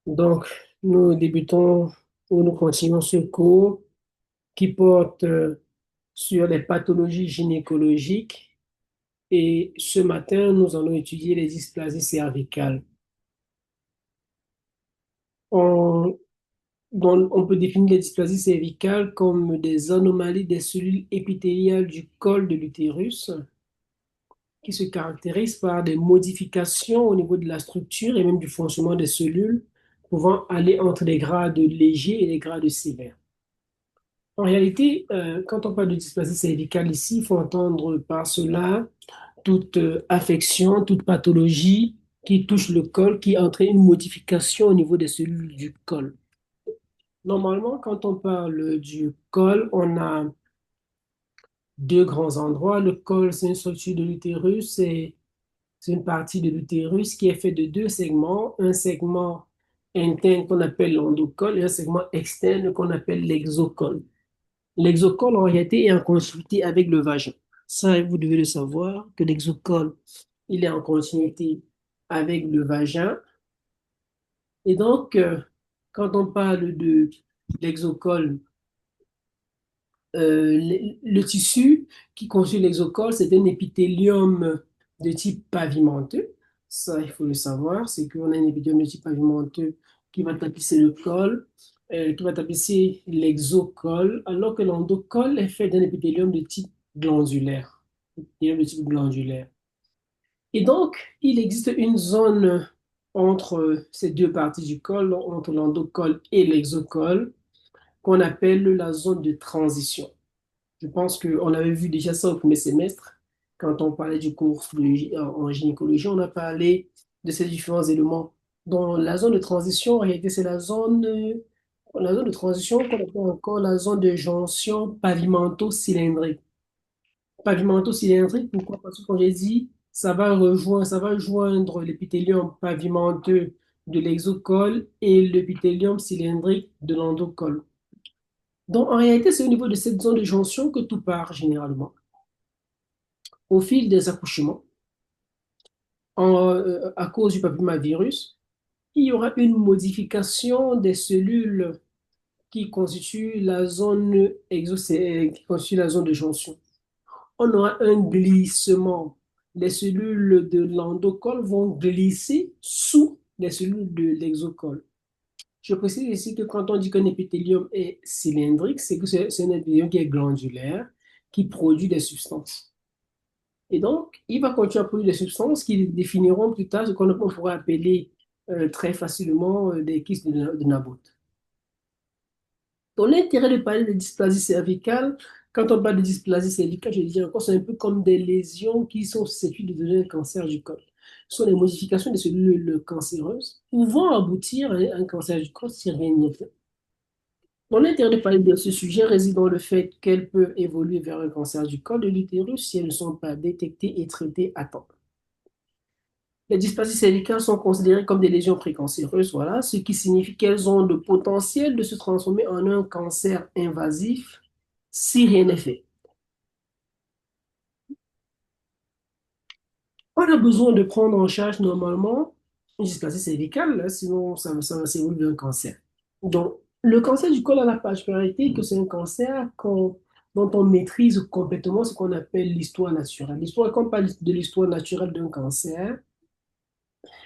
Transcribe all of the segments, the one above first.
Donc, nous débutons ou nous continuons ce cours qui porte sur les pathologies gynécologiques et ce matin, nous allons étudier les dysplasies cervicales. On, on peut définir les dysplasies cervicales comme des anomalies des cellules épithéliales du col de l'utérus qui se caractérisent par des modifications au niveau de la structure et même du fonctionnement des cellules pouvant aller entre les grades légers et les grades sévères. En réalité, quand on parle de dysplasie cervicale ici, il faut entendre par cela toute affection, toute pathologie qui touche le col, qui entraîne une modification au niveau des cellules du col. Normalement, quand on parle du col, on a deux grands endroits. Le col, c'est une structure de l'utérus, c'est une partie de l'utérus qui est fait de deux segments, un segment interne qu'on appelle l'endocole et un segment externe qu'on appelle l'exocole. L'exocole, en réalité, est en continuité avec le vagin. Ça, vous devez le savoir, que l'exocole, il est en continuité avec le vagin. Et donc, quand on parle de l'exocole, le tissu qui constitue l'exocole, c'est un épithélium de type pavimenteux. Ça, il faut le savoir, c'est qu'on a un épithélium de type pavimenteux qui va tapisser le col, qui va tapisser l'exocole, alors que l'endocole est fait d'un épithélium de type glandulaire. Épithélium de type glandulaire. Et donc, il existe une zone entre ces deux parties du col, entre l'endocole et l'exocole, qu'on appelle la zone de transition. Je pense qu'on avait vu déjà ça au premier semestre. Quand on parlait du cours en gynécologie, on a parlé de ces différents éléments. Dans la zone de transition, en réalité, c'est la zone de transition qu'on appelle encore la zone de jonction pavimento-cylindrique. Pavimento-cylindrique, pourquoi? Parce que, comme j'ai dit, ça va joindre l'épithélium pavimenteux de l'exocole et l'épithélium cylindrique de l'endocole. Donc, en réalité, c'est au niveau de cette zone de jonction que tout part généralement. Au fil des accouchements, à cause du papillomavirus, il y aura une modification des cellules qui constituent la zone qui constitue la zone de jonction. On aura un glissement. Les cellules de l'endocole vont glisser sous les cellules de l'exocole. Je précise ici que quand on dit qu'un épithélium est cylindrique, c'est que c'est un épithélium qui est glandulaire, qui produit des substances. Et donc, il va continuer à produire des substances qui définiront plus tard ce qu'on pourrait appeler très facilement des kystes de Naboth. Donc, l'intérêt de parler de dysplasie cervicale, quand on parle de dysplasie cervicale, je dis encore, c'est un peu comme des lésions qui sont susceptibles de donner un cancer du col. Ce sont des modifications des cellules cancéreuses pouvant aboutir à un cancer du col si rien n'est fait. Donc, l'intérêt de parler de ce sujet réside dans le fait qu'elles peuvent évoluer vers un cancer du col de l'utérus si elles ne sont pas détectées et traitées à temps. Les dysplasies cervicales sont considérées comme des lésions précancéreuses, voilà, ce qui signifie qu'elles ont le potentiel de se transformer en un cancer invasif si rien n'est fait. On a besoin de prendre en charge normalement une dysplasie cervicale, là, sinon ça s'évolue vers un cancer. Donc, le cancer du col a la particularité que c'est un cancer dont on maîtrise complètement ce qu'on appelle l'histoire naturelle. L'histoire, quand on parle de l'histoire naturelle d'un cancer,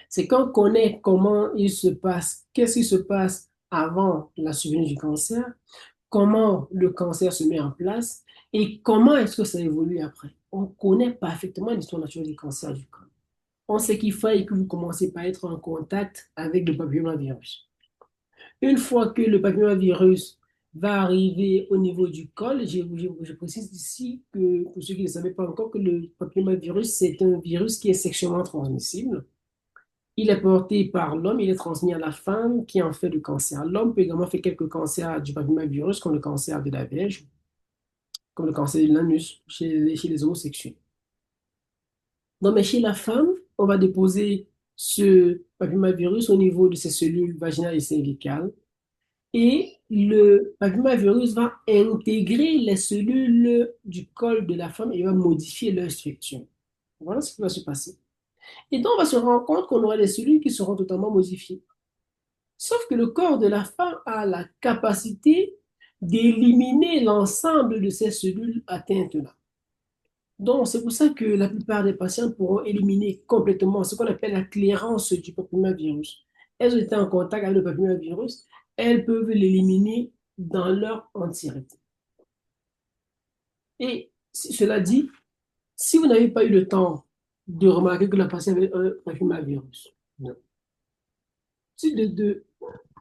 c'est quand on connaît comment il se passe, qu'est-ce qui se passe avant la survenue du cancer, comment le cancer se met en place et comment est-ce que ça évolue après. On connaît parfaitement l'histoire naturelle du cancer du col. On sait qu'il faut que vous commencez par être en contact avec le papillomavirus. Une fois que le papillomavirus va arriver au niveau du col, je précise ici que, pour ceux qui ne savaient pas encore, que le papillomavirus, c'est un virus qui est sexuellement transmissible. Il est porté par l'homme, il est transmis à la femme qui en fait le cancer. L'homme peut également faire quelques cancers du papillomavirus, comme le cancer de la verge, comme le cancer de l'anus chez les homosexuels. Non, mais chez la femme, on va déposer ce papillomavirus au niveau de ses cellules vaginales et cervicales. Et le papillomavirus va intégrer les cellules du col de la femme et va modifier leur structure. Voilà ce qui va se passer. Et donc, on va se rendre compte qu'on aura des cellules qui seront totalement modifiées. Sauf que le corps de la femme a la capacité d'éliminer l'ensemble de ces cellules atteintes-là. Donc, c'est pour ça que la plupart des patients pourront éliminer complètement ce qu'on appelle la clairance du papillomavirus. Elles ont été en contact avec le papillomavirus, elles peuvent l'éliminer dans leur entièreté. Et cela dit, si vous n'avez pas eu le temps de remarquer que la patiente avait un papillomavirus, non. Si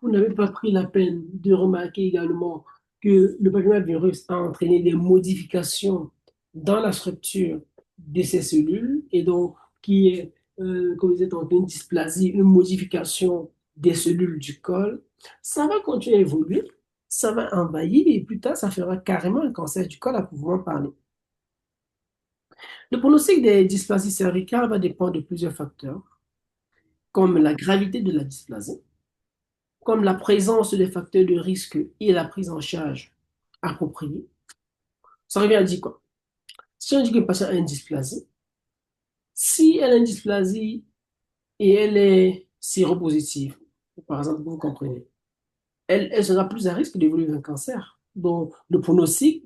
vous n'avez pas pris la peine de remarquer également que le papillomavirus a entraîné des modifications dans la structure de ces cellules et donc qui est, comme vous êtes en une dysplasie, une modification des cellules du col, ça va continuer à évoluer, ça va envahir et plus tard, ça fera carrément un cancer du col à pouvoir parler. Le pronostic des dysplasies cervicales va dépendre de plusieurs facteurs, comme la gravité de la dysplasie, comme la présence des facteurs de risque et la prise en charge appropriée. Ça revient à dire quoi? Si on dit qu'une patiente a une dysplasie, si elle a une dysplasie et elle est séropositive, par exemple, vous comprenez, elle sera plus à risque d'évoluer vers un cancer. Donc, le pronostic,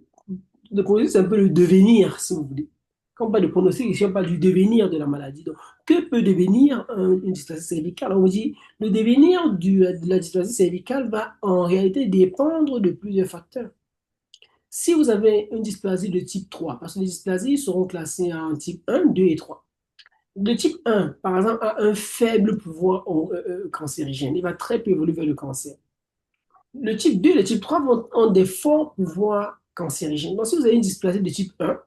c'est un peu le devenir, si vous voulez. Quand on parle de pronostic, ici, on parle du devenir de la maladie. Donc, que peut devenir une dysplasie cervicale? On vous dit, le devenir de la dysplasie cervicale va en réalité dépendre de plusieurs facteurs. Si vous avez une dysplasie de type 3, parce que les dysplasies seront classées en type 1, 2 et 3. Le type 1, par exemple, a un faible pouvoir cancérigène. Il va très peu évoluer vers le cancer. Le type 2 et le type 3 ont des forts pouvoirs cancérigènes. Donc, si vous avez une dysplasie de type 1,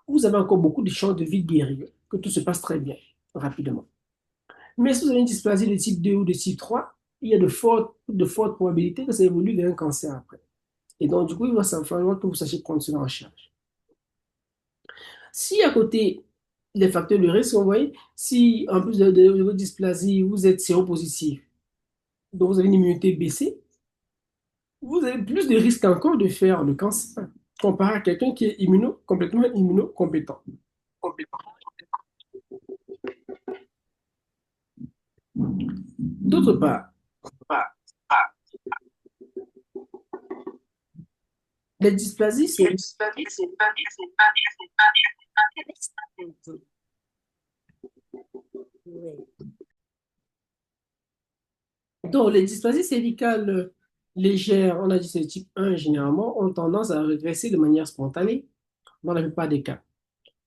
vous avez encore beaucoup de chances de vie guérie, que tout se passe très bien, rapidement. Mais si vous avez une dysplasie de type 2 ou de type 3, il y a de fortes probabilités que ça évolue vers un cancer après. Et donc, du coup, il va falloir que vous sachiez prendre cela en charge. Si à côté des facteurs de risque, vous voyez, si en plus de votre dysplasie, vous êtes séropositif, donc vous avez une immunité baissée, vous avez plus de risques encore de faire le cancer comparé à quelqu'un qui est complètement immunocompétent. D'autre part, les dysplasies, donc, les dysplasies cervicales légères, on a dit c'est le type 1 généralement, ont tendance à régresser de manière spontanée dans la plupart des cas.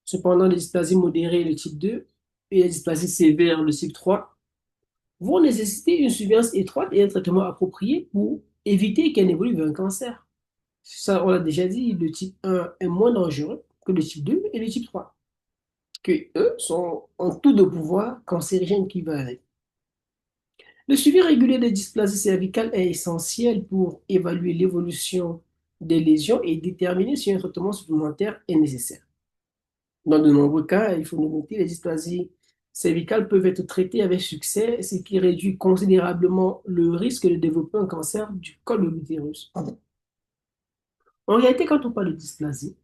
Cependant, les dysplasies modérées, le type 2, et les dysplasies sévères, le type 3, vont nécessiter une surveillance étroite et un traitement approprié pour éviter qu'elle évolue vers un cancer. Ça, on l'a déjà dit, le type 1 est moins dangereux que le type 2 et le type 3, que eux ont tout de pouvoir cancérigène qui va avec. Le suivi régulier des dysplasies cervicales est essentiel pour évaluer l'évolution des lésions et déterminer si un traitement supplémentaire est nécessaire. Dans de nombreux cas, il faut noter, les dysplasies cervicales peuvent être traitées avec succès, ce qui réduit considérablement le risque de développer un cancer du col de l'utérus. En réalité, quand on parle de dysplasie,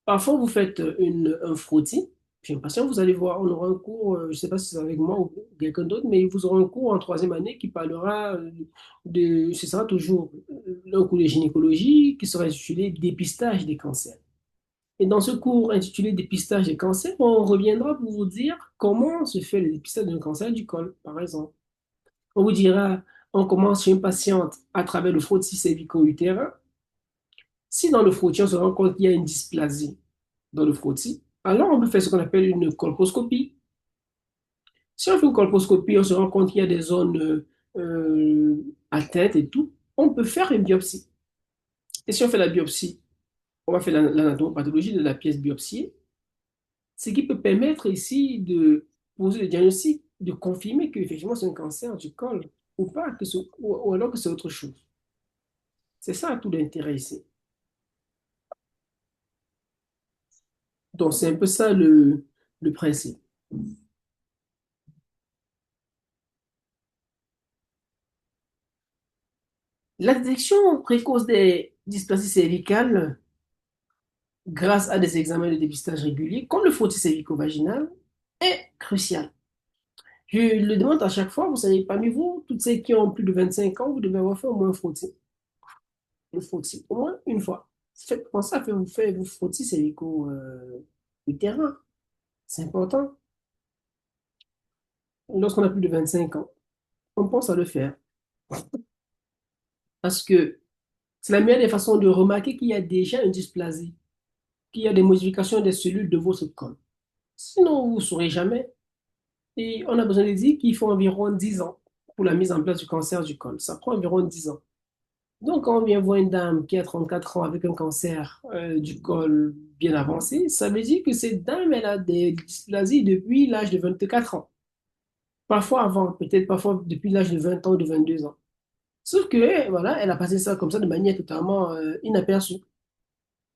parfois vous faites un frottis. J'ai l'impression que vous allez voir, on aura un cours, je ne sais pas si c'est avec moi ou quelqu'un d'autre, mais vous aurez un cours en troisième année qui parlera ce sera toujours un cours de gynécologie qui sera intitulé Dépistage des cancers. Et dans ce cours intitulé Dépistage des cancers, on reviendra pour vous dire comment se fait le dépistage d'un cancer du col, par exemple. On vous dira, on commence chez une patiente à travers le frottis cervico-utérin. Si dans le frottis, on se rend compte qu'il y a une dysplasie dans le frottis, alors on peut faire ce qu'on appelle une colposcopie. Si on fait une colposcopie, on se rend compte qu'il y a des zones atteintes et tout, on peut faire une biopsie. Et si on fait la biopsie, on va faire l'anatomopathologie de la pièce biopsiée, ce qui peut permettre ici de poser le diagnostic, de confirmer qu'effectivement c'est un cancer du col ou pas, ou alors que c'est autre chose. C'est ça tout l'intérêt ici. Donc c'est un peu ça le principe. La détection précoce des dysplasies cervicales grâce à des examens de dépistage réguliers, comme le frottis cervico-vaginal, est cruciale. Je le demande à chaque fois, vous savez, parmi vous, toutes celles qui ont plus de 25 ans, vous devez avoir fait au moins un frottis. Le frottis, au moins une fois. Faites, pensez à faire vous frottis, c'est l'écho du terrain. C'est important. Lorsqu'on a plus de 25 ans, on pense à le faire. Parce que c'est la meilleure des façons de remarquer qu'il y a déjà une dysplasie, qu'il y a des modifications des cellules de votre corps. Sinon, vous ne saurez jamais. Et on a besoin de dire qu'il faut environ 10 ans pour la mise en place du cancer du col. Ça prend environ 10 ans. Donc, quand on vient voir une dame qui a 34 ans avec un cancer du col bien avancé, ça veut dire que cette dame, elle a des dysplasies depuis l'âge de 24 ans. Parfois avant, peut-être parfois depuis l'âge de 20 ans ou de 22 ans. Sauf que, voilà, elle a passé ça comme ça de manière totalement inaperçue.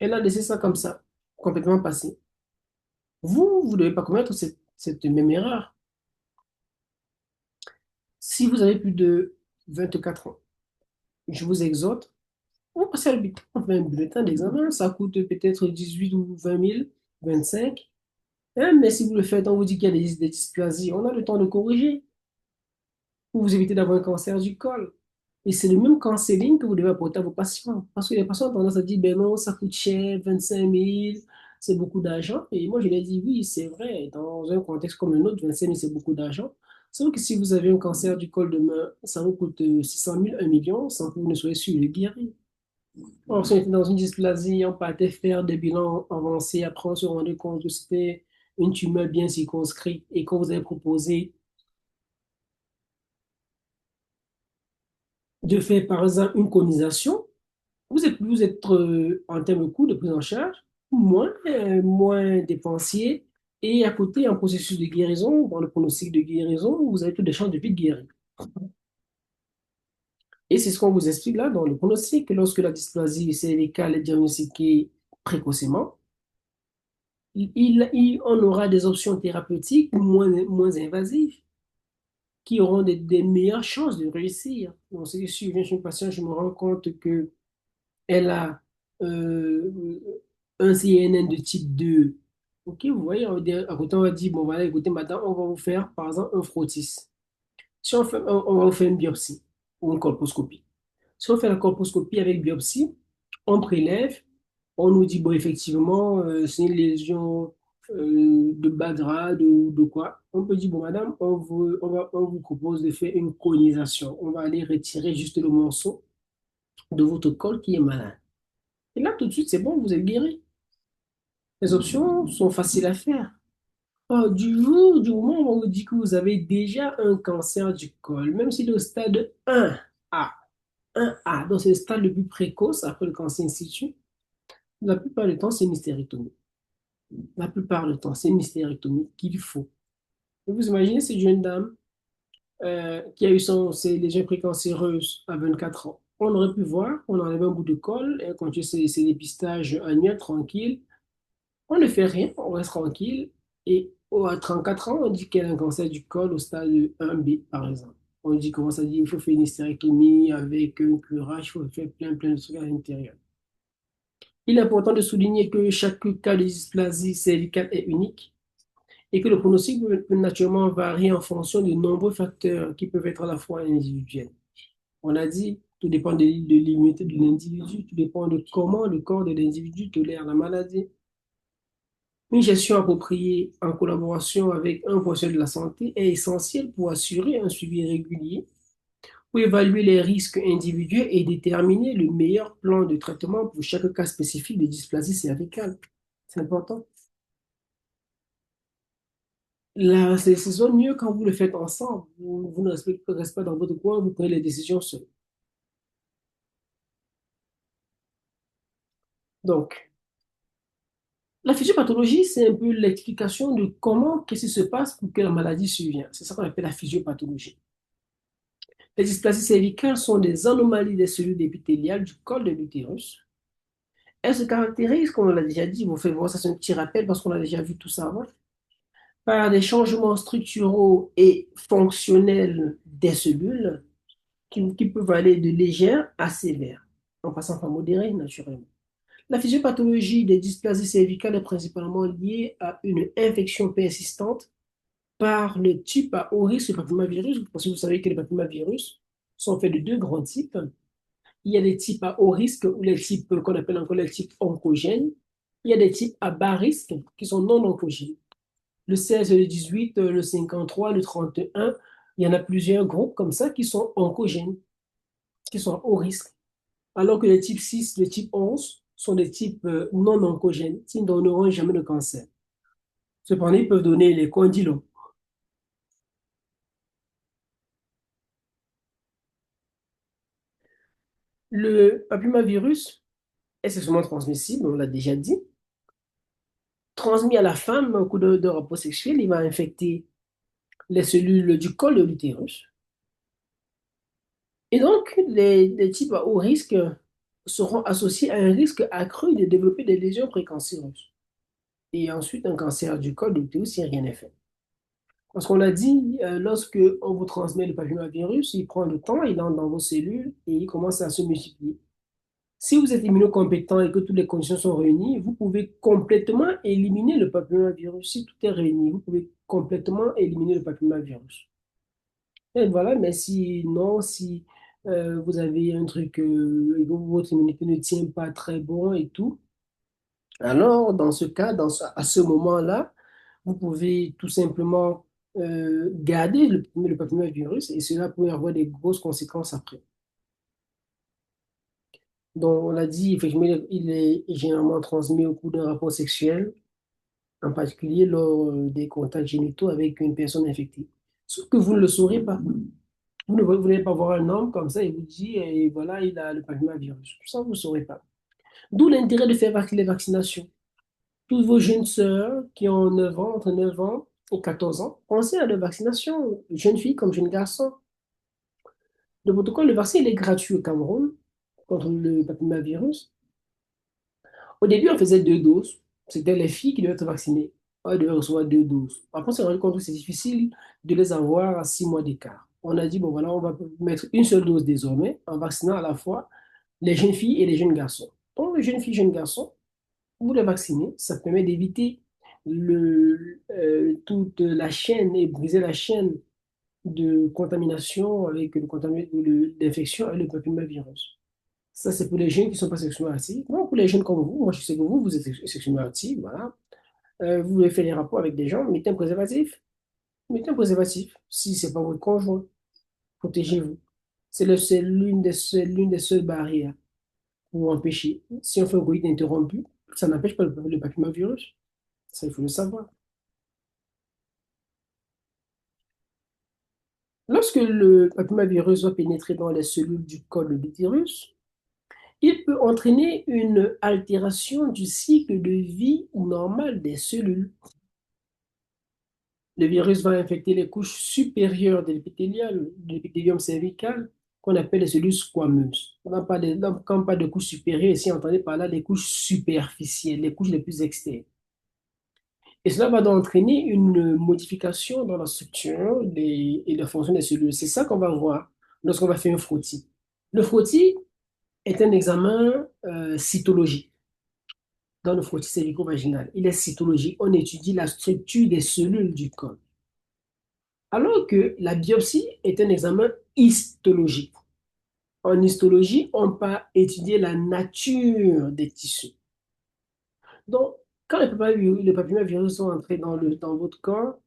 Elle a laissé ça comme ça, complètement passé. Vous ne devez pas commettre cette même erreur. Si vous avez plus de 24 ans, je vous exhorte, on passe à l'hôpital, on fait un bulletin d'examen, ça coûte peut-être 18 ou 20 000, 25. Hein, mais si vous le faites, on vous dit qu'il y a des dysplasies, on a le temps de corriger pour vous éviter d'avoir un cancer du col. Et c'est le même counseling que vous devez apporter à vos patients. Parce que les patients ont tendance à dire, ben non, ça coûte cher, 25 000, c'est beaucoup d'argent. Et moi, je leur dis, oui, c'est vrai, dans un contexte comme le nôtre, 25 000, c'est beaucoup d'argent. Sauf que si vous avez un cancer du col demain, ça vous coûte 600 000, 1 million, sans que vous ne soyez sûr de guérir. On était dans une dysplasie, on partait faire des bilans avancés. Après, on se rendait compte que c'était une tumeur bien circonscrite et qu'on vous avait proposé de faire, par exemple, une conisation. Vous êtes en termes de coûts de prise en charge, moins dépensier. Et à côté, en processus de guérison, dans le pronostic de guérison, vous avez toutes des chances de vite guérir. Et c'est ce qu'on vous explique là dans le pronostic, que lorsque la dysplasie cervicale est diagnostiquée précocement, on aura des options thérapeutiques moins invasives qui auront des meilleures chances de réussir. Donc, si je viens chez une patiente, je me rends compte que elle a euh, un CNN de type 2. Ok, vous voyez, à côté, on va dire, bon, voilà, écoutez, madame, on va vous faire, par exemple, un frottis. Si on va vous faire une biopsie ou une colposcopie. Si on fait la colposcopie avec biopsie, on prélève, on nous dit, bon, effectivement, c'est une lésion de bas grade ou de quoi. On peut dire, bon, madame, on vous propose de faire une conisation. On va aller retirer juste le morceau de votre col qui est malade. Et là, tout de suite, c'est bon, vous êtes guéri. Les options sont faciles à faire. Du moment où on vous dit que vous avez déjà un cancer du col, même si le stade 1A, 1A, donc c'est le stade le plus précoce après le cancer in situ, la plupart du temps, c'est une hystérectomie. La plupart du temps, c'est une hystérectomie qu'il faut. Et vous imaginez cette jeune dame qui a eu ses lésions précancéreuses à 24 ans. On aurait pu voir, on enlève un bout de col, elle continue ses dépistages annuels tranquille. On ne fait rien, on reste tranquille. Et à 34 ans, on dit qu'elle a un cancer du col au stade 1B, par exemple. On dit, comment ça dit, il faut faire une hystérectomie avec un curage, il faut faire plein de trucs à l'intérieur. Il est important de souligner que chaque cas de dysplasie cervicale est unique et que le pronostic peut naturellement varier en fonction de nombreux facteurs qui peuvent être à la fois individuels. On a dit, tout dépend de l'immunité de l'individu, tout dépend de comment le corps de l'individu tolère la maladie. Une gestion appropriée en collaboration avec un professionnel de la santé est essentielle pour assurer un suivi régulier, pour évaluer les risques individuels et déterminer le meilleur plan de traitement pour chaque cas spécifique de dysplasie cervicale. C'est important. Là, c'est souvent mieux quand vous le faites ensemble. Vous ne restez pas dans votre coin, vous prenez les décisions seuls. Donc, la physiopathologie, c'est un peu l'explication de qu'est-ce qui se passe pour que la maladie survienne. C'est ça qu'on appelle la physiopathologie. Les dysplasies cervicales sont des anomalies des cellules épithéliales du col de l'utérus. Elles se caractérisent, comme on l'a déjà dit, vous faites voir ça, c'est un petit rappel parce qu'on a déjà vu tout ça avant, par des changements structuraux et fonctionnels des cellules qui peuvent aller de légères à sévères, en passant par modérées, naturellement. La physiopathologie des dysplasies cervicales est principalement liée à une infection persistante par le type à haut risque de papillomavirus, parce que vous savez que les papillomavirus sont faits de deux grands types. Il y a des types à haut risque ou les types qu'on appelle encore les types oncogènes. Il y a des types à bas risque qui sont non oncogènes. Le 16, le 18, le 53, le 31, il y en a plusieurs groupes comme ça qui sont oncogènes, qui sont à haut risque. Alors que les types 6, les types 11 sont des types non oncogènes, qui ne donneront jamais de cancer. Cependant, ils peuvent donner les condylome. Le papillomavirus est sexuellement transmissible, on l'a déjà dit. Transmis à la femme au cours de rapport sexuel, il va infecter les cellules du col de l'utérus. Et donc, les types à haut risque seront associés à un risque accru de développer des lésions précancéreuses. Et ensuite, un cancer du col de l'utérus si rien n'est fait. Parce qu'on l'a dit, lorsque on vous transmet le papillomavirus, il prend le temps, il entre dans vos cellules et il commence à se multiplier. Si vous êtes immunocompétent et que toutes les conditions sont réunies, vous pouvez complètement éliminer le papillomavirus. Si tout est réuni, vous pouvez complètement éliminer le papillomavirus. Et voilà, mais sinon, si vous avez un truc et que votre immunité ne tient pas très bon et tout, alors dans ce cas, à ce moment-là, vous pouvez tout simplement garder le papillomavirus et cela peut avoir des grosses conséquences après. Donc, on l'a dit, effectivement, il est généralement transmis au cours d'un rapport sexuel, en particulier lors des contacts génitaux avec une personne infectée. Sauf que vous ne le saurez pas. Vous n'allez pas voir un homme comme ça et vous dit, et voilà, il a le papillomavirus. Tout ça, vous ne saurez pas. D'où l'intérêt de faire les vaccinations. Toutes vos jeunes sœurs qui ont 9 ans, entre 9 ans et 14 ans, pensez à la vaccination, jeunes filles comme jeunes garçons. Le protocole de vaccin, il est gratuit au Cameroun contre le papillomavirus. Au début, on faisait 2 doses. C'était les filles qui devaient être vaccinées. Elles devaient recevoir 2 doses. Après, on s'est rendu compte que c'est difficile de les avoir à 6 mois d'écart. On a dit, bon voilà, on va mettre une seule dose désormais en vaccinant à la fois les jeunes filles et les jeunes garçons. Donc, les jeunes filles, jeunes garçons, vous les vaccinez, ça permet d'éviter toute la chaîne et briser la chaîne de contamination avec l'infection avec le papillomavirus. Ça, c'est pour les jeunes qui ne sont pas sexuellement actifs. Non, pour les jeunes comme vous, moi je sais que vous êtes sexuellement actifs, voilà. Vous voulez faire des rapports avec des gens, mettez un préservatif. Mettez un préservatif. Si ce n'est pas votre conjoint, protégez-vous. L'une des seules barrières pour empêcher. Si on fait un coït interrompu, ça n'empêche pas le papillomavirus. Ça, il faut le savoir. Lorsque le papillomavirus va pénétrer dans les cellules du col de l'utérus, il peut entraîner une altération du cycle de vie normal des cellules. Le virus va infecter les couches supérieures de l'épithélium cervical, qu'on appelle les cellules squameuses. Quand on parle de couches supérieures, ici, entendez par là les couches superficielles, les couches les plus externes. Et cela va donc entraîner une modification dans la structure et la fonction des cellules. C'est ça qu'on va voir lorsqu'on va faire un frottis. Le frottis est un examen cytologique dans le frottis cervico-vaginal. Il est cytologique. On étudie la structure des cellules du col. Alors que la biopsie est un examen histologique. En histologie, on va étudier la nature des tissus. Donc, quand les papillomavirus sont entrés dans votre corps,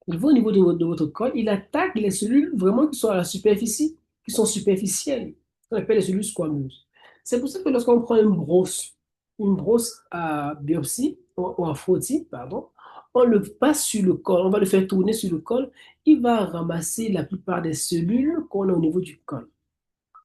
il va au niveau de votre corps, il attaque les cellules vraiment qui sont à la superficie, qui sont superficielles, qu'on appelle les cellules squameuses. C'est pour ça que lorsqu'on prend une brosse à biopsie, ou à frottis, pardon, on le passe sur le col, on va le faire tourner sur le col, il va ramasser la plupart des cellules qu'on a au niveau du col.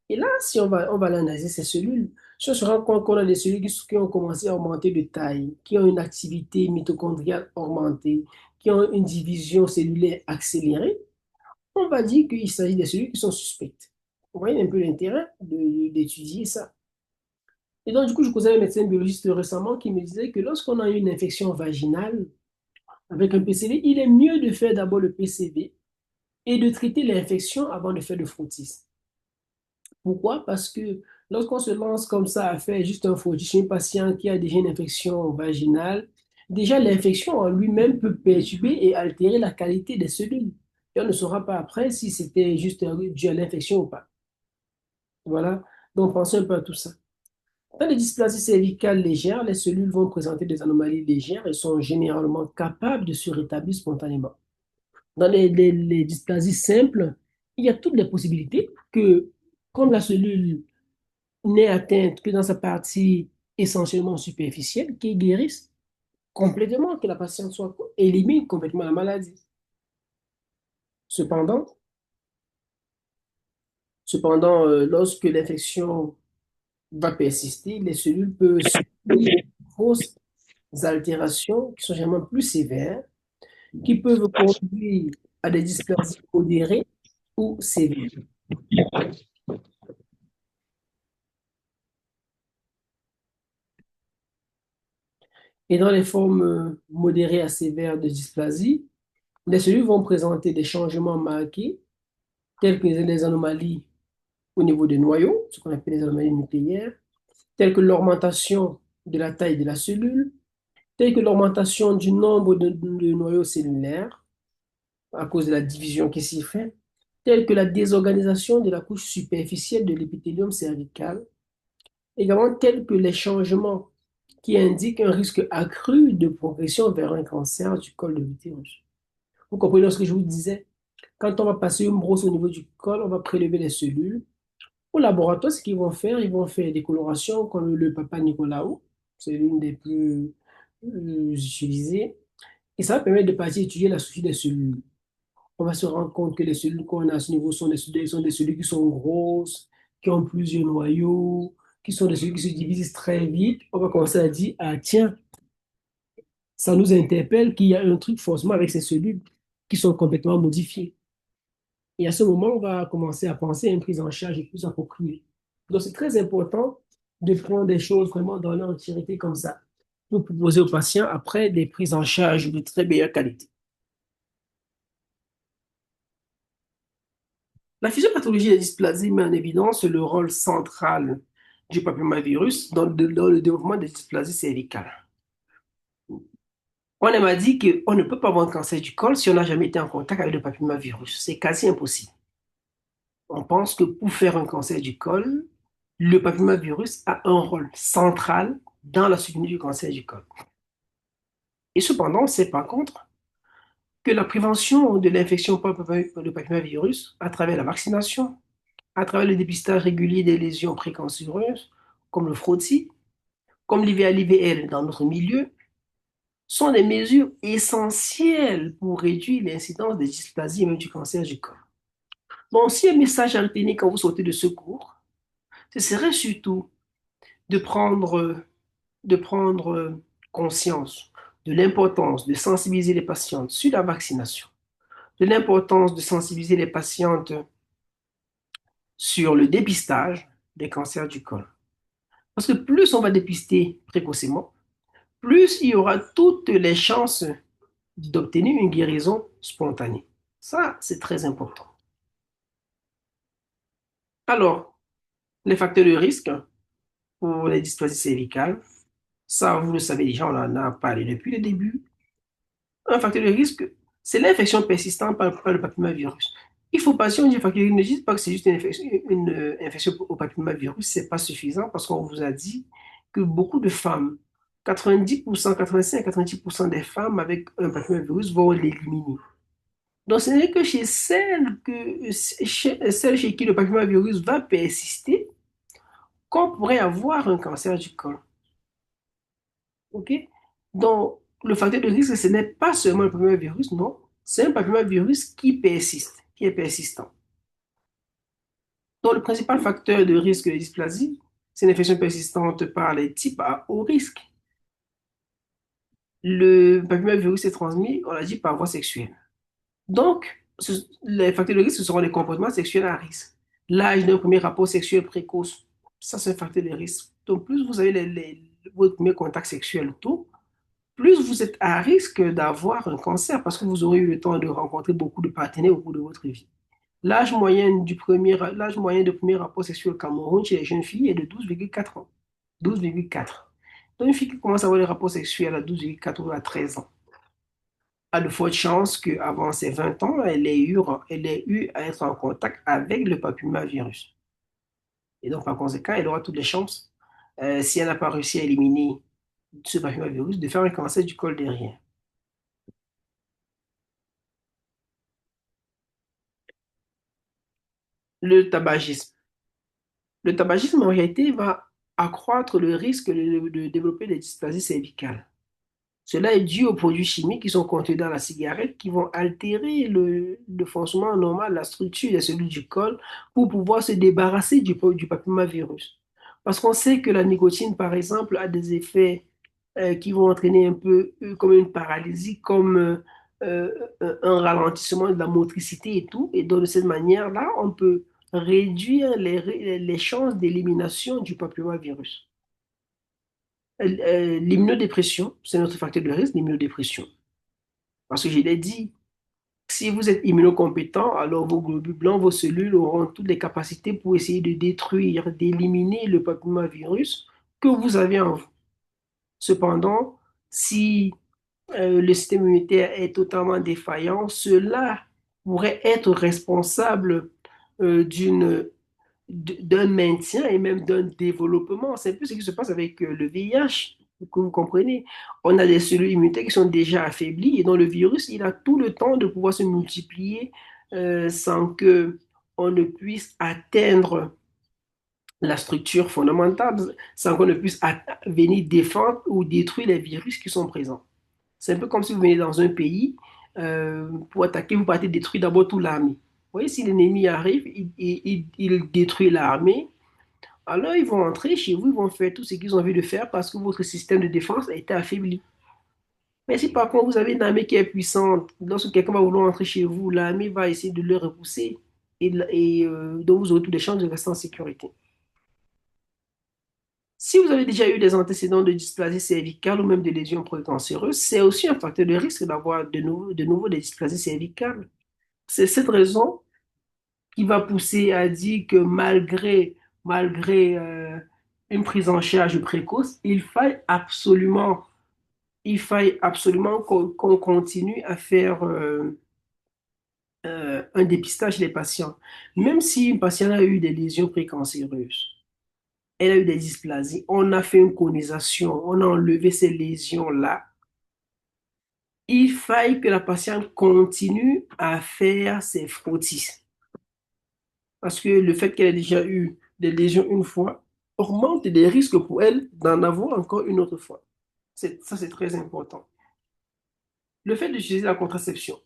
Et là, si on va analyser ces cellules, si on se rend compte qu'on a des cellules qui ont commencé à augmenter de taille, qui ont une activité mitochondriale augmentée, qui ont une division cellulaire accélérée, on va dire qu'il s'agit des cellules qui sont suspectes. Vous voyez un peu l'intérêt d'étudier ça. Et donc, du coup, je causais un médecin biologiste récemment qui me disait que lorsqu'on a une infection vaginale avec un PCV, il est mieux de faire d'abord le PCV et de traiter l'infection avant de faire le frottis. Pourquoi? Parce que lorsqu'on se lance comme ça à faire juste un frottis chez un patient qui a déjà une infection vaginale, Déjà, l'infection en lui-même peut perturber et altérer la qualité des cellules. Et on ne saura pas après si c'était juste dû à l'infection ou pas. Voilà. Donc, pensez un peu à tout ça. Dans les dysplasies cervicales légères, les cellules vont présenter des anomalies légères et sont généralement capables de se rétablir spontanément. Dans les dysplasies simples, il y a toutes les possibilités que, comme la cellule n'est atteinte que dans sa partie essentiellement superficielle, qu'ils guérissent complètement, que la patiente soit élimine complètement la maladie. Cependant, lorsque l'infection va persister, les cellules peuvent subir de grosses altérations qui sont généralement plus sévères, qui peuvent conduire à des dysplasies modérées ou sévères. Et dans les formes modérées à sévères de dysplasie, les cellules vont présenter des changements marqués, tels que les anomalies au niveau des noyaux, ce qu'on appelle les anomalies nucléaires, telles que l'augmentation de la taille de la cellule, telles que l'augmentation du nombre de noyaux cellulaires à cause de la division qui s'y fait, telles que la désorganisation de la couche superficielle de l'épithélium cervical, également tels que les changements qui indiquent un risque accru de progression vers un cancer du col de l'utérus. Vous comprenez ce que je vous disais? Quand on va passer une brosse au niveau du col, on va prélever les cellules. Au laboratoire, ce qu'ils vont faire, ils vont faire des colorations comme le Papa Nicolau. C'est l'une des plus utilisées. Et ça va permettre de partir étudier la structure des cellules. On va se rendre compte que les cellules qu'on a à ce niveau sont des cellules qui sont grosses, qui ont plusieurs noyaux, qui sont des cellules qui se divisent très vite. On va commencer à dire, ah tiens, ça nous interpelle qu'il y a un truc forcément avec ces cellules qui sont complètement modifiées. Et à ce moment, on va commencer à penser à une prise en charge plus appropriée. Donc, c'est très important de prendre des choses vraiment dans leur entièreté comme ça, pour proposer aux patients après des prises en charge de très meilleure qualité. La physiopathologie des dysplasies met en évidence le rôle central du papillomavirus dans le développement des dysplasies cervicales. On m'a dit qu'on ne peut pas avoir un cancer du col si on n'a jamais été en contact avec le papillomavirus. C'est quasi impossible. On pense que pour faire un cancer du col, le papillomavirus a un rôle central dans la survenue du cancer du col. Et cependant, on sait par contre que la prévention de l'infection par le papillomavirus à travers la vaccination, à travers le dépistage régulier des lésions précancéreuses, comme le frottis, comme l'IVA-LIVL dans notre milieu, sont des mesures essentielles pour réduire l'incidence des dysplasies et même du cancer du col. Donc, si un message à retenir quand vous sortez de ce cours, ce serait surtout de prendre conscience de l'importance de sensibiliser les patientes sur la vaccination, de l'importance de sensibiliser les patientes sur le dépistage des cancers du col. Parce que plus on va dépister précocement, plus il y aura toutes les chances d'obtenir une guérison spontanée. Ça, c'est très important. Alors, les facteurs de risque pour les dysplasies cervicales, ça, vous le savez déjà, on en a parlé depuis le début. Un facteur de risque, c'est l'infection persistante par le papillomavirus. Il faut pas, si on dit facteur de risque, ne dites pas que c'est juste une infection au papillomavirus, c'est pas suffisant parce qu'on vous a dit que beaucoup de femmes, 90%, 85 à 90% des femmes avec un papillomavirus vont l'éliminer. Donc, ce n'est que celles chez qui le papillomavirus va persister qu'on pourrait avoir un cancer du col. OK? Donc, le facteur de risque, ce n'est pas seulement le papillomavirus, non. C'est un papillomavirus qui persiste, qui est persistant. Donc, le principal facteur de risque de dysplasie, c'est une infection persistante par les types à haut risque. Le papillomavirus est transmis, on l'a dit, par voie sexuelle. Donc, les facteurs de risque, ce seront les comportements sexuels à risque. L'âge d'un premier rapport sexuel précoce, ça c'est un facteur de risque. Donc, plus vous avez votre premier contact sexuel tôt, plus vous êtes à risque d'avoir un cancer parce que vous aurez eu le temps de rencontrer beaucoup de partenaires au cours de votre vie. L'âge moyen de premier rapport sexuel au Cameroun chez les jeunes filles est de 12,4 ans. 12,4. Donc, une fille qui commence à avoir des rapports sexuels à 12, 14 à 13 ans a de fortes chances qu'avant ses 20 ans, elle ait eu à être en contact avec le papillomavirus. Et donc, par conséquent, elle aura toutes les chances, si elle n'a pas réussi à éliminer ce papillomavirus, de faire un cancer du col derrière. Le tabagisme. Le tabagisme, en réalité, va accroître le risque de développer des dysplasies cervicales. Cela est dû aux produits chimiques qui sont contenus dans la cigarette qui vont altérer le fonctionnement normal, la structure des cellules du col pour pouvoir se débarrasser du papillomavirus. Parce qu'on sait que la nicotine, par exemple, a des effets qui vont entraîner un peu comme une paralysie, comme euh, un ralentissement de la motricité et tout. Et donc, de cette manière-là, on peut réduire les chances d'élimination du papillomavirus. L'immunodépression, c'est notre facteur de risque, l'immunodépression. Parce que je l'ai dit, si vous êtes immunocompétent, alors vos globules blancs, vos cellules auront toutes les capacités pour essayer de détruire, d'éliminer le papillomavirus que vous avez en vous. Cependant, si le système immunitaire est totalement défaillant, cela pourrait être responsable d'une d'un maintien et même d'un développement. C'est un peu ce qui se passe avec le VIH, que vous comprenez. On a des cellules immunitaires qui sont déjà affaiblies et dont le virus, il a tout le temps de pouvoir se multiplier sans que on ne puisse atteindre la structure fondamentale, sans qu'on ne puisse venir défendre ou détruire les virus qui sont présents. C'est un peu comme si vous venez dans un pays, pour attaquer, vous partez détruire d'abord toute l'armée. Vous voyez, si l'ennemi arrive, il détruit l'armée, alors ils vont entrer chez vous, ils vont faire tout ce qu'ils ont envie de faire parce que votre système de défense a été affaibli. Mais si par contre vous avez une armée qui est puissante, lorsque quelqu'un va vouloir entrer chez vous, l'armée va essayer de le repousser donc vous aurez toutes les chances de rester en sécurité. Si vous avez déjà eu des antécédents de dysplasie cervicale ou même de lésions précancéreuses, c'est aussi un facteur de risque d'avoir de nouveau des dysplasies cervicales. C'est cette raison qui va pousser à dire que malgré une prise en charge précoce, il faille absolument qu'on continue à faire un dépistage des patients. Même si une patiente a eu des lésions précancéreuses, elle a eu des dysplasies, on a fait une conisation, on a enlevé ces lésions-là, il faille que la patiente continue à faire ses frottis. Parce que le fait qu'elle ait déjà eu des lésions une fois augmente les risques pour elle d'en avoir encore une autre fois. Ça, c'est très important. Le fait d'utiliser la contraception.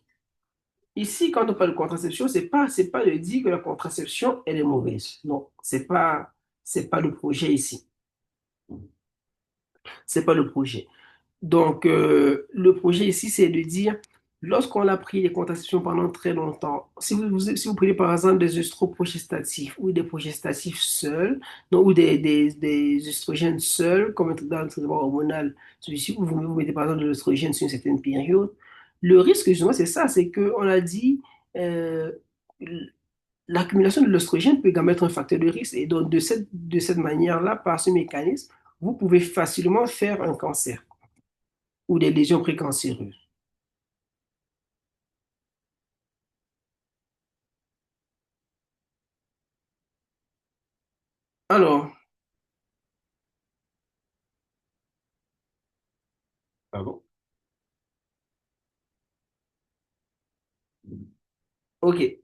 Ici, quand on parle de contraception, c'est pas de dire que la contraception, elle est mauvaise. Non, c'est pas le projet ici. C'est pas le projet. Donc, le projet ici, c'est de dire, lorsqu'on a pris les contraceptions pendant très longtemps, si vous prenez par exemple des œstroprogestatifs ou des progestatifs seuls, donc, ou des œstrogènes seuls, comme dans le traitement hormonal, celui-ci, où vous mettez par exemple de l'œstrogène sur une certaine période, le risque, justement, c'est ça, c'est qu'on a dit, euh, l'accumulation de l'œstrogène peut également être un facteur de risque. Et donc, de cette manière-là, par ce mécanisme, vous pouvez facilement faire un cancer ou des lésions précancéreuses. Alors, pardon. OK.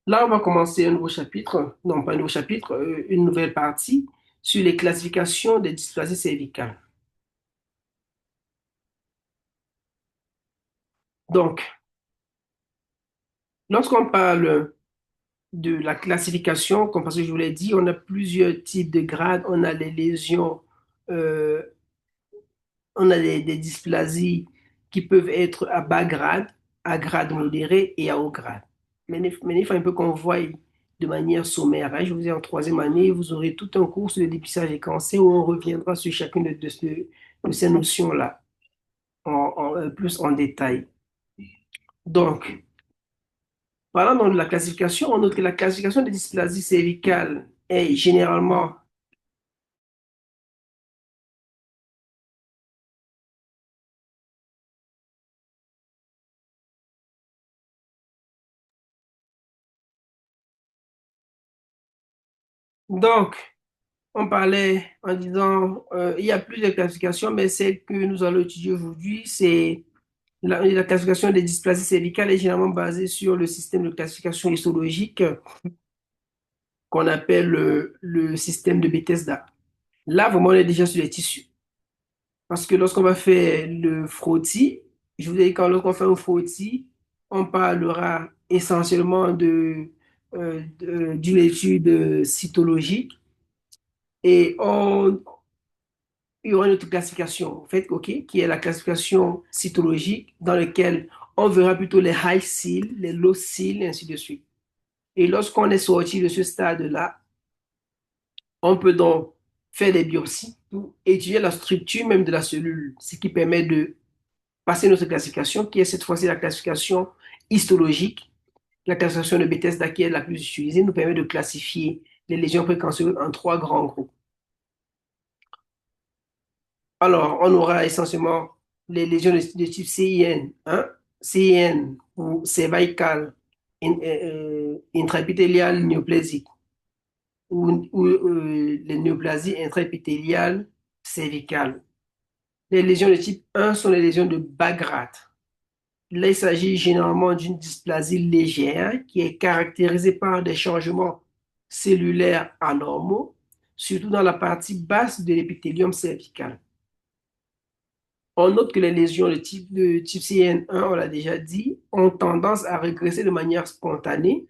Là, on va commencer un nouveau chapitre, non pas un nouveau chapitre, une nouvelle partie sur les classifications des dysplasies cervicales. Donc, lorsqu'on parle de la classification, comme parce que je vous l'ai dit, on a plusieurs types de grades. On a les lésions, euh, on a des dysplasies qui peuvent être à bas grade, à grade modéré et à haut grade. Mais il faut un peu qu'on voie de manière sommaire, hein. Je vous ai en troisième année, vous aurez tout un cours sur le dépistage des cancers où on reviendra sur chacune de ces notions-là, plus en détail. Donc, parlant donc de la classification, on note que la classification des dysplasies cervicales est généralement Donc, on parlait en disant, il y a plusieurs classifications, mais celle que nous allons étudier aujourd'hui, c'est la classification des dysplasies cervicales est généralement basée sur le système de classification histologique qu'on appelle le système de Bethesda. Là, vraiment, on est déjà sur les tissus. Parce que lorsqu'on va faire le frottis, je vous ai dit, quand lorsqu'on fait un frottis, on parlera essentiellement d'une étude cytologique et il y aura une autre classification, en fait, OK, qui est la classification cytologique dans laquelle on verra plutôt les high seal, les low seal, et ainsi de suite. Et lorsqu'on est sorti de ce stade-là, on peut donc faire des biopsies pour étudier la structure même de la cellule, ce qui permet de passer notre classification, qui est cette fois-ci la classification histologique. La classification de Bethesda, qui est la plus utilisée, nous permet de classifier les lésions précancéreuses en trois grands groupes. Alors, on aura essentiellement les lésions de type CIN1, CIN ou cervical intraépithélial néoplésique ou les néoplasies intraépithéliales cervicales. Les lésions de type 1 sont les lésions de Bagrate. Là, il s'agit généralement d'une dysplasie légère qui est caractérisée par des changements cellulaires anormaux, surtout dans la partie basse de l'épithélium cervical. On note que les lésions de type CN1, on l'a déjà dit, ont tendance à régresser de manière spontanée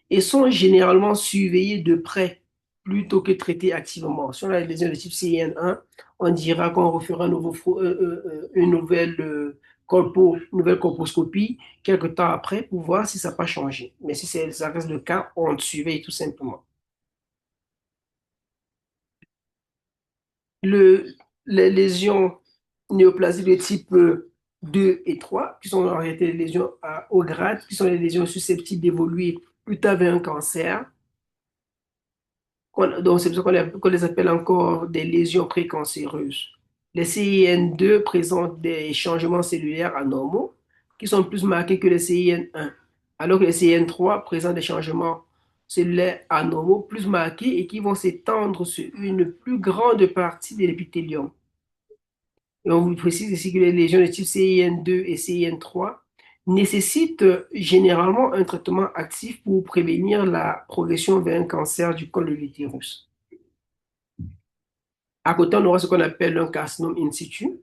et sont généralement surveillées de près plutôt que traitées activement. Si on a les lésions de type CN1, on dira qu'on refera une nouvelle colposcopie quelques temps après pour voir si ça n'a pas changé. Mais si ça reste le cas, on surveille tout simplement. Le, les lésions néoplasiques de type 2 et 3, qui sont en réalité les lésions à haut grade, qui sont les lésions susceptibles d'évoluer plus tard vers un cancer. Donc, c'est pour ça qu'on les appelle encore des lésions précancéreuses. Les CIN2 présentent des changements cellulaires anormaux qui sont plus marqués que les CIN1, alors que les CIN3 présentent des changements cellulaires anormaux plus marqués et qui vont s'étendre sur une plus grande partie de l'épithélium. Et on vous précise ici que les lésions de type CIN2 et CIN3 nécessitent généralement un traitement actif pour prévenir la progression vers un cancer du col de l'utérus. À côté, on aura ce qu'on appelle un carcinome in situ.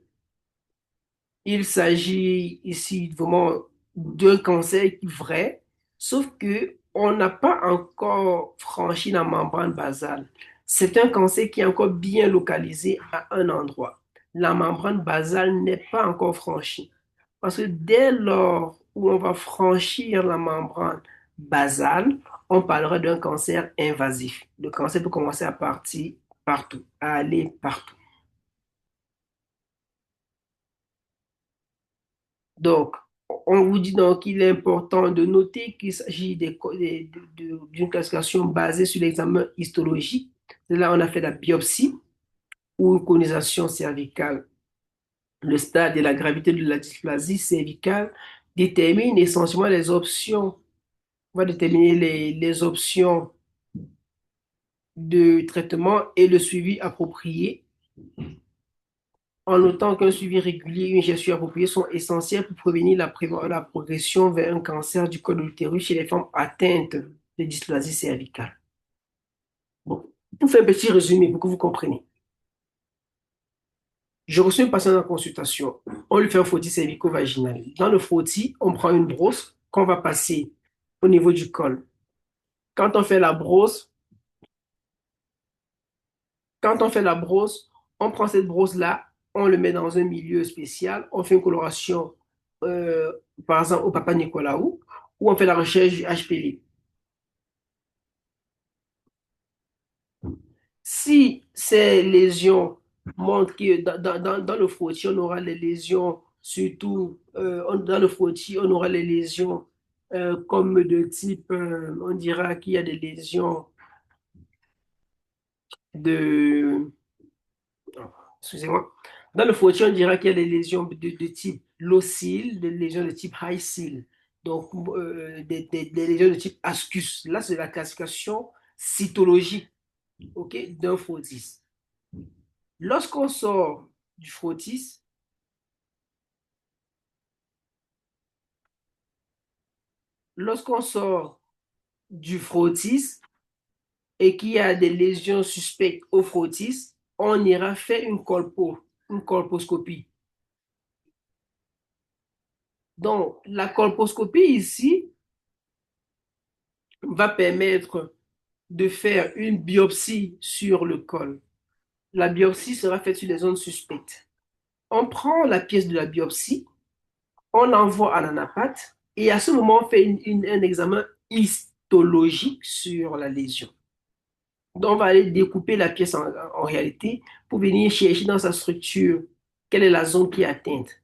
Il s'agit ici vraiment d'un cancer vrai, sauf que on n'a pas encore franchi la membrane basale. C'est un cancer qui est encore bien localisé à un endroit. La membrane basale n'est pas encore franchie. Parce que dès lors où on va franchir la membrane basale, on parlera d'un cancer invasif. Le cancer peut commencer à partir partout, à aller partout. Donc, on vous dit donc qu'il est important de noter qu'il s'agit d'une classification basée sur l'examen histologique. Là, on a fait la biopsie ou une colonisation cervicale. Le stade et la gravité de la dysplasie cervicale déterminent essentiellement les options. On va déterminer les options de traitement et le suivi approprié, en notant qu'un suivi régulier et une gestion appropriée sont essentiels pour prévenir la progression vers un cancer du col de l'utérus chez les femmes atteintes de dysplasie cervicale. Bon, pour faire un petit résumé pour que vous compreniez. Je reçois une patiente en consultation. On lui fait un frottis cervico-vaginal. Dans le frottis, on prend une brosse qu'on va passer au niveau du col. Quand on fait la brosse, Quand on fait la brosse, on prend cette brosse-là, on le met dans un milieu spécial, on fait une coloration, euh, par exemple, au Papa Nicolaou, ou on fait la recherche du HPV. Si ces lésions montrent que dans le frottis, on aura les lésions, surtout dans le frottis, on aura les lésions comme de type, on dira qu'il y a des lésions de, excusez-moi. Dans le frottis, on dira qu'il y a des lésions de type low seal, des lésions de type high seal. Donc, des lésions de type ascus. Là, c'est la classification cytologique. OK, d'un frottis. Lorsqu'on sort du frottis, lorsqu'on sort du frottis et qu'il y a des lésions suspectes au frottis, on ira faire une colposcopie. Donc, la colposcopie ici va permettre de faire une biopsie sur le col. La biopsie sera faite sur les zones suspectes. On prend la pièce de la biopsie, on l'envoie à l'anapathe et à ce moment, on fait un examen histologique sur la lésion. Donc, on va aller découper la pièce en réalité pour venir chercher dans sa structure quelle est la zone qui est atteinte.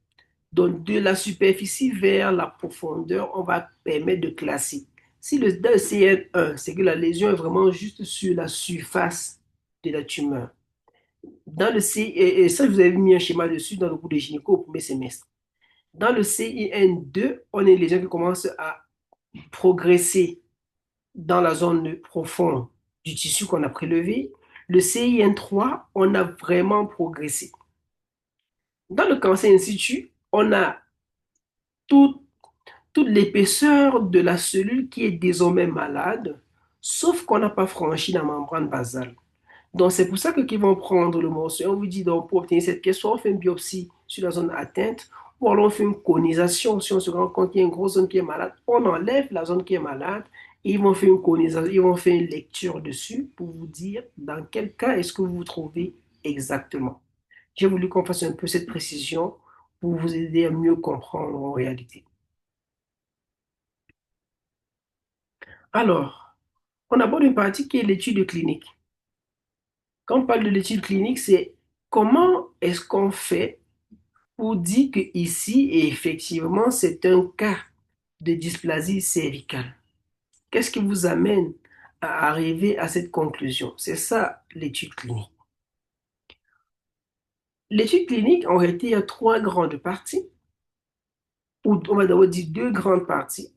Donc, de la superficie vers la profondeur, on va permettre de classer. Si dans le CN1, c'est que la lésion est vraiment juste sur la surface de la tumeur. Dans le et ça, je vous avais mis un schéma dessus dans le cours de gynéco au premier semestre. Dans le CIN2, on a une lésion qui commence à progresser dans la zone profonde du tissu qu'on a prélevé. Le CIN3, on a vraiment progressé. Dans le cancer in situ, on a tout, toute l'épaisseur de la cellule qui est désormais malade, sauf qu'on n'a pas franchi la membrane basale. Donc, c'est pour ça que qu'ils vont prendre le morceau. On vous dit, donc, pour obtenir cette pièce, soit on fait une biopsie sur la zone atteinte, ou alors on fait une conisation. Si on se rend compte qu'il y a une grosse zone qui est malade, on enlève la zone qui est malade et ils vont faire une conisation, ils vont faire une lecture dessus pour vous dire dans quel cas est-ce que vous vous trouvez exactement. J'ai voulu qu'on fasse un peu cette précision pour vous aider à mieux comprendre en réalité. Alors, on aborde une partie qui est l'étude clinique. Quand on parle de l'étude clinique, c'est comment est-ce qu'on fait pour dire que ici, effectivement, c'est un cas de dysplasie cervicale. Qu'est-ce qui vous amène à arriver à cette conclusion? C'est ça l'étude clinique. L'étude clinique, en réalité, il y a trois grandes parties, ou on va d'abord dire deux grandes parties,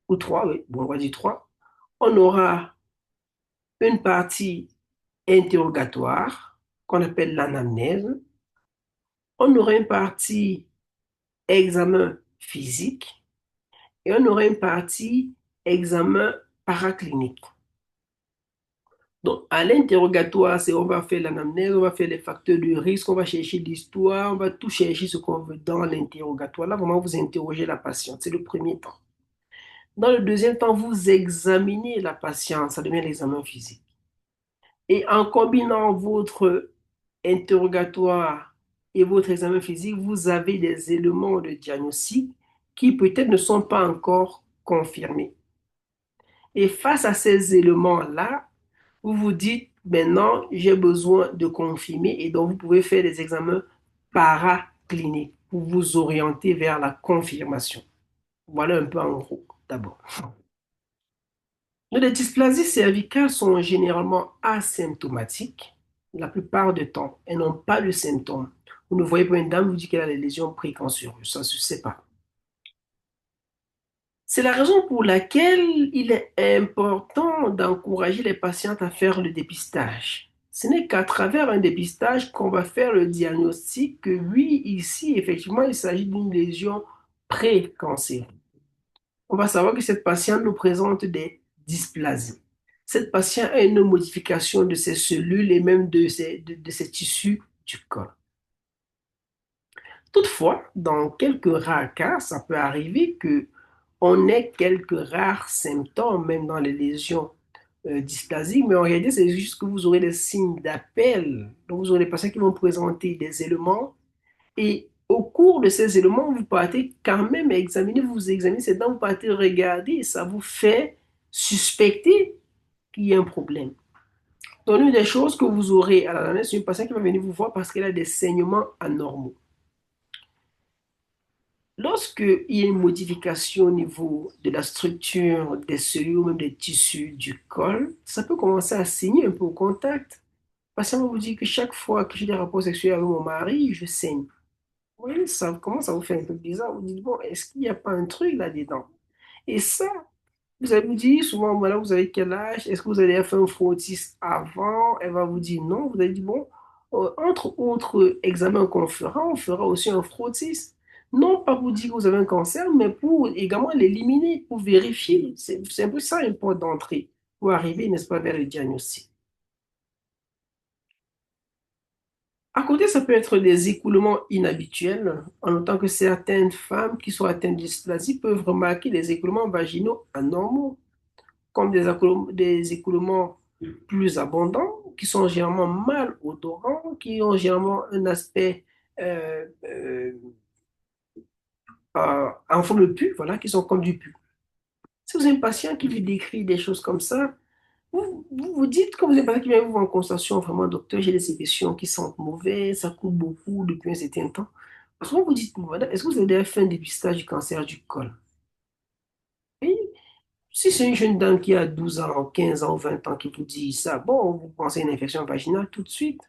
ou trois, oui, bon, on va dire trois. On aura une partie interrogatoire qu'on appelle l'anamnèse. On aura une partie examen physique et on aura une partie examen paraclinique. Donc, à l'interrogatoire, c'est on va faire l'anamnèse, on va faire les facteurs de risque, on va chercher l'histoire, on va tout chercher ce qu'on veut dans l'interrogatoire. Là, vraiment, vous interrogez la patiente. C'est le premier temps. Dans le deuxième temps, vous examinez la patiente. Ça devient l'examen physique. Et en combinant votre interrogatoire et votre examen physique, vous avez des éléments de diagnostic qui peut-être ne sont pas encore confirmés. Et face à ces éléments-là, vous vous dites, maintenant, j'ai besoin de confirmer et donc vous pouvez faire des examens paracliniques pour vous orienter vers la confirmation. Voilà un peu en gros d'abord. Les dysplasies cervicales sont généralement asymptomatiques la plupart du temps. Elles n'ont pas de symptômes. Vous ne voyez pas une dame vous dit qu'elle a des lésions précancéreuses. Ça ne se sait pas. C'est la raison pour laquelle il est important d'encourager les patientes à faire le dépistage. Ce n'est qu'à travers un dépistage qu'on va faire le diagnostic que oui, ici, effectivement, il s'agit d'une lésion précancéreuse. On va savoir que cette patiente nous présente des dysplasies. Cette patiente a une modification de ses cellules et même de ses tissus du corps. Toutefois, dans quelques rares cas, ça peut arriver que on ait quelques rares symptômes, même dans les lésions dysplasiques, mais en réalité, c'est juste que vous aurez des signes d'appel. Donc, vous aurez des patients qui vont présenter des éléments et au cours de ces éléments, vous partez quand même examiner, vous examinez ces dents, vous partez regarder et ça vous fait suspecter qu'il y a un problème. Donc, l'une des choses que vous aurez à l'analyse, c'est une patiente qui va venir vous voir parce qu'elle a des saignements anormaux. Lorsqu'il y a une modification au niveau de la structure des cellules ou même des tissus du col, ça peut commencer à saigner un peu au contact. Parce qu'on vous dit que chaque fois que j'ai des rapports sexuels avec mon mari, je saigne. Oui, ça commence à vous faire un peu bizarre. Vous dites, bon, est-ce qu'il n'y a pas un truc là-dedans? Et ça, Vous allez vous dire souvent, voilà, vous avez quel âge? Est-ce que vous allez faire un frottis avant? Elle va vous dire non. Vous allez dire, bon, entre autres examens qu'on fera, on fera aussi un frottis. Non pas pour dire que vous avez un cancer, mais pour également l'éliminer, pour vérifier. C'est un peu ça une porte d'entrée pour arriver, n'est-ce pas, vers le diagnostic. À côté, ça peut être des écoulements inhabituels, en autant que certaines femmes qui sont atteintes de dysplasie peuvent remarquer des écoulements vaginaux anormaux, comme des écoulements plus abondants, qui sont généralement mal odorants, qui ont généralement un aspect en forme de pu, voilà, qui sont comme du pu. Si vous avez un patient qui vous décrit des choses comme ça, vous dites que vous êtes un patient qui vient vous voir en consultation, vraiment, docteur, j'ai des sécrétions qui sentent mauvais, ça coûte beaucoup depuis un certain temps. Souvent, vous dites, madame, est-ce que vous avez déjà fait un dépistage du cancer du col? Et si c'est une jeune dame qui a 12 ans, 15 ans, 20 ans qui vous dit ça, bon, vous pensez à une infection vaginale tout de suite.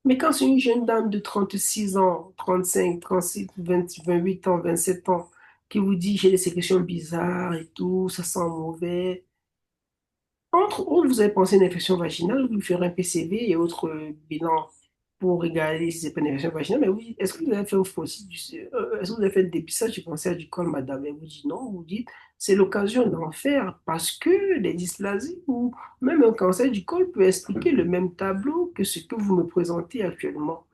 Mais quand c'est une jeune dame de 36 ans, 35, 36, 20, 28 ans, 27 ans, qui vous dit j'ai des sécrétions bizarres et tout, ça sent mauvais, entre autres, vous avez pensé à une infection vaginale, vous ferez un PCV et autres bilans pour regarder si c'est pas une infection vaginale. Mais oui, est-ce que vous avez fait un faucille est-ce que vous avez fait le dépistage du cancer du col, madame? Et vous dites non, vous dites c'est l'occasion d'en faire parce que les dysplasies ou même un cancer du col peut expliquer le même tableau que ce que vous me présentez actuellement.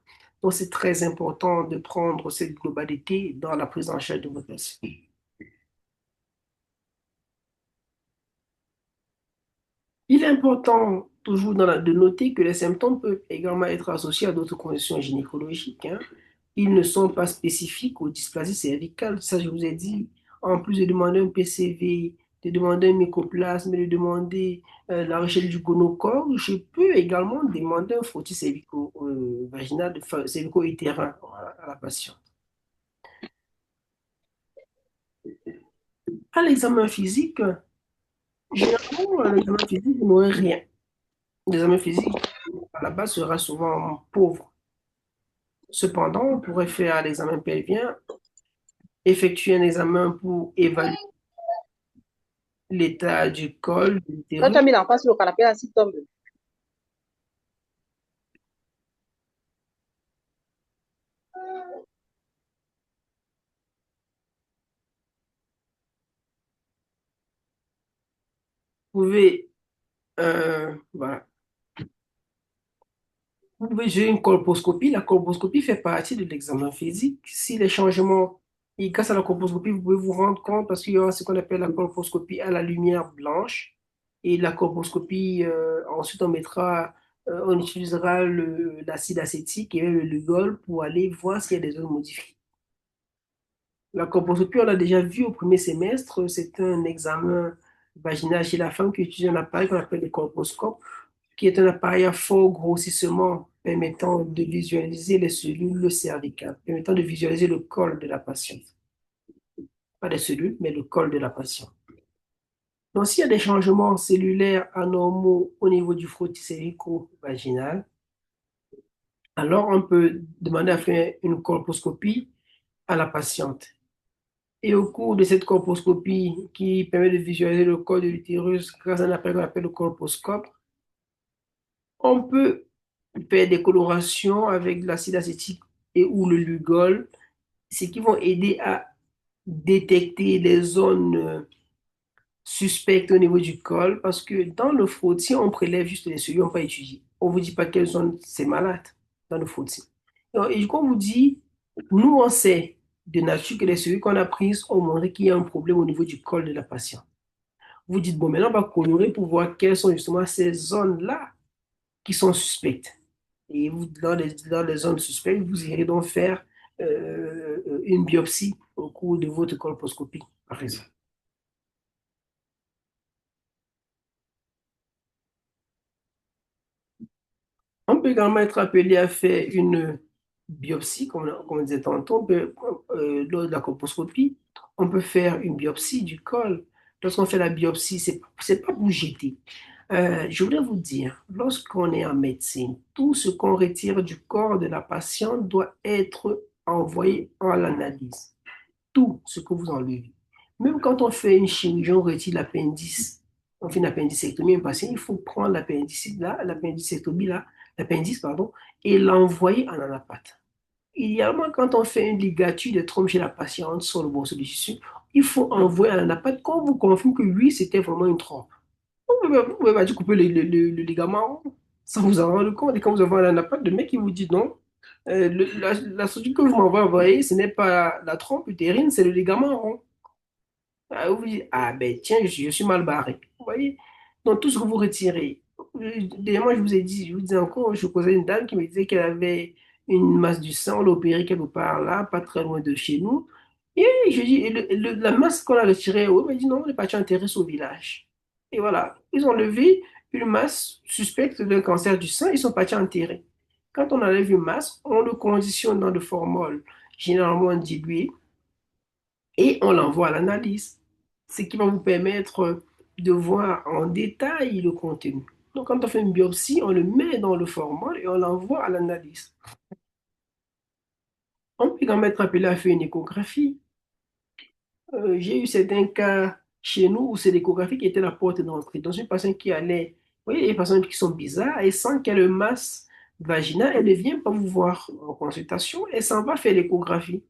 Donc, c'est très important de prendre cette globalité dans la prise en charge de votre patient. Il est important toujours de noter que les symptômes peuvent également être associés à d'autres conditions gynécologiques, hein. Ils ne sont pas spécifiques aux dysplasies cervicales. Ça, je vous ai dit, en plus de demander un PCV, de demander un mycoplasme, de demander la recherche du gonocore, je peux également demander un frottis cervico-vaginal, cervico-utérin à la patiente. À l'examen physique, généralement, à l'examen physique, vous n'aurez rien. L'examen physique, à la base, sera souvent pauvre. Cependant, on pourrait faire l'examen pelvien, effectuer un examen pour évaluer l'état du col, de Quand tu l'utérus. as mis l'enfant sur le canapé, ainsi tombe. Vous pouvez, voilà. Vous pouvez gérer une colposcopie. La colposcopie fait partie de l'examen physique. Si les changements, et grâce à la colposcopie, vous pouvez vous rendre compte parce qu'il y aura ce qu'on appelle la colposcopie à la lumière blanche. Et la colposcopie, ensuite, on utilisera l'acide acétique et le Lugol pour aller voir s'il y a des zones modifiées. La colposcopie, on l'a déjà vu au premier semestre, c'est un examen vaginal chez la femme qui utilise un appareil qu'on appelle le colposcope, qui est un appareil à fort grossissement permettant de visualiser les cellules cervicales, permettant de visualiser le col de la patiente. Pas des cellules, mais le col de la patiente. Donc, s'il y a des changements cellulaires anormaux au niveau du frottis cervico-vaginal, alors on peut demander à faire une colposcopie à la patiente. Et au cours de cette colposcopie qui permet de visualiser le col de l'utérus grâce à un appareil qu'on appelle le colposcope, on peut faire des colorations avec de l'acide acétique et ou le Lugol, ce qui vont aider à détecter les zones suspectes au niveau du col, parce que dans le frottis, on prélève juste les cellules, on ne peut pas étudier. On ne vous dit pas quelle zone c'est malade dans le frottis. Et quand on vous dit, nous on sait de nature que les cellules qu'on a prises ont montré qu'il y a un problème au niveau du col de la patiente. Vous dites, bon, maintenant on va colorer pour voir quelles sont justement ces zones-là qui sont suspectes. Et vous, dans les zones suspectes, vous irez donc faire une biopsie au cours de votre colposcopie, par exemple. On peut également être appelé à faire une biopsie, comme on disait tantôt, lors de la colposcopie, on peut faire une biopsie du col. Lorsqu'on fait la biopsie, c'est pas pour jeter. Je voudrais vous dire, lorsqu'on est en médecine, tout ce qu'on retire du corps de la patiente doit être envoyé à l'analyse. Tout ce que vous enlevez. Même quand on fait une chirurgie, on retire l'appendice, on fait une appendicectomie à un patient, il faut prendre l'appendicite là, l'appendicectomie là, l'appendice, pardon, et l'envoyer en anapathe. Idéalement, quand on fait une ligature de trompe chez la patiente sur le morceau de tissu, il faut envoyer en anapathe qu'on vous confirme que oui, c'était vraiment une trompe. Vous pouvez pas couper le ligament sans vous en rendre compte. Et quand vous avez un anapathe, le mec, il vous dit non. La structure que vous m'avez envoyée, ce n'est pas la trompe utérine, c'est le ligament rond. Ah, vous dites, ah ben tiens, je suis mal barré. Vous voyez? Donc tout ce que vous retirez. D'ailleurs, moi, je vous disais encore, je causais une dame qui me disait qu'elle avait une masse du sang, on l'a opérée quelque part là, pas très loin de chez nous. Et je dis, et la masse qu'on a retirée, oui, elle m'a dit non, on est parti enterrer au village. Et voilà, ils ont levé une masse suspecte d'un cancer du sein, ils sont partis enterrer. Quand on enlève une masse, on le conditionne dans de formol généralement dilué et on l'envoie à l'analyse, ce qui va vous permettre de voir en détail le contenu. Donc, quand on fait une biopsie, on le met dans le formol et on l'envoie à l'analyse. On peut quand même être appelé à faire une échographie. J'ai eu certains cas chez nous où c'est l'échographie qui était la porte d'entrée. Dans une patiente qui allait, vous voyez, les patients qui sont bizarres, et sans qu'elle ait une masse vaginale, elle ne vient pas vous voir en consultation, elle s'en va faire l'échographie.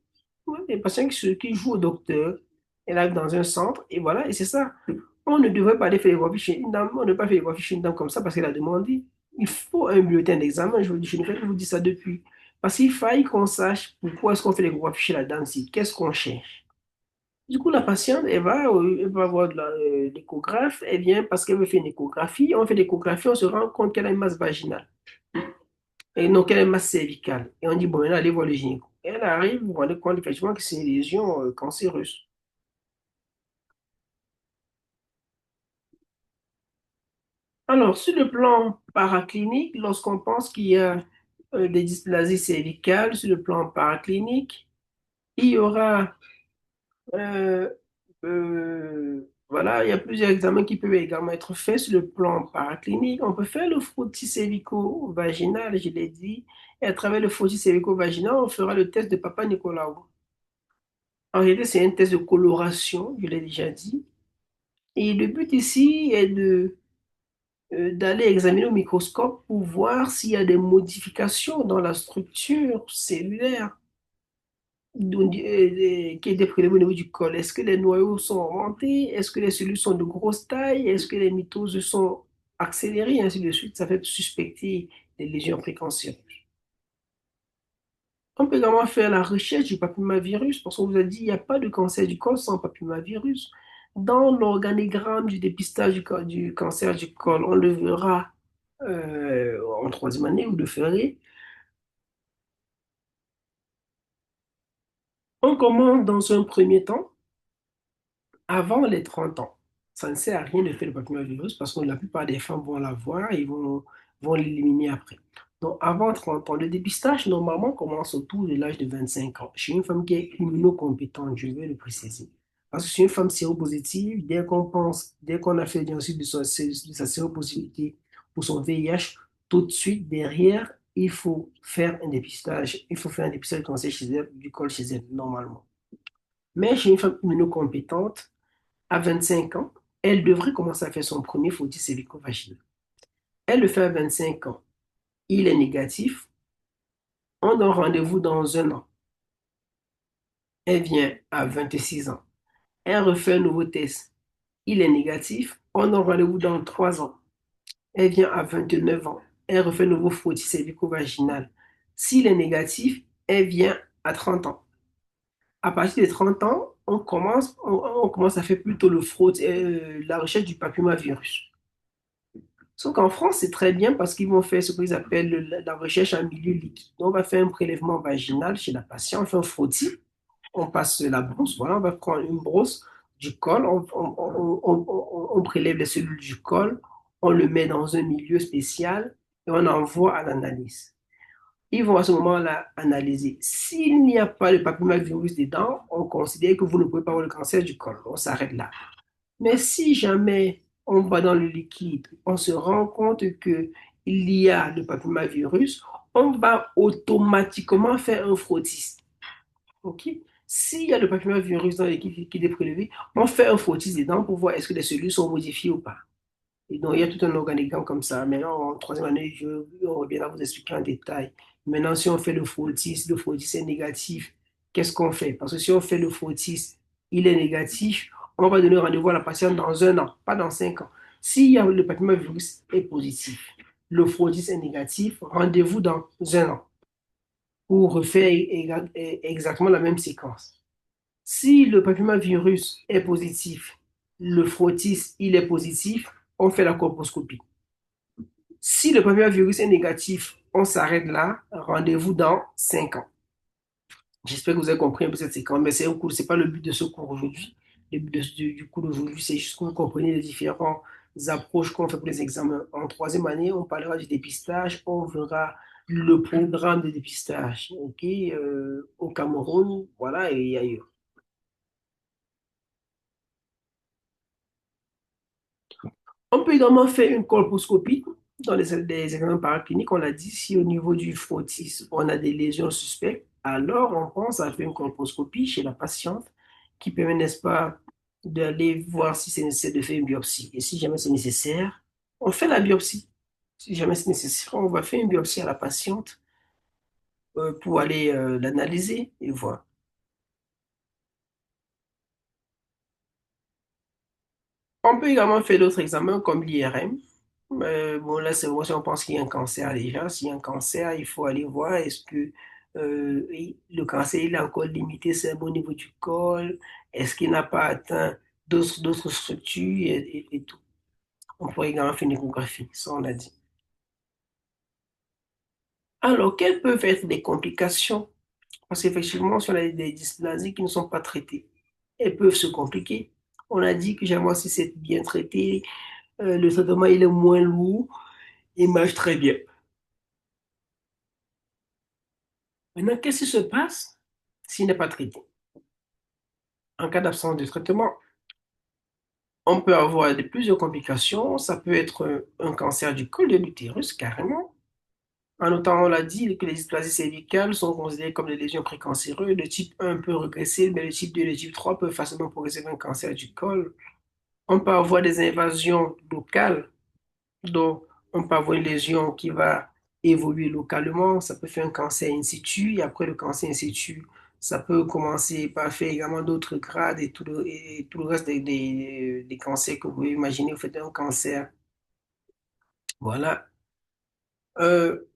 Ouais, les patients qui jouent au docteur, elle arrive dans un centre, et voilà, et c'est ça. On ne devrait pas aller faire l'échographie chez une dame, on ne devrait pas faire l'échographie chez une dame comme ça parce qu'elle a demandé. Il faut un bulletin d'examen, je ne vais pas vous dire ça depuis. Parce qu'il faille qu'on sache pourquoi est-ce qu'on fait l'échographie chez la dame-ci, qu'est-ce qu'on cherche. Du coup, la patiente, elle va voir l'échographe, elle vient parce qu'elle veut faire une échographie. On fait l'échographie, on se rend compte qu'elle a une masse vaginale, et non qu'elle a une masse cervicale. Et on dit, bon, maintenant, allez voir le gynéco. Elle arrive, vous vous rendez compte effectivement que c'est une lésion cancéreuse. Alors, sur le plan paraclinique, lorsqu'on pense qu'il y a des dysplasies cervicales, sur le plan paraclinique, il y aura Euh, voilà, il y a plusieurs examens qui peuvent également être faits sur le plan paraclinique. On peut faire le frottis cervico-vaginal, je l'ai dit, et à travers le frottis cervico-vaginal, on fera le test de Papa Nicolau. En réalité, c'est un test de coloration, je l'ai déjà dit. Et le but ici est d'aller examiner au microscope pour voir s'il y a des modifications dans la structure cellulaire qui est prélevé au niveau du col. Est-ce que les noyaux sont augmentés? Est-ce que les cellules sont de grosse taille? Est-ce que les mitoses sont accélérées? Et ainsi de suite. Ça fait suspecter des lésions précancéreuses. On peut également faire la recherche du papillomavirus parce qu'on vous a dit qu'il n'y a pas de cancer du col sans papillomavirus. Dans l'organigramme du dépistage du cancer du col, on le verra en troisième année, vous le ferez. On commence dans un premier temps avant les 30 ans. Ça ne sert à rien de faire le papillomavirus parce que la plupart des femmes vont l'avoir et vont l'éliminer après. Donc, avant 30 ans, le dépistage, normalement, commence autour de l'âge de 25 ans. Chez une femme qui est immunocompétente, je vais le préciser. Parce que chez une femme séropositive, dès qu'on a fait le diagnostic de sa séropositivité pour son VIH, tout de suite derrière, il faut faire un dépistage. Il faut faire un dépistage du cancer chez elle, du col chez elle, normalement. Mais chez une femme immunocompétente, à 25 ans, elle devrait commencer à faire son premier frottis cervico-vaginal. Elle le fait à 25 ans. Il est négatif. On donne rendez-vous dans un an. Elle vient à 26 ans. Elle refait un nouveau test. Il est négatif. On donne rendez-vous dans 3 ans. Elle vient à 29 ans. Elle refait un nouveau frottis cervico-vaginal. S'il est négatif, elle vient à 30 ans. À partir de 30 ans, on commence à faire plutôt la recherche du papillomavirus. Sauf qu'en France, c'est très bien parce qu'ils vont faire ce qu'ils appellent la recherche en milieu liquide. Donc, on va faire un prélèvement vaginal chez la patiente, on fait un frottis, on passe la brosse, voilà, on va prendre une brosse du col, on prélève les cellules du col, on le met dans un milieu spécial et on envoie à l'analyse. Ils vont à ce moment-là analyser. S'il n'y a pas de papillomavirus dedans, on considère que vous ne pouvez pas avoir le cancer du col. On s'arrête là. Mais si jamais on va dans le liquide, on se rend compte qu'il y a le papillomavirus, on va automatiquement faire un frottis. OK? S'il y a le papillomavirus dans l'équipe qui est prélevé, on fait un frottis dedans pour voir est-ce que les cellules sont modifiées ou pas. Et donc, il y a tout un organigramme comme ça. Maintenant, en troisième année, on reviendra vous expliquer en détail. Maintenant, si on fait le frottis est négatif, qu'est-ce qu'on fait? Parce que si on fait le frottis, il est négatif, on va donner rendez-vous à la patiente dans 1 an, pas dans 5 ans. Si le papillomavirus est positif, le frottis est négatif, rendez-vous dans 1 an pour refaire exactement la même séquence. Si le papillomavirus est positif, le frottis, il est positif, on fait la colposcopie. Si le papillomavirus est négatif, on s'arrête là. Rendez-vous dans 5 ans. J'espère que vous avez compris un peu cette séquence, mais c'est un cours, c'est pas le but de ce cours aujourd'hui. Le but du cours d'aujourd'hui, c'est juste que vous compreniez les différentes approches qu'on fait pour les examens. En troisième année, on parlera du dépistage, on verra le programme de dépistage, ok, au Cameroun, voilà, et ailleurs. On peut également faire une colposcopie dans les examens paracliniques. On l'a dit, si au niveau du frottis, on a des lésions suspectes, alors on pense à faire une colposcopie chez la patiente qui permet, n'est-ce pas, d'aller voir si c'est nécessaire de faire une biopsie. Et si jamais c'est nécessaire, on fait la biopsie. Si jamais c'est nécessaire, on va faire une biopsie à la patiente pour aller l'analyser et voir. On peut également faire d'autres examens comme l'IRM. Bon, là, c'est vraiment si on pense qu'il y a un cancer déjà. S'il y a un cancer, il faut aller voir est-ce que le cancer il est encore limité seulement au niveau du col, est-ce qu'il n'a pas atteint d'autres structures et tout. On pourrait également faire une échographie, ça on l'a dit. Alors, quelles peuvent être les complications? Parce qu'effectivement, si on a des dysplasies qui ne sont pas traitées, elles peuvent se compliquer. On a dit que jamais si c'est bien traité, le traitement il est moins lourd et marche très bien. Maintenant, qu'est-ce qui se passe s'il n'est pas traité? En cas d'absence de traitement, on peut avoir plusieurs complications. Ça peut être un cancer du col de l'utérus, carrément. En notant, on l'a dit, que les dysplasies cervicales sont considérées comme des lésions précancéreuses. Le type 1 peut regresser, mais le type 2 et le type 3 peuvent facilement progresser vers un cancer du col. On peut avoir des invasions locales. Donc, on peut avoir une lésion qui va évoluer localement, ça peut faire un cancer in situ, et après le cancer in situ, ça peut commencer par faire également d'autres grades et tout le reste des cancers que vous pouvez imaginer. Vous faites un cancer. Voilà. Euh,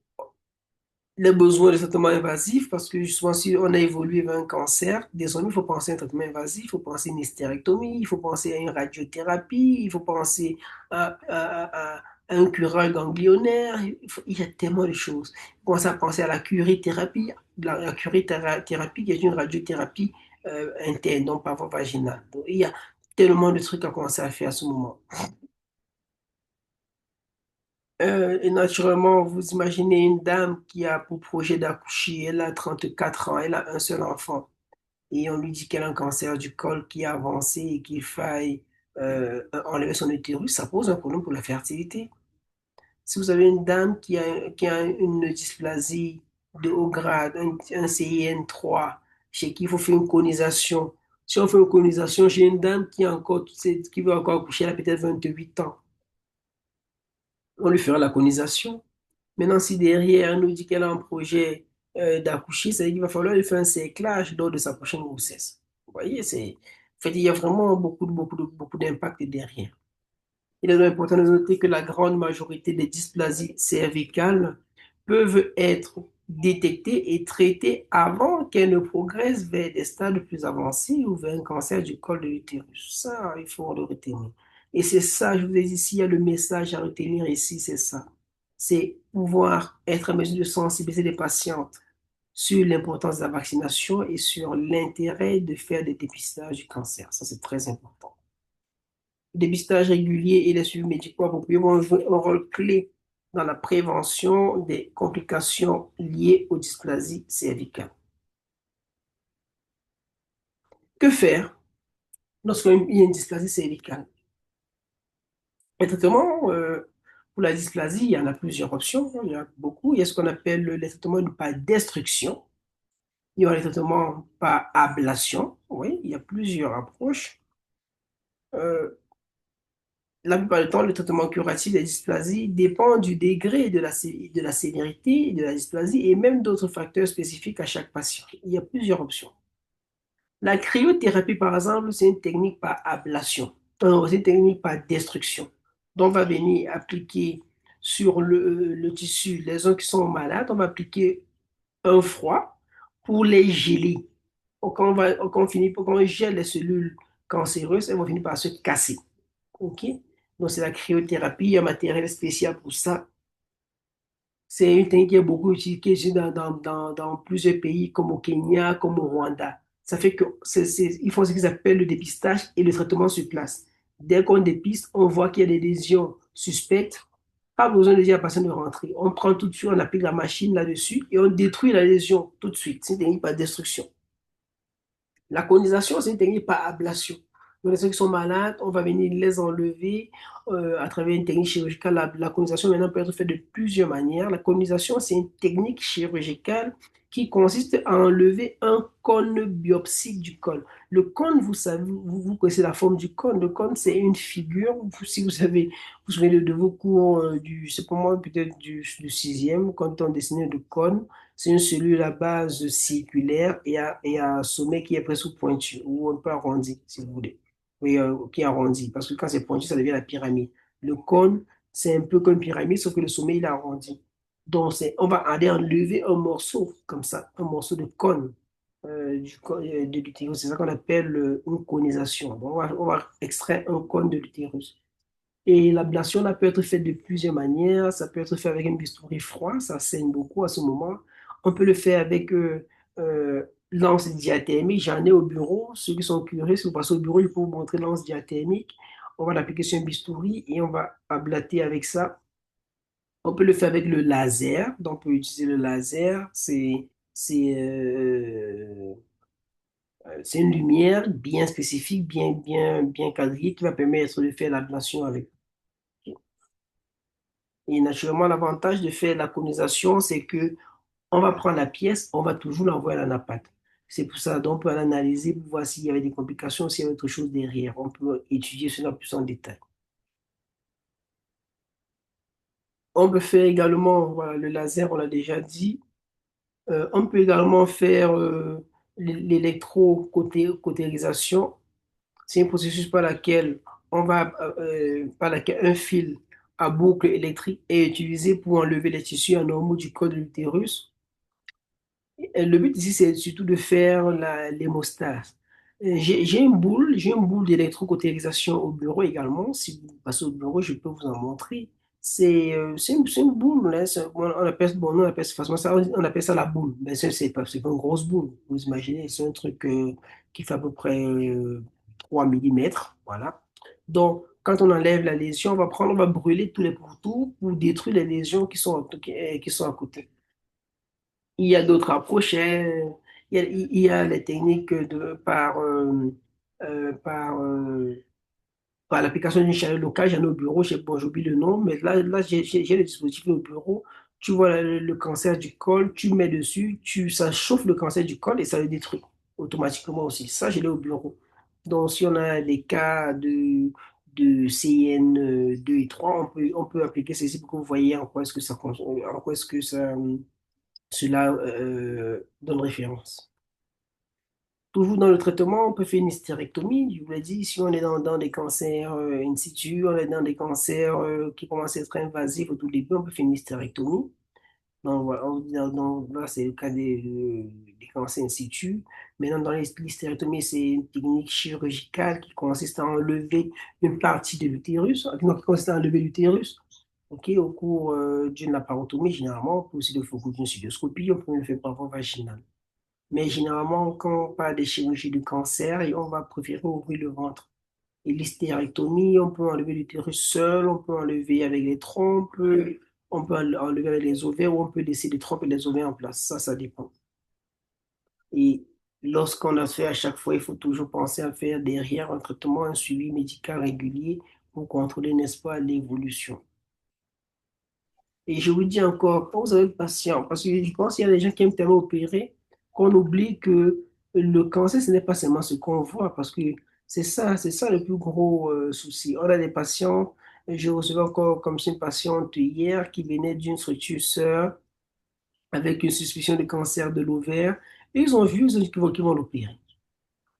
les besoins de traitement invasif, parce que justement, si on a évolué vers un cancer, désormais, il faut penser à un traitement invasif, il faut penser à une hystérectomie, il faut penser à une radiothérapie, il faut penser à un curage ganglionnaire, il y a tellement de choses. Il faut commencer à penser à la curie-thérapie, la curie-thérapie qui est une radiothérapie interne, non pas vaginale. Donc, il y a tellement de trucs à commencer à faire à ce moment. Et naturellement, vous imaginez une dame qui a pour projet d'accoucher, elle a 34 ans, elle a un seul enfant, et on lui dit qu'elle a un cancer du col qui a avancé et qu'il faille enlever son utérus, ça pose un problème pour la fertilité. Si vous avez une dame qui a une dysplasie de haut grade, un CIN3, chez qui il faut faire une conisation, si on fait une conisation chez une dame qui, a encore, qui veut encore accoucher, elle a peut-être 28 ans, on lui fera la conisation. Maintenant, si derrière, elle nous dit qu'elle a un projet d'accoucher, ça veut dire qu'il va falloir lui faire un cerclage lors de sa prochaine grossesse. Vous voyez, en fait, il y a vraiment beaucoup d'impact derrière. Il est important de noter que la grande majorité des dysplasies cervicales peuvent être détectées et traitées avant qu'elles ne progressent vers des stades plus avancés ou vers un cancer du col de l'utérus. Ça, il faut le retenir. Et c'est ça, je vous ai dit, s'il y a le message à retenir ici, c'est ça. C'est pouvoir être en mesure de sensibiliser les patientes sur l'importance de la vaccination et sur l'intérêt de faire des dépistages du cancer. Ça, c'est très important. Le dépistage régulier et les suivis médicaux appropriés vont jouer un rôle clé dans la prévention des complications liées aux dysplasies cervicales. Que faire lorsqu'il y a une dysplasie cervicale? Le traitement pour la dysplasie, il y en a plusieurs options, il y en a beaucoup. Il y a ce qu'on appelle le traitement par destruction. Il y aura les traitements par ablation. Oui, il y a plusieurs approches. Euh, la plupart du temps, le traitement curatif des dysplasies dépend du degré de la sévérité de la dysplasie et même d'autres facteurs spécifiques à chaque patient. Il y a plusieurs options. La cryothérapie, par exemple, c'est une technique par ablation. C'est une technique par destruction. Donc, on va venir appliquer sur le tissu, les gens qui sont malades, on va appliquer un froid pour les geler. Donc, quand on gèle les cellules cancéreuses, elles vont finir par se casser. OK? Donc, c'est la cryothérapie. Il y a un matériel spécial pour ça. C'est une technique qui est beaucoup utilisée dans plusieurs pays, comme au Kenya, comme au Rwanda. Ça fait que ils font ce qu'ils appellent le dépistage et le traitement sur place. Dès qu'on dépiste, on voit qu'il y a des lésions suspectes. Pas besoin de dire à la personne de rentrer. On prend tout de suite, on applique la machine là-dessus et on détruit la lésion tout de suite. C'est une technique par destruction. La colonisation, c'est une technique par ablation. Donc, les gens qui sont malades, on va venir les enlever à travers une technique chirurgicale. La colonisation, maintenant, peut être faite de plusieurs manières. La colonisation, c'est une technique chirurgicale qui consiste à enlever un cône biopsique du cône. Le cône, vous savez, vous connaissez la forme du cône. Le cône, c'est une figure. Si vous avez, vous vous souvenez de vos cours c'est pour moi peut-être du sixième, quand on dessinait le cône. C'est une cellule à base circulaire et un sommet qui est presque pointu, ou un peu arrondi, si vous voulez. Oui, qui est arrondi, parce que quand c'est pointu, ça devient la pyramide. Le cône, c'est un peu comme une pyramide, sauf que le sommet, il est arrondi. Donc, on va aller enlever un morceau, comme ça, un morceau de cône de l'utérus. C'est ça qu'on appelle une conisation. Donc, on va extraire un cône de l'utérus. Et l'ablation, là, peut être faite de plusieurs manières. Ça peut être fait avec un bistouri froid, ça saigne beaucoup à ce moment. On peut le faire avec l'anse diathermique. J'en ai au bureau. Ceux qui sont curieux, si vous passez au bureau, il faut vous montrer l'anse diathermique. On va l'appliquer sur un bistouri et on va ablater avec ça. On peut le faire avec le laser. Donc, on peut utiliser le laser. C'est une lumière bien spécifique, bien quadrillée qui va permettre de faire l'ablation avec. Et naturellement, l'avantage de faire la colonisation, c'est que on va prendre la pièce, on va toujours l'envoyer à la nappate. C'est pour ça donc on peut l'analyser pour voir s'il y avait des complications, s'il y avait autre chose derrière. On peut étudier cela plus en détail. On peut faire également, voilà, le laser, on l'a déjà dit. On peut également faire l'électrocautérisation. C'est un processus par laquelle un fil à boucle électrique est utilisé pour enlever les tissus anormaux du col de l'utérus. Le but ici, c'est surtout de faire l'hémostase. J'ai une boule d'électrocautérisation au bureau également. Si vous passez au bureau, je peux vous en montrer. C'est une boule, là. On appelle ça, facilement ça, on appelle ça la boule. Mais c'est pas une grosse boule. Vous imaginez, c'est un truc qui fait à peu près 3 millimètres. Voilà. Donc, quand on enlève la lésion, on va brûler tous les pourtours pour détruire les lésions qui sont à côté. Il y a d'autres approches, hein. Il y a les techniques euh, par, euh, par l'application d'une chaîne locale. J'en ai au bureau, bon, j'oublie le nom, mais là j'ai le dispositif au bureau. Tu vois le cancer du col, tu mets dessus, ça chauffe le cancer du col et ça le détruit automatiquement aussi. Ça, je l'ai au bureau. Donc, si on a des cas de CN2 et 3, on peut appliquer ceci pour que vous voyez en quoi est-ce que cela donne référence. Toujours dans le traitement, on peut faire une hystérectomie. Je vous l'ai dit, si on est dans des cancers in situ, on est dans des cancers qui commencent à être invasifs au tout début, on peut faire une hystérectomie. Donc, voilà, là, c'est le cas des cancers in situ. Maintenant, dans l'hystérectomie, c'est une technique chirurgicale qui consiste à enlever une partie de l'utérus, donc qui consiste à enlever l'utérus. Ok, au cours d'une laparotomie, généralement, on peut aussi le faire au cours d'une cystoscopie, on peut le faire par voie vaginale. Mais généralement, quand on parle des chirurgies de cancer, et on va préférer ouvrir le ventre. Et l'hystérectomie, on peut enlever l'utérus seul, on peut enlever avec les trompes, on peut enlever avec les ovaires, ou on peut laisser les trompes et les ovaires en place. Ça dépend. Et lorsqu'on a fait à chaque fois, il faut toujours penser à faire derrière un traitement, un suivi médical régulier pour contrôler, n'est-ce pas, l'évolution. Et je vous dis encore, quand vous avez le patient, parce que je pense qu'il y a des gens qui aiment tellement opérer, qu'on oublie que le cancer, ce n'est pas seulement ce qu'on voit, parce que c'est ça le plus gros souci. On a des patients, je recevais encore comme une patiente hier qui venait d'une structure sœur avec une suspicion de cancer de l'ovaire. Et ils ont vu, ils ont dit qu'ils vont l'opérer.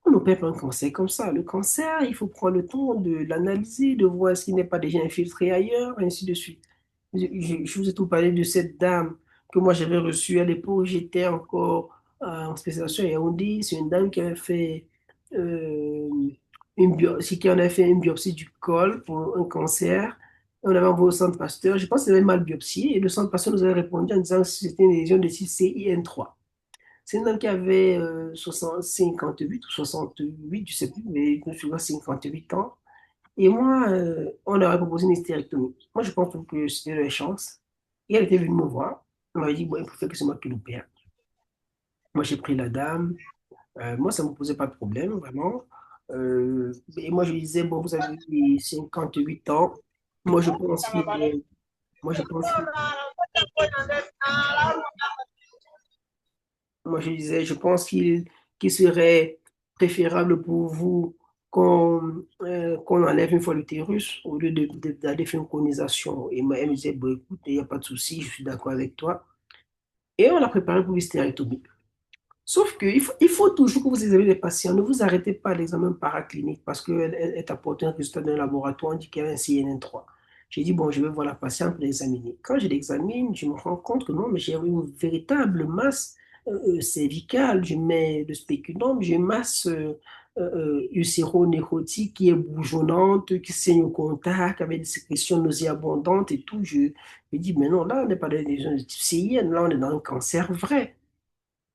On n'opère pas un cancer comme ça. Le cancer, il faut prendre le temps de l'analyser, de voir s'il n'est pas déjà infiltré ailleurs, et ainsi de suite. Je vous ai tout parlé de cette dame que moi j'avais reçue à l'époque où j'étais encore en spécialisation à Yaoundé. C'est une dame qui avait fait qui en avait fait une biopsie du col pour un cancer. On avait envoyé au centre Pasteur. Je pense qu'elle avait mal biopsié et le centre Pasteur nous avait répondu en disant que c'était une lésion de type CIN3. C'est une dame qui avait 58 ou 68, je ne sais plus, mais je pense 58 ans. Et moi, on leur a proposé une hystérectomie. Moi, je pense que c'était leur chance. Et elle était venue me voir. Elle m'avait dit, bon, il faut faire que c'est moi qui l'opère. Moi, j'ai pris la dame. Moi, ça ne me posait pas de problème, vraiment. Et moi, je lui disais, bon, vous avez 58 ans. Moi, je pense qu'il moi, je pense qu'il Moi, je disais, je pense qu'il serait préférable pour vous qu'on enlève une fois l'utérus au lieu d'aller faire une colonisation. Et elle me disait, bon, écoute, il n'y a pas de souci, je suis d'accord avec toi. Et on l'a préparé pour l'hystérectomie. Sauf il faut toujours que vous examinez les patients. Ne vous arrêtez pas à l'examen paraclinique parce qu'elle t'apporte un résultat d'un laboratoire, on dit qu'il y a un CNN3. J'ai dit, bon, je vais voir la patiente pour l'examiner. Quand je l'examine, je me rends compte que non, mais j'ai une véritable masse cervicale. Je mets le spéculum, j'ai une masse uséro-nécrotique qui est bourgeonnante, qui saigne au contact, avec des sécrétions nauséabondantes et tout. Je me dis, mais non, là, on n'est pas dans des lésions de type CIN, là, on est dans un cancer vrai.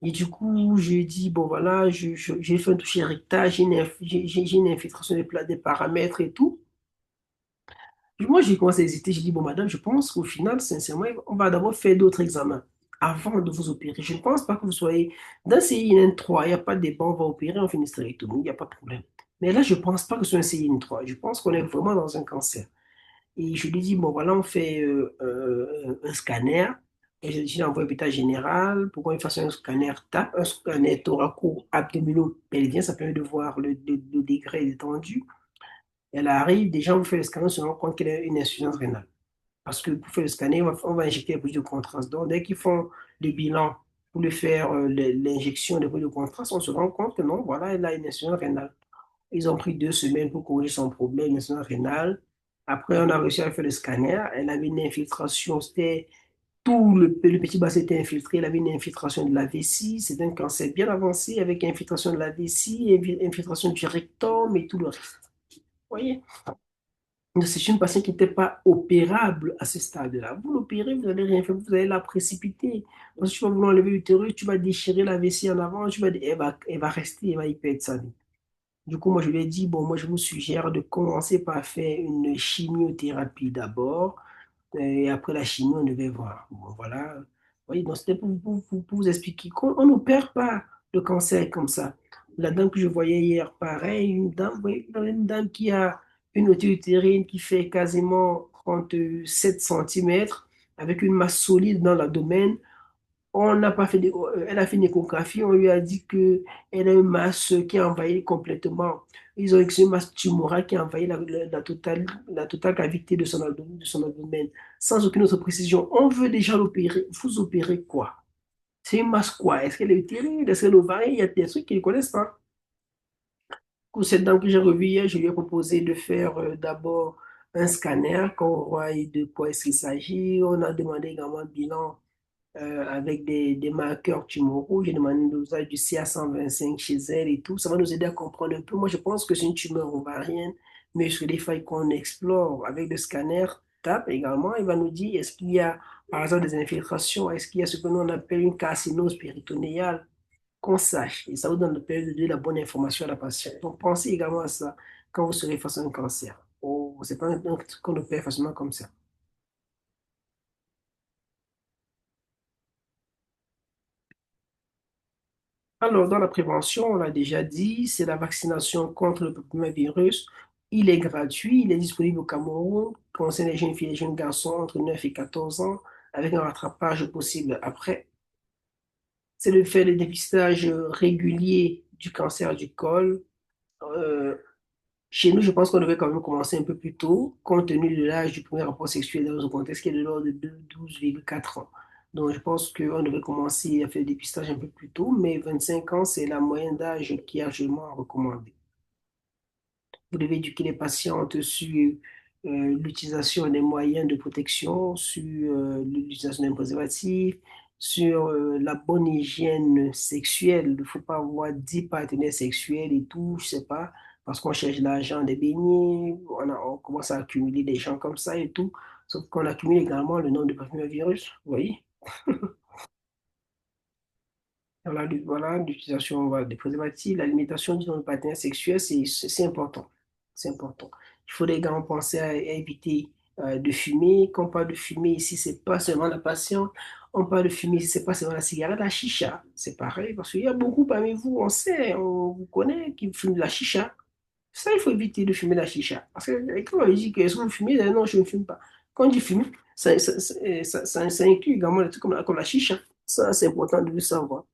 Et du coup, j'ai dit, bon voilà, j'ai fait un toucher rectal, j'ai une infiltration des paramètres et tout. Moi, j'ai commencé à hésiter, j'ai dit, bon madame, je pense qu'au final, sincèrement, on va d'abord faire d'autres examens avant de vous opérer. Je ne pense pas que vous soyez dans CIN3, il n'y a pas de débat, on va opérer, on fait une hystérectomie, il n'y a pas de problème. Mais là, je ne pense pas que ce soit un CIN3, je pense qu'on est vraiment dans un cancer. Et je lui dis, bon, voilà, on fait un scanner. Et je l'ai envoyé à l'hôpital général pour qu'on fasse un scanner TAP, un scanner thoraco-abdominopelvien. Ça permet de voir le degré d'étendue. Elle arrive, déjà, on fait le scanner, on se rend compte qu'elle a une insuffisance rénale. Parce que pour faire le scanner, on va injecter les produits de contraste. Donc, dès qu'ils font le bilan pour le faire l'injection des produits de contraste, on se rend compte que non, voilà, elle a une insuffisance rénale. Ils ont pris 2 semaines pour corriger son problème national rénal. Après, on a réussi à faire le scanner. Elle avait une infiltration, c'était tout le petit bassin était infiltré. Elle avait une infiltration de la vessie. C'est un cancer bien avancé avec infiltration de la vessie, infiltration du rectum et tout le reste. Vous voyez? Donc, c'est une patiente qui n'était pas opérable à ce stade-là. Vous l'opérez, vous n'allez rien faire, vous allez la précipiter. Parce que tu vas vouloir enlever l'utérus, tu vas déchirer la vessie en avant, elle va rester, elle va y perdre sa vie. Du coup, moi, je lui ai dit, bon, moi, je vous suggère de commencer par faire une chimiothérapie d'abord, et après la chimie, on devait voir. Bon, voilà. Oui, donc c'était pour vous expliquer qu'on n'opère pas le cancer comme ça. La dame que je voyais hier, pareil, une dame, oui, une dame qui a une otite utérine qui fait quasiment 37 cm, avec une masse solide dans l'abdomen. On n'a pas fait elle a fait une échographie, on lui a dit qu'elle a une masse qui a envahi complètement. Ils ont une masse tumorale qui a envahi la totale cavité de son abdomen, sans aucune autre précision. On veut déjà l'opérer. Vous opérez quoi? C'est une masse quoi? Est-ce qu'elle est utérine? Est-ce qu'elle est ovarienne? Il y a des trucs qu'ils ne connaissent pas. Pour cette dame que j'ai revue hier, je lui ai proposé de faire d'abord un scanner, qu'on voit de quoi est-ce qu'il s'agit. On a demandé également un bilan avec des marqueurs tumoraux. J'ai demandé le dosage du CA125 chez elle et tout. Ça va nous aider à comprendre un peu. Moi, je pense que c'est une tumeur ovarienne, mais sur les failles qu'on explore avec le scanner TAP également, il va nous dire est-ce qu'il y a par exemple des infiltrations, est-ce qu'il y a ce que nous on appelle une carcinose péritonéale, qu'on sache. Et ça vous donne le permis de donner la bonne information à la patiente. Donc, pensez également à ça quand vous serez face à un cancer. Oh, c'est pas un truc qu'on opère facilement comme ça. Alors, dans la prévention, on l'a déjà dit, c'est la vaccination contre le papillomavirus. Il est gratuit, il est disponible au Cameroun, concerne les jeunes filles et les jeunes garçons entre 9 et 14 ans, avec un rattrapage possible après. c'est de faire des dépistages réguliers du cancer du col. Euh, Chez nous, je pense qu'on devrait quand même commencer un peu plus tôt, compte tenu de l'âge du premier rapport sexuel dans le contexte qui est de l'ordre de 12,4 ans. Donc, je pense qu'on devrait commencer à faire des dépistages un peu plus tôt, mais 25 ans, c'est la moyenne d'âge qui est actuellement recommandée. Vous devez éduquer les patientes sur l'utilisation des moyens de protection, sur l'utilisation d'un préservatif, sur la bonne hygiène sexuelle. Il ne faut pas avoir 10 partenaires sexuels et tout, je sais pas, parce qu'on cherche l'argent des beignets, on commence à accumuler des gens comme ça et tout. Sauf qu'on accumule également le nombre de papillomavirus, vous voyez. Voilà, voilà, l'utilisation voilà, des préservatifs, la limitation du nombre de partenaires sexuels, c'est important. C'est important. Il faut également penser à éviter de fumer. Quand on parle de fumer ici, c'est pas seulement la patiente. On parle de fumer ici, c'est pas seulement la cigarette, la chicha. C'est pareil, parce qu'il y a beaucoup parmi vous, on sait, on vous connaît, qui fument de la chicha. Ça, il faut éviter de fumer la chicha. Parce que quand on dit que est-ce que vous fumez, non, je ne fume pas. Quand on dit fumer, ça inclut également des trucs comme la chicha. Ça, c'est important de le savoir.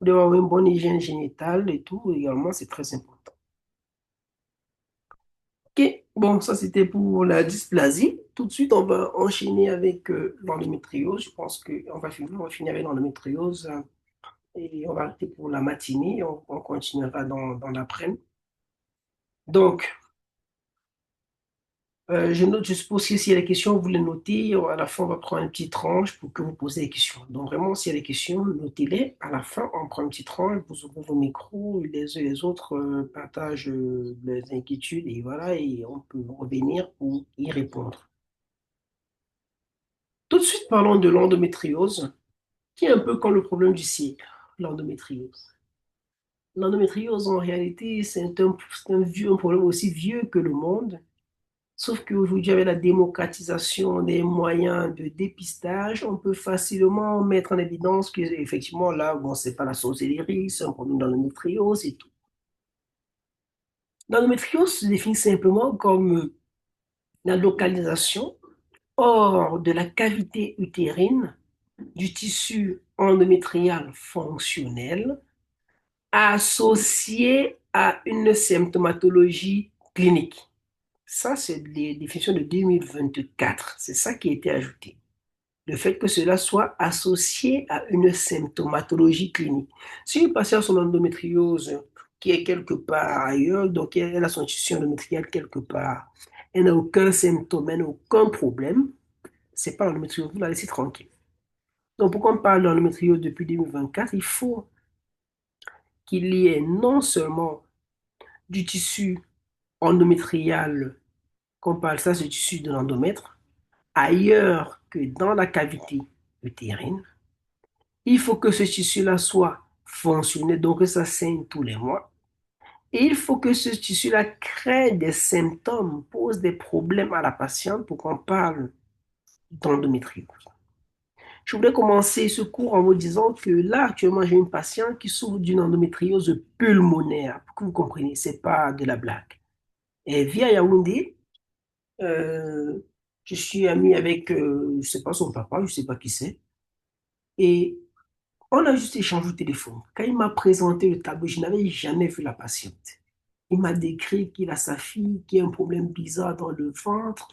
Vous devez avoir une bonne hygiène génitale et tout également, c'est très important. Ok, bon, ça c'était pour la dysplasie. Tout de suite, on va enchaîner avec l'endométriose. Je pense on va finir avec l'endométriose et on va arrêter pour la matinée. On continuera dans l'après-midi. Donc, je note, je suppose que s'il y a des questions, vous les notez. À la fin, on va prendre une petite tranche pour que vous posez des questions. Donc, vraiment, s'il y a des questions, notez-les. À la fin, on prend une petite tranche, vous ouvrez vos micros, les uns et les autres partagent leurs inquiétudes et voilà, et on peut revenir pour y répondre. Tout de suite, parlons de l'endométriose, qui est un peu comme le problème du siècle, l'endométriose. L'endométriose, en réalité, un problème aussi vieux que le monde. Sauf qu'aujourd'hui, avec la démocratisation des moyens de dépistage, on peut facilement mettre en évidence que, effectivement, là, bon, c'est pas la sorcellerie, c'est un problème d'endométriose et tout. L'endométriose se définit simplement comme la localisation hors de la cavité utérine du tissu endométrial fonctionnel associé à une symptomatologie clinique. Ça, c'est les définitions de 2024. C'est ça qui a été ajouté. Le fait que cela soit associé à une symptomatologie clinique. Si une patiente a son endométriose qui est quelque part ailleurs, donc elle a son tissu endométrial quelque part, elle n'a aucun symptôme, elle n'a aucun problème, c'est pas l'endométriose, vous la laissez tranquille. Donc pourquoi on parle d'endométriose depuis 2024? Il faut qu'il y ait non seulement du tissu endométrial, qu'on parle ça, c'est du tissu de l'endomètre, ailleurs que dans la cavité utérine. Il faut que ce tissu-là soit fonctionnel, donc que ça saigne tous les mois. Et il faut que ce tissu-là crée des symptômes, pose des problèmes à la patiente pour qu'on parle d'endométriose. Je voudrais commencer ce cours en vous disant que là, actuellement, j'ai une patiente qui souffre d'une endométriose pulmonaire. Pour que vous compreniez, c'est pas de la blague. Elle vit à Yaoundé. Euh, je suis ami avec, je sais pas son papa, je sais pas qui c'est. Et on a juste échangé au téléphone. Quand il m'a présenté le tableau, je n'avais jamais vu la patiente. Il m'a décrit qu'il a sa fille qui a un problème bizarre dans le ventre.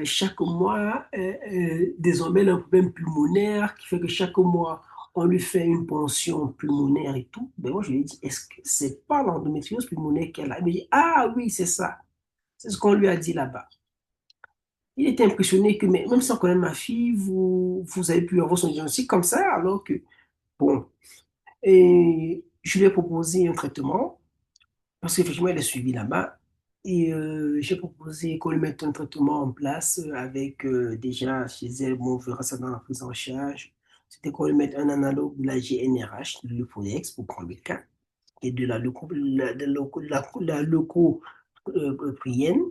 Chaque mois, désormais, elle a un problème pulmonaire qui fait que chaque mois, on lui fait une ponction pulmonaire et tout. Ben moi, je lui ai dit, est-ce que c'est pas l'endométriose pulmonaire qu'elle a? Il m'a dit, ah oui, c'est ça. C'est ce qu'on lui a dit là-bas. Il était impressionné que, mais même sans connaître ma fille, vous avez pu avoir son diagnostic comme ça, alors que, bon, et je lui ai proposé un traitement, parce qu'effectivement, elle est suivie là-bas. Et j'ai proposé qu'on lui mette un traitement en place avec déjà chez elle, bon, on verra ça dans la prise en charge. C'était qu'on lui mette un analogue de la GnRH, de l'Epodex, pour prendre le cas, et de la leucoprienne.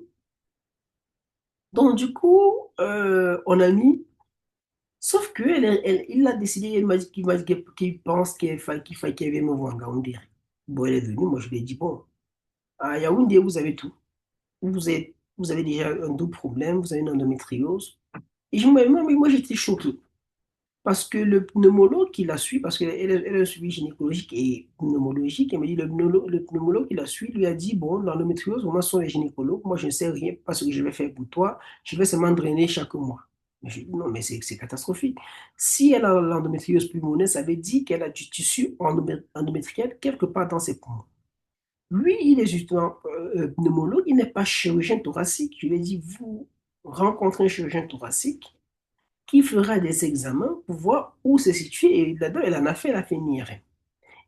Donc, du coup, on a mis. Sauf que il a décidé, qu'il pense qu'il vienne me voir à Yaoundé. Bon, elle est venue, moi je lui ai dit, bon, à Yaoundé, vous avez tout. Vous avez déjà un double problème, vous avez une endométriose. Et moi, j'étais choqué. Parce que le pneumologue qui la suit, parce qu'elle a un suivi gynécologique et pneumologique, elle me dit le pneumologue qui la suit lui a dit, bon, l'endométriose, moi, ce sont les gynécologues, moi, je ne sais rien, pas ce que je vais faire pour toi, je vais seulement drainer chaque mois. Je dis, non, mais c'est catastrophique. Si elle a l'endométriose pulmonaire, ça veut dire qu'elle a du tissu endométrial quelque part dans ses poumons. Lui, il est justement pneumologue, il n'est pas chirurgien thoracique. Je lui ai dit, vous rencontrez un chirurgien thoracique qui fera des examens pour voir où se situe. Et là-dedans, elle a fait une IRM.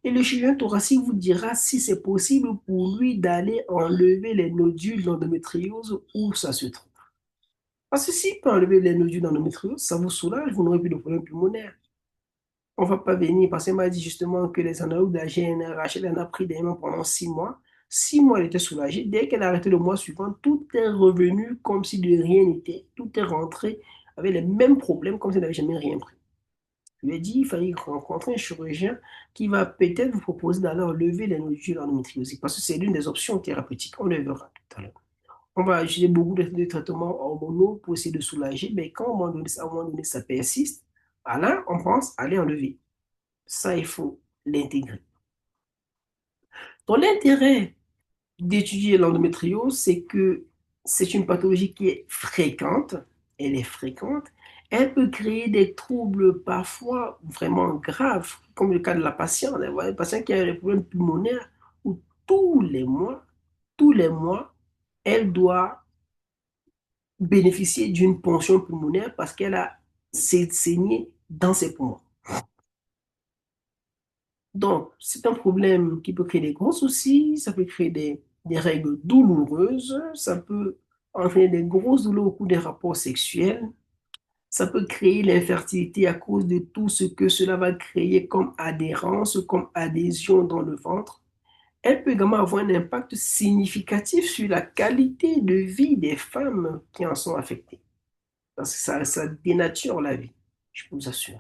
Et le chirurgien thoracique vous dira si c'est possible pour lui d'aller enlever les nodules d'endométriose où ça se trouve. Parce que s'il peut enlever les nodules d'endométriose, ça vous soulage, vous n'aurez plus de problème pulmonaire. On ne va pas venir parce qu'elle m'a dit justement que les analogues de la GnRH, elle en a pris des mains pendant 6 mois. 6 mois, elle était soulagée. Dès qu'elle a arrêté le mois suivant, tout est revenu comme si de rien n'était. Tout est rentré avec les mêmes problèmes comme si elle n'avait jamais rien pris. Je lui ai dit, il fallait rencontrer un chirurgien qui va peut-être vous proposer d'aller enlever les nodules endométriosiques parce que c'est l'une des options thérapeutiques. On le verra tout à l'heure. On va utiliser beaucoup de traitements hormonaux pour essayer de soulager, mais quand à un moment donné, ça persiste, là, on pense aller enlever. Ça, il faut l'intégrer. Donc, l'intérêt d'étudier l'endométriose, c'est que c'est une pathologie qui est fréquente. Elle est fréquente. Elle peut créer des troubles parfois vraiment graves, comme le cas de la patiente. Un patient qui a des problèmes pulmonaires où tous les mois, elle doit bénéficier d'une ponction pulmonaire parce qu'elle a saigné dans ses poumons. Donc, c'est un problème qui peut créer des gros soucis, ça peut créer des règles douloureuses, ça peut entraîner des grosses douleurs au cours des rapports sexuels, ça peut créer l'infertilité à cause de tout ce que cela va créer comme adhérence, comme adhésion dans le ventre. Elle peut également avoir un impact significatif sur la qualité de vie des femmes qui en sont affectées. Parce que ça dénature la vie, je peux vous assurer.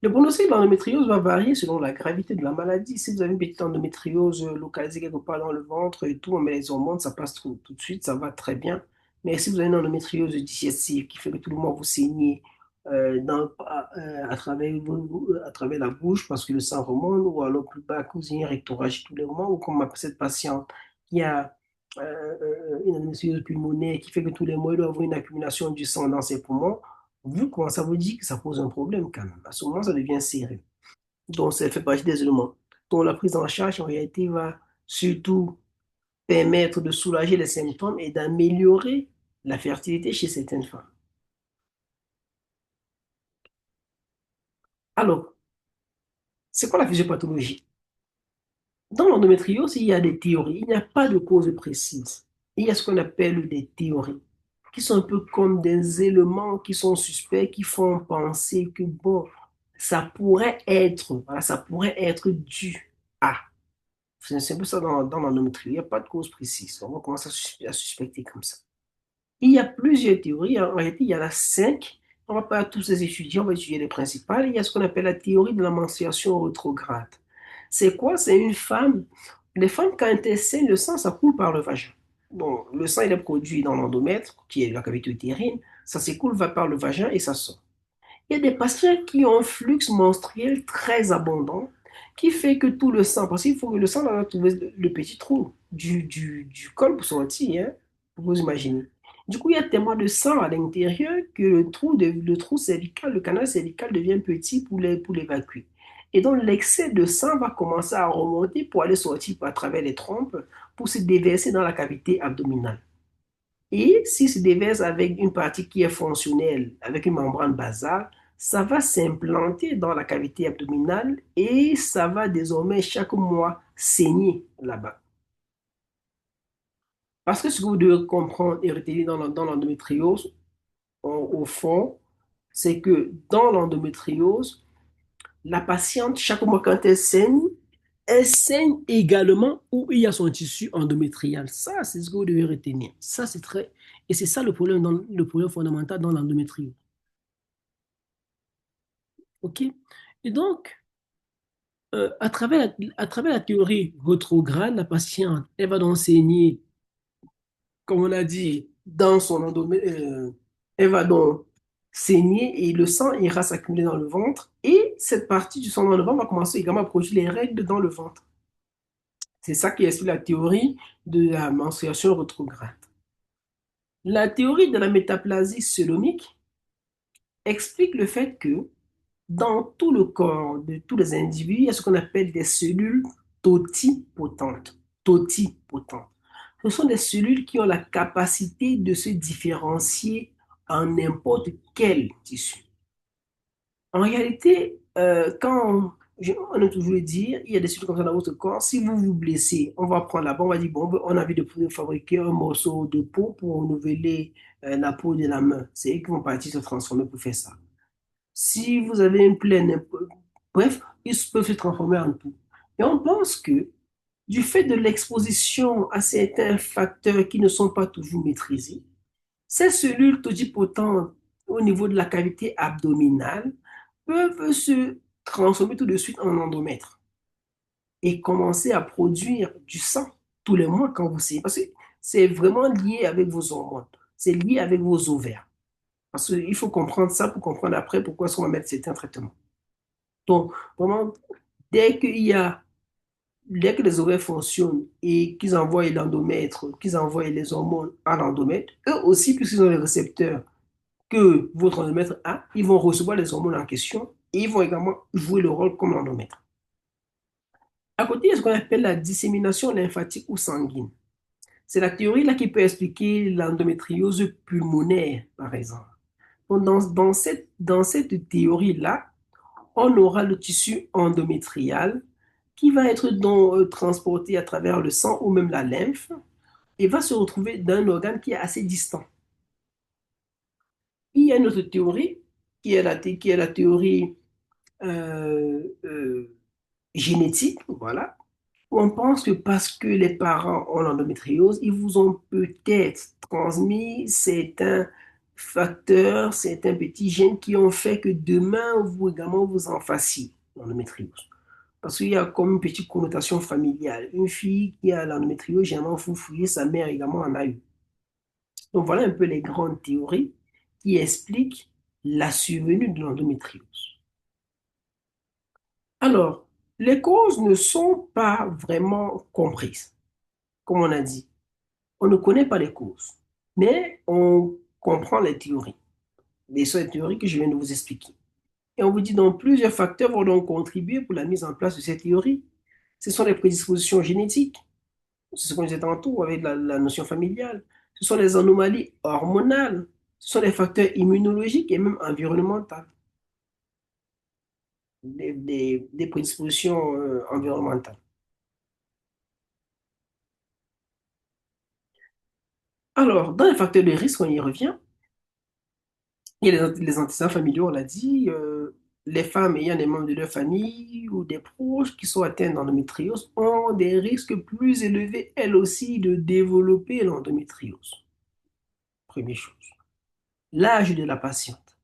Le pronostic de l'endométriose va varier selon la gravité de la maladie. Si vous avez une petite endométriose localisée quelque part dans le ventre et tout, on met les hormones, ça passe tout de suite, ça va très bien. Mais si vous avez une endométriose digestive qui fait que tout le monde vous saignez à travers la bouche parce que le sang remonte, ou alors plus bas, que vous ayez une rectorragie tous les moments, ou comme cette patiente qui a une endométriose pulmonaire qui fait que tous les mois, il doit avoir une accumulation du sang dans ses poumons, vu comment ça vous dit que ça pose un problème quand même. À ce moment, ça devient sérieux. Donc, ça fait partie des éléments. Donc, la prise en charge, en réalité, va surtout permettre de soulager les symptômes et d'améliorer la fertilité chez certaines femmes. Alors, c'est quoi la physiopathologie? Dans l'endométriose, il y a des théories. Il n'y a pas de cause précise. Il y a ce qu'on appelle des théories, qui sont un peu comme des éléments qui sont suspects, qui font penser que, bon, ça pourrait être, voilà, ça pourrait être dû à. C'est un peu ça dans l'endométrie. Il n'y a pas de cause précise. On va commencer à suspecter comme ça. Il y a plusieurs théories. En réalité, il y en a 5. On ne va pas tous les étudier, on va étudier les principales. Il y a ce qu'on appelle la théorie de la menstruation rétrograde. C'est quoi? C'est une femme. Les femmes, quand elles saignent, le sang, ça coule par le vagin. Donc, le sang, il est produit dans l'endomètre, qui est la cavité utérine. Ça s'écoule, va par le vagin et ça sort. Il y a des patients qui ont un flux menstruel très abondant qui fait que tout le sang, parce qu'il faut que le sang doit trouver le petit trou du col pour sortir, hein, pour vous imaginer. Du coup, il y a tellement de sang à l'intérieur que le trou cervical, le canal cervical devient petit pour l'évacuer. Et donc, l'excès de sang va commencer à remonter pour aller sortir à travers les trompes pour se déverser dans la cavité abdominale. Et si se déverse avec une partie qui est fonctionnelle, avec une membrane basale, ça va s'implanter dans la cavité abdominale et ça va désormais chaque mois saigner là-bas. Parce que ce que vous devez comprendre et retenir dans l'endométriose, au fond, c'est que dans l'endométriose, la patiente, chaque mois quand elle saigne également où il y a son tissu endométrial. Ça, c'est ce que vous devez retenir. Ça, c'est très... Et c'est ça le problème fondamental dans l'endométriose. OK? Et donc, à travers la théorie rétrograde, la patiente, elle va donc saigner, comme on a dit, elle va donc saigner et le sang ira s'accumuler dans le ventre. Et cette partie du sang dans le ventre va commencer également à produire les règles dans le ventre. C'est ça qui est la théorie de la menstruation rétrograde. La théorie de la métaplasie coelomique explique le fait que dans tout le corps de tous les individus, il y a ce qu'on appelle des cellules totipotentes. Totipotentes. Ce sont des cellules qui ont la capacité de se différencier en n'importe quel tissu. En réalité, on aime toujours le dire, il y a des cellules comme ça dans votre corps. Si vous vous blessez, on va prendre la peau, on va dire, bon, on a envie de fabriquer un morceau de peau pour renouveler la peau de la main. C'est eux qui vont partir se transformer pour faire ça. Si vous avez une plaie, bref, ils peuvent se transformer en tout. Et on pense que du fait de l'exposition à certains facteurs qui ne sont pas toujours maîtrisés, ces cellules totipotentes au niveau de la cavité abdominale peuvent se transformer tout de suite en endomètre et commencer à produire du sang tous les mois quand vous saignez. Parce que c'est vraiment lié avec vos hormones, c'est lié avec vos ovaires. Parce qu'il faut comprendre ça pour comprendre après pourquoi est-ce qu'on va mettre certains traitements. Donc, vraiment, dès qu'il y a, dès que les ovaires fonctionnent et qu'ils envoient l'endomètre, qu'ils envoient les hormones à l'endomètre, eux aussi, puisqu'ils ont les récepteurs que votre endomètre a, ils vont recevoir les hormones en question et ils vont également jouer le rôle comme l'endomètre. À côté, il y a ce qu'on appelle la dissémination lymphatique ou sanguine. C'est la théorie là qui peut expliquer l'endométriose pulmonaire, par exemple. Donc, dans cette théorie-là, on aura le tissu endométrial qui va être transporté à travers le sang ou même la lymphe et va se retrouver dans un organe qui est assez distant. Il y a une autre théorie qui est la théorie euh, euh, génétique, voilà, où on pense que parce que les parents ont l'endométriose, ils vous ont peut-être transmis certains facteurs, certains petits gènes qui ont fait que demain, vous également, vous en fassiez l'endométriose. Parce qu'il y a comme une petite connotation familiale. Une fille qui a l'endométriose, généralement, vous fouillez, sa mère également en a eu. Donc voilà un peu les grandes théories qui expliquent la survenue de l'endométriose. Alors, les causes ne sont pas vraiment comprises, comme on a dit. On ne connaît pas les causes, mais on comprend les théories, les théories que je viens de vous expliquer. Et on vous dit donc plusieurs facteurs vont donc contribuer pour la mise en place de cette théorie. Ce sont les prédispositions génétiques, c'est ce qu'on disait tantôt avec la notion familiale. Ce sont les anomalies hormonales, ce sont les facteurs immunologiques et même environnementaux, des prédispositions environnementales. Alors, dans les facteurs de risque, on y revient. Il y a les antécédents familiaux, on l'a dit, les femmes ayant des membres de leur famille ou des proches qui sont atteints d'endométriose ont des risques plus élevés, elles aussi, de développer l'endométriose. Première chose. L'âge de la patiente.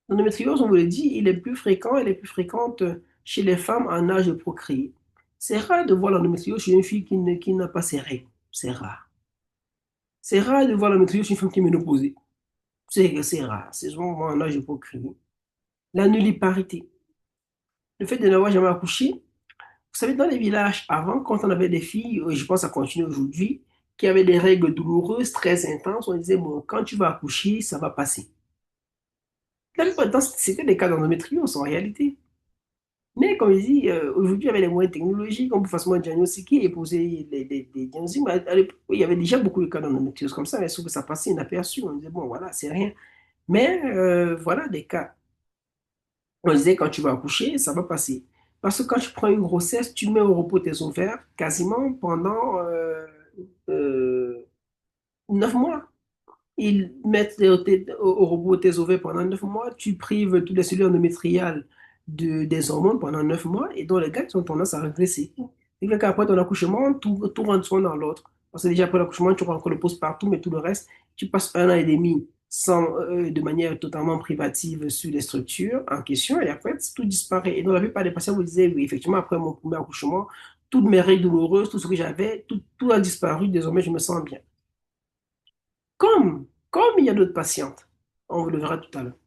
L'endométriose, on vous l'a dit, il est plus fréquent, elle est plus fréquente chez les femmes en âge de procréer. C'est rare de voir l'endométriose chez une fille qui n'a pas ses règles. C'est rare. C'est rare de voir l'endométriose chez une femme qui est ménopausée. C'est rare. C'est souvent en âge de procréer. La nulliparité. Le fait de n'avoir jamais accouché. Vous savez, dans les villages, avant, quand on avait des filles, je pense que ça continue aujourd'hui, qui avaient des règles douloureuses, très intenses, on disait, bon, quand tu vas accoucher, ça va passer. La plupart du temps, c'était des cas d'endométriose en réalité. Mais comme je dis, aujourd'hui, avec les moyens technologiques, on peut facilement diagnostiquer et poser des diagnostics. Mais à l'époque, il y avait déjà beaucoup de cas d'endométriose comme ça, mais sauf que ça passait inaperçu. On disait, bon, voilà, c'est rien. Mais voilà des cas. On disait, quand tu vas accoucher, ça va passer. Parce que quand tu prends une grossesse, tu mets au repos tes ovaires quasiment pendant euh, 9 mois. Ils mettent au repos tes ovaires pendant 9 mois. Tu prives toutes les cellules endométriales des hormones pendant 9 mois. Et donc, les gars, ils ont tendance à régresser. Et qu'après ton accouchement, tout rentre soit dans l'autre. Parce que déjà, après l'accouchement, tu rencontres le postpartum, mais tout le reste, tu passes 1 an et demi de manière totalement privative sur les structures en question. Et après, tout disparaît. Et dans la plupart des patients, vous disiez, oui, effectivement, après mon premier accouchement, toutes mes règles douloureuses, tout ce que j'avais, tout a disparu. Désormais, je me sens bien. Comme il y a d'autres patientes. On le verra tout à l'heure.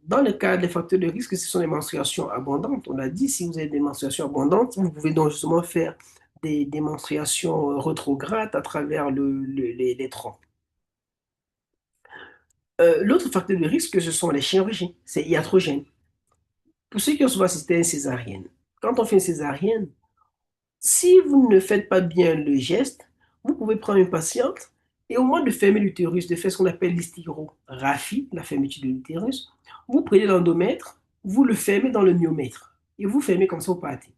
Dans le cas des facteurs de risque, ce sont les menstruations abondantes. On l'a dit, si vous avez des menstruations abondantes, vous pouvez donc justement faire des menstruations rétrogrades à travers les trompes. L'autre facteur de risque, ce sont les chirurgies, c'est iatrogène. Pour ceux qui ont souvent assisté à une césarienne, quand on fait une césarienne, si vous ne faites pas bien le geste, vous pouvez prendre une patiente et au moment de fermer l'utérus, de faire ce qu'on appelle l'hystirographie, la fermeture de l'utérus, vous prenez l'endomètre, vous le fermez dans le myomètre et vous fermez comme ça au partez.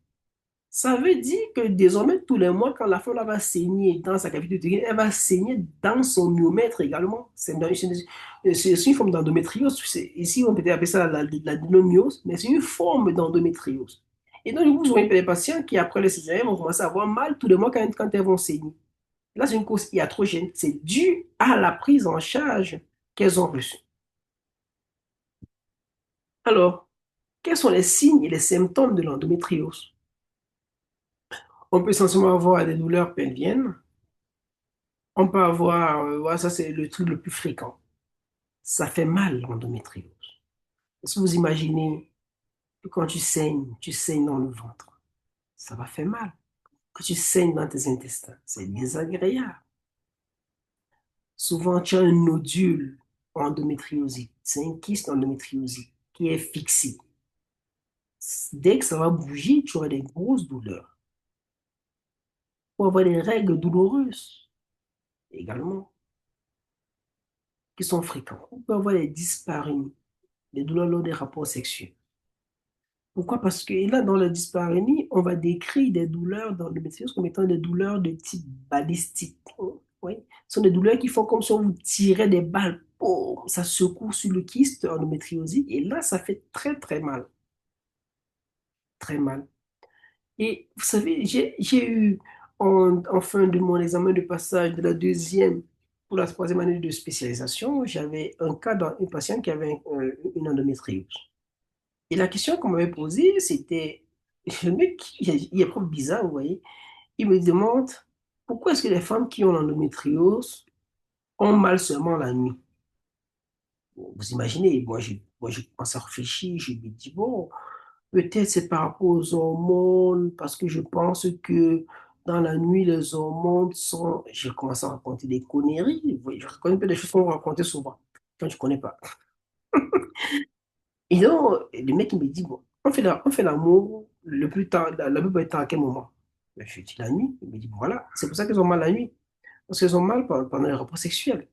Ça veut dire que désormais, tous les mois, quand la femme va saigner dans sa cavité utérine, elle va saigner dans son myomètre également. C'est une forme d'endométriose. Ici, on peut appeler ça la dynomiose, mais c'est une forme d'endométriose. Et donc, vous voyez des patients qui, après le césarienne, vont commencer à avoir mal tous les mois quand elles vont saigner. Là, c'est une cause iatrogène. C'est dû à la prise en charge qu'elles ont reçue. Alors, quels sont les signes et les symptômes de l'endométriose? On peut essentiellement avoir des douleurs pelviennes. On peut avoir, ouais, ça c'est le truc le plus fréquent. Ça fait mal l'endométriose. Est-ce que vous imaginez que quand tu saignes dans le ventre, ça va faire mal. Que tu saignes dans tes intestins, c'est désagréable. Souvent, tu as un nodule endométriosique. C'est un kyste endométriosique qui est fixé. Dès que ça va bouger, tu auras des grosses douleurs. Ou avoir des règles douloureuses également, qui sont fréquentes. On peut avoir des dyspareunies, des douleurs lors des rapports sexuels. Pourquoi? Parce que là, dans la dyspareunie, on va décrire des douleurs dans l'endométriose comme étant des douleurs de type balistique. Oui. Ce sont des douleurs qui font comme si on vous tirait des balles. Oh, ça secoue sur le kyste endométriosique et là, ça fait très, très mal. Très mal. Et vous savez, j'ai eu, en fin de mon examen de passage de la deuxième pour la troisième année de spécialisation, j'avais un cas d'une patiente qui avait une endométriose. Et la question qu'on m'avait posée, c'était, le mec, il est trop bizarre, vous voyez. Il me demande, pourquoi est-ce que les femmes qui ont l'endométriose ont mal seulement la nuit? Bon, vous imaginez, moi, je commence à réfléchir, je me dis, bon, peut-être c'est par rapport aux hormones, parce que je pense que dans la nuit, les hormones sont... Je commence à raconter des conneries, vous voyez, je raconte pas des choses qu'on raconte souvent, quand je ne connais pas. Et donc, le mec, il me dit, bon, on fait l'amour le plus tard, la plupart du temps, à quel moment? Ben, je lui dis la nuit. Il me dit, voilà, c'est pour ça qu'ils ont mal la nuit. Parce qu'ils ont mal pendant les rapports sexuels.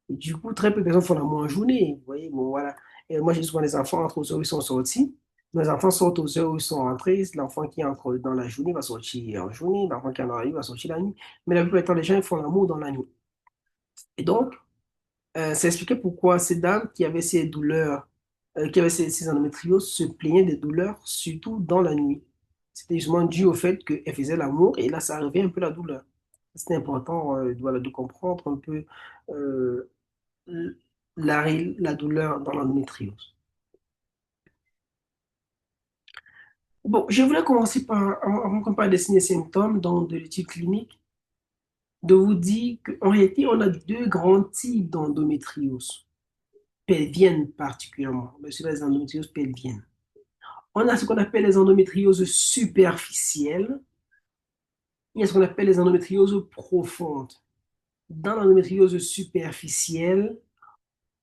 Et du coup, très peu de personnes font l'amour en journée. Vous voyez, bon, voilà. Et moi, j'ai souvent les enfants entre aux heures où ils sont sortis. Les enfants sortent aux heures où ils sont rentrés. L'enfant qui entre dans la journée va sortir en journée. L'enfant qui en arrive va sortir la nuit. Mais la plupart du temps, les gens ils font l'amour dans la nuit. Et donc, ça expliquait pourquoi ces dames qui avaient ces douleurs, qui avaient ces endométrioses, se plaignaient des douleurs, surtout dans la nuit. C'était justement dû au fait qu'elles faisaient l'amour et là, ça arrivait un peu la douleur. C'était important voilà, de comprendre un peu euh, la douleur dans l'endométriose. Bon, je voulais commencer par, avant qu'on parle des signes et symptômes dans de l'étude clinique, de vous dire qu'en réalité, on a deux grands types d'endométriose, pelvienne particulièrement, mais c'est les endométrioses pelviennes. On a ce qu'on appelle les endométrioses superficielles. Il y a ce qu'on appelle les endométrioses profondes. Dans l'endométriose superficielle,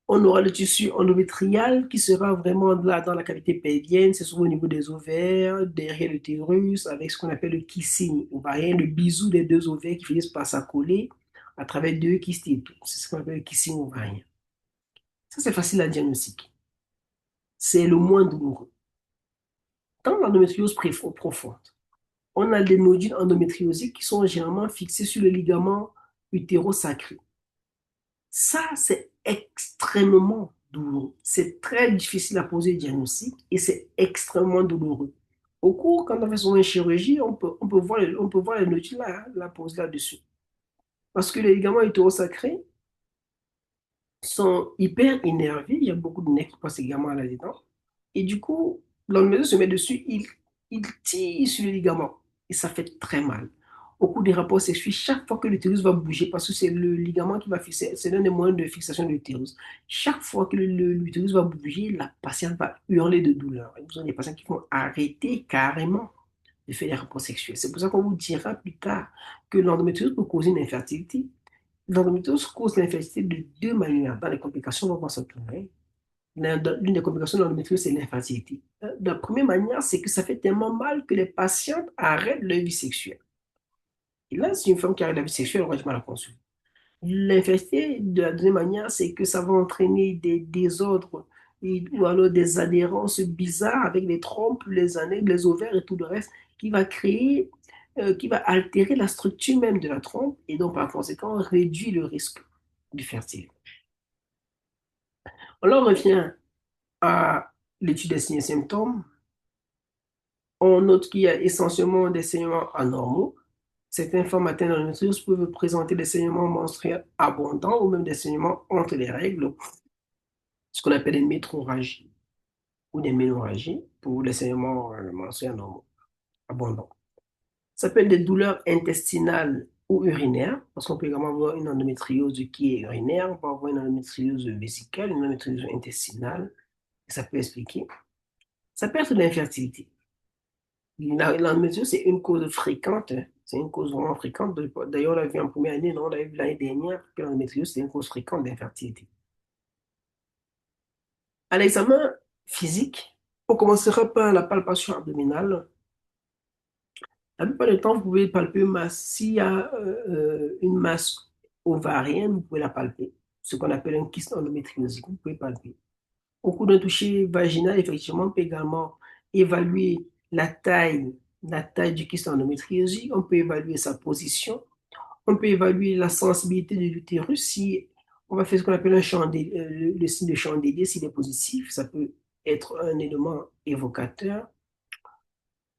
on aura le tissu endométrial qui sera vraiment là dans la cavité pelvienne, c'est souvent au niveau des ovaires, derrière l'utérus, avec ce qu'on appelle le kissing ovarien, le bisou des deux ovaires qui finissent par s'accoler à travers deux kystes et tout. C'est ce qu'on appelle le kissing ovarien. Ça, c'est facile à diagnostiquer. C'est le moins douloureux. Dans l'endométriose profonde, on a des nodules endométriosiques qui sont généralement fixés sur le ligament utérosacré. Ça, c'est extrêmement douloureux. C'est très difficile à poser le diagnostic et c'est extrêmement douloureux. Au cours, quand on fait son chirurgie, on peut voir les nodules là, la pose là-dessus. Parce que les ligaments utérosacrés sont hyper énervés. Il y a beaucoup de nerfs qui passent également là-dedans. Et du coup, l'endométriose se met dessus, il tire sur le ligament et ça fait très mal. Au cours des rapports sexuels, chaque fois que l'utérus va bouger, parce que c'est le ligament qui va fixer, c'est l'un des moyens de fixation de l'utérus. Chaque fois que l'utérus va bouger, la patiente va hurler de douleur. Et vous avez des patients qui vont arrêter carrément de faire des rapports sexuels. C'est pour ça qu'on vous dira plus tard que l'endométriose peut causer une infertilité. L'endométriose cause l'infertilité de deux manières. Dans les complications, on va voir ça tout à l'heure. L'une des complications de l'endométriose, c'est l'infertilité. La première manière, c'est que ça fait tellement mal que les patientes arrêtent leur vie sexuelle. Et là, c'est une femme qui arrête la vie sexuelle, on va du mal à consulter. L'infertilité, de la deuxième manière, c'est que ça va entraîner des désordres ou alors des adhérences bizarres avec les trompes, les années, les ovaires et tout le reste, qui va créer, qui va altérer la structure même de la trompe et donc par conséquent réduire le risque de fertilité. On en revient à l'étude des signes et symptômes. On note qu'il y a essentiellement des saignements anormaux. Certaines femmes atteintes d'endométriose peuvent présenter des saignements menstruels abondants ou même des saignements entre les règles, ce qu'on appelle une métrorragie ou des ménorragies pour les saignements menstruels normaux, abondants. Ça peut être des douleurs intestinales ou urinaires, parce qu'on peut également avoir une endométriose qui est urinaire, on peut avoir une endométriose vésicale, une endométriose intestinale, et ça peut expliquer. Ça peut être de l'infertilité. L'endométriose, c'est une cause fréquente, c'est une cause vraiment fréquente. D'ailleurs, on l'a vu en première année, non, on l'a vu l'année dernière, que l'endométriose, c'est une cause fréquente d'infertilité. À l'examen physique, on commencera par la palpation abdominale. La plupart du temps, vous pouvez palper une masse. S'il y a une masse ovarienne, vous pouvez la palper. Ce qu'on appelle un kyste endométriosique, vous pouvez palper. Au cours d'un toucher vaginal, effectivement, on peut également évaluer la taille du kyste endométriosique. On peut évaluer sa position. On peut évaluer la sensibilité de l'utérus. Si on va faire ce qu'on appelle un le signe de chandelier, s'il est positif, ça peut être un élément évocateur.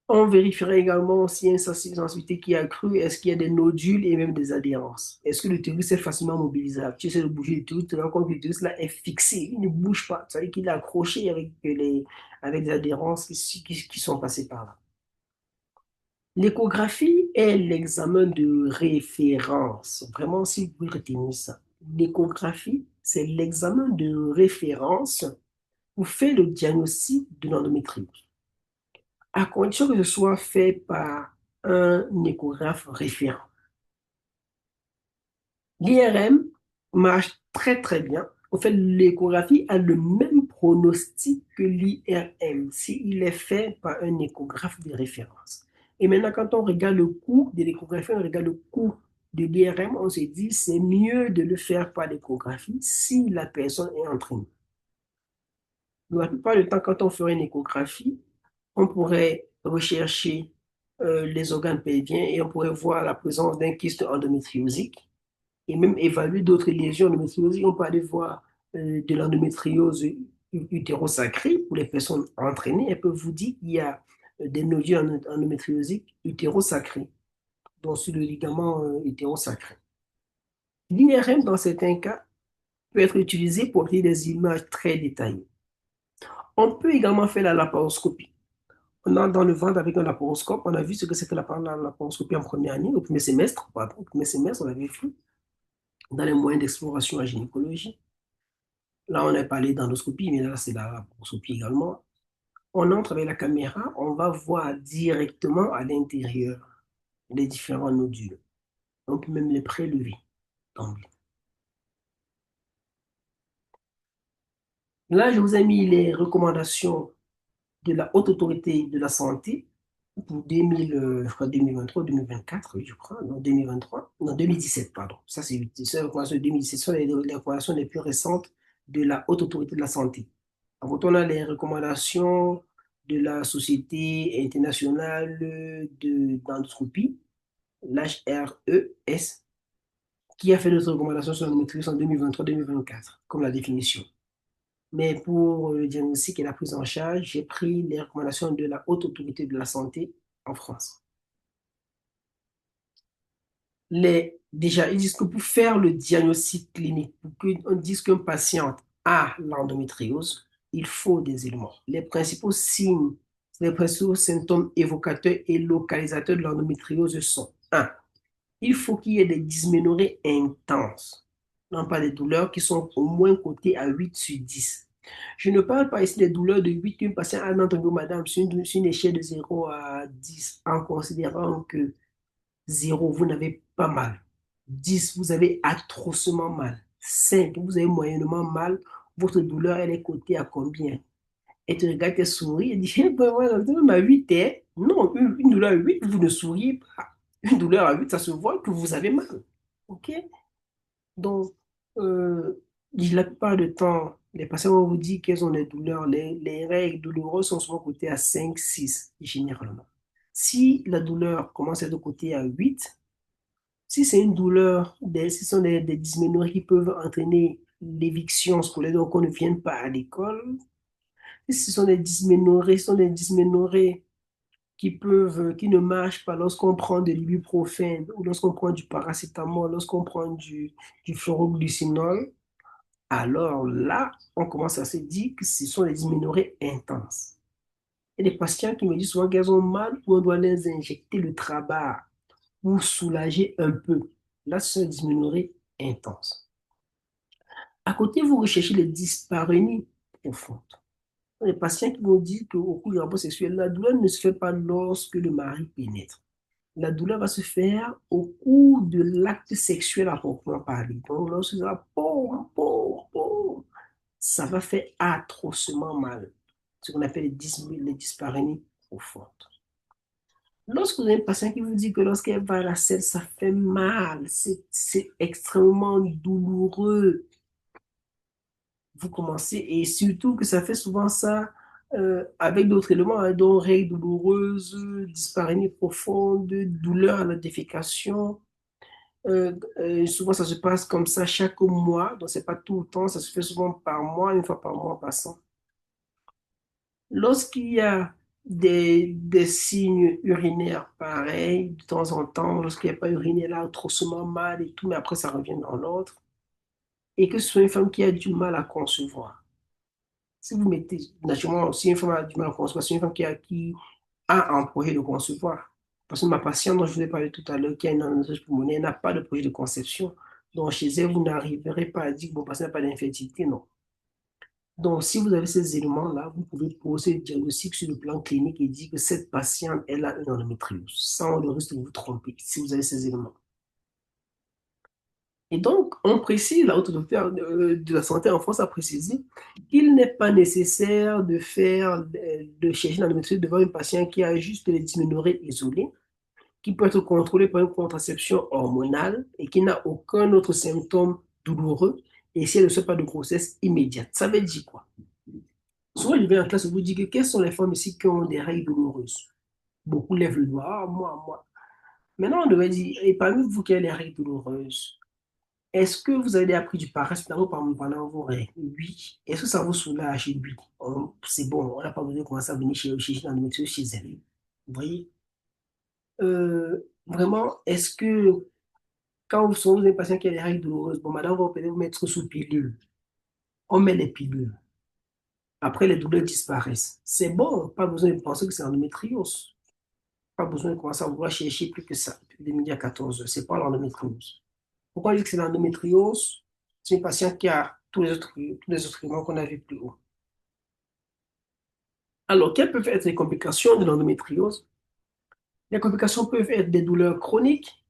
On vérifierait également s'il y a une sensibilité qui est accrue, est-ce qu'il y a des nodules et même des adhérences. Est-ce que l'utérus est facilement mobilisable? Tu essaies de bouger l'utérus, tu te rends compte que l'utérus là est fixé, il ne bouge pas. Ça veut dire qu'il est accroché avec des adhérences qui sont passées par là. L'échographie est l'examen de référence. Vraiment, si vous pouvez retenir ça. L'échographie, c'est l'examen de référence pour faire le diagnostic de l'endométriose, à condition que ce soit fait par un échographe référent. L'IRM marche très très bien. En fait, l'échographie a le même pronostic que l'IRM s'il est fait par un échographe de référence. Et maintenant, quand on regarde le coût de l'échographie, on regarde le coût de l'IRM, on se dit c'est mieux de le faire par l'échographie si la personne est entraînée. La plupart du temps, quand on ferait une échographie, on pourrait rechercher les organes pelviens et on pourrait voir la présence d'un kyste endométriosique et même évaluer d'autres lésions endométriosiques. On peut aller voir de l'endométriose utérosacrée pour les personnes entraînées. Elles peuvent vous dire qu'il y a des nodules endométriosiques utérosacrés, donc sur le ligament utérosacré. L'IRM, dans certains cas, peut être utilisé pour obtenir des images très détaillées. On peut également faire la laparoscopie. On entre dans le ventre avec un laparoscope. On a vu ce que c'était la laparoscopie en première année, au premier semestre. Pardon, au premier semestre, on avait vu dans les moyens d'exploration en gynécologie. Là, on a parlé d'endoscopie, mais là, c'est la laparoscopie également. On entre avec la caméra, on va voir directement à l'intérieur les différents nodules. On peut même les prélever. Là, je vous ai mis les recommandations de la Haute Autorité de la Santé pour 2000, je crois 2023, 2024, je crois, non, 2023, non, 2017, pardon. Ça, c'est les recommandations de 2017, ce sont les recommandations les plus récentes de la Haute Autorité de la Santé. Donc, on a les recommandations de la Société internationale d'endoscopie, l'HRES, qui a fait des recommandations sur l'endométriose en 2023-2024, comme la définition. Mais pour le diagnostic et la prise en charge, j'ai pris les recommandations de la Haute Autorité de la Santé en France. Déjà, ils disent que pour faire le diagnostic clinique, pour qu'on dise qu'un patient a l'endométriose, il faut des éléments. Les principaux signes, les principaux symptômes évocateurs et localisateurs de l'endométriose sont 1. il faut qu'il y ait des dysménorrhées intenses. Non pas des douleurs qui sont au moins cotées à 8 sur 10. Je ne parle pas ici des douleurs de 8 qu'une patiente a entendu, madame, sur une échelle de 0 à 10, en considérant que 0, vous n'avez pas mal. 10, vous avez atrocement mal. 5, vous avez moyennement mal. Votre douleur, elle est cotée à combien? Elle te regarde, elle sourit, elle dit, eh ben, voilà, même à 8, hein. Non, une douleur à 8, vous ne souriez pas. Une douleur à 8, ça se voit que vous avez mal. OK? Donc, euh, la plupart du temps, les patients vont vous dire qu'elles ont des douleurs. Les règles douloureuses sont souvent cotées à 5, 6, généralement. Si la douleur commence à être cotée à 8, si c'est une douleur, si ce sont des dysménorrhées qui peuvent entraîner l'éviction scolaire, donc on ne vienne pas à l'école. Si ce sont des dysménorrhées, ce sont des dysménorrhées qui ne marchent pas lorsqu'on prend de l'ibuprofène ou lorsqu'on prend du paracétamol, lorsqu'on prend du chloroglucinol, alors là, on commence à se dire que ce sont des dysménorrhées intenses. Et les patients qui me disent souvent qu'elles ont mal ou on doit les injecter le trabat pour soulager un peu. Là, ce sont des dysménorrhées intenses. À côté, vous recherchez les dyspareunies profondes. Les patients qui vont dire qu'au cours du rapport sexuel, la douleur ne se fait pas lorsque le mari pénètre. La douleur va se faire au cours de l'acte sexuel à proprement parler. Donc, lorsque ça va, boum, boum, boum, ça va faire atrocement mal. Ce qu'on appelle les dyspareunies profondes. Lorsque vous avez un patient qui vous dit que lorsqu'elle va à la selle, ça fait mal, c'est extrêmement douloureux, vous commencez, et surtout que ça fait souvent ça avec d'autres éléments, hein, dont règles douloureuses, dyspareunie profonde, douleur à la défécation. Souvent, ça se passe comme ça chaque mois, donc c'est pas tout le temps, ça se fait souvent par mois, une fois par mois en passant. Lorsqu'il y a des signes urinaires pareils, de temps en temps, lorsqu'il n'y a pas uriné, là, trop souvent mal et tout, mais après ça revient dans l'autre, et que ce soit une femme qui a du mal à concevoir. Si vous mettez, naturellement, si une femme a du mal à concevoir, c'est une femme qui a un projet de concevoir. Parce que ma patiente dont je vous ai parlé tout à l'heure, qui a une endométriose pulmonaire, n'a pas de projet de conception. Donc, chez elle, vous n'arriverez pas à dire que mon patient n'a pas d'infertilité, non. Donc, si vous avez ces éléments-là, vous pouvez poser le diagnostic sur le plan clinique et dire que cette patiente, elle a une endométriose, sans le risque de vous tromper, si vous avez ces éléments. Et donc, on précise, la haute autorité de la santé en France a précisé qu'il n'est pas nécessaire de chercher l'endométriose devant un patient qui a juste des dysménorrhées isolées, qui peut être contrôlé par une contraception hormonale et qui n'a aucun autre symptôme douloureux et si elle ne souhaite pas de grossesse immédiate. Ça veut dire quoi? Souvent, je vais en classe et vous dire que quelles sont les femmes ici qui ont des règles douloureuses? Beaucoup lèvent le doigt, ah, moi. Maintenant, on devrait dire, et parmi vous qui avez les règles douloureuses, est-ce que vous avez appris du paracétamol pendant vos règles? Oui. Est-ce que ça vous soulage? Oui. C'est bon, on n'a pas besoin de commencer à venir chez l'endométriose chez elle. Vous voyez? Vraiment, est-ce que quand vous avez un patient qui a des règles douloureuses, bon, madame, on va peut-être vous mettre sous pilule. On met les pilules. Après, les douleurs disparaissent. C'est bon, pas besoin de penser que c'est l'endométriose. Pas besoin de commencer à vouloir chercher plus que ça, depuis 2014. C'est pas l'endométriose. Pourquoi je dis que c'est l'endométriose? C'est une patiente qui a tous les autres éléments qu'on a vus plus haut. Alors, quelles peuvent être les complications de l'endométriose? Les complications peuvent être des douleurs chroniques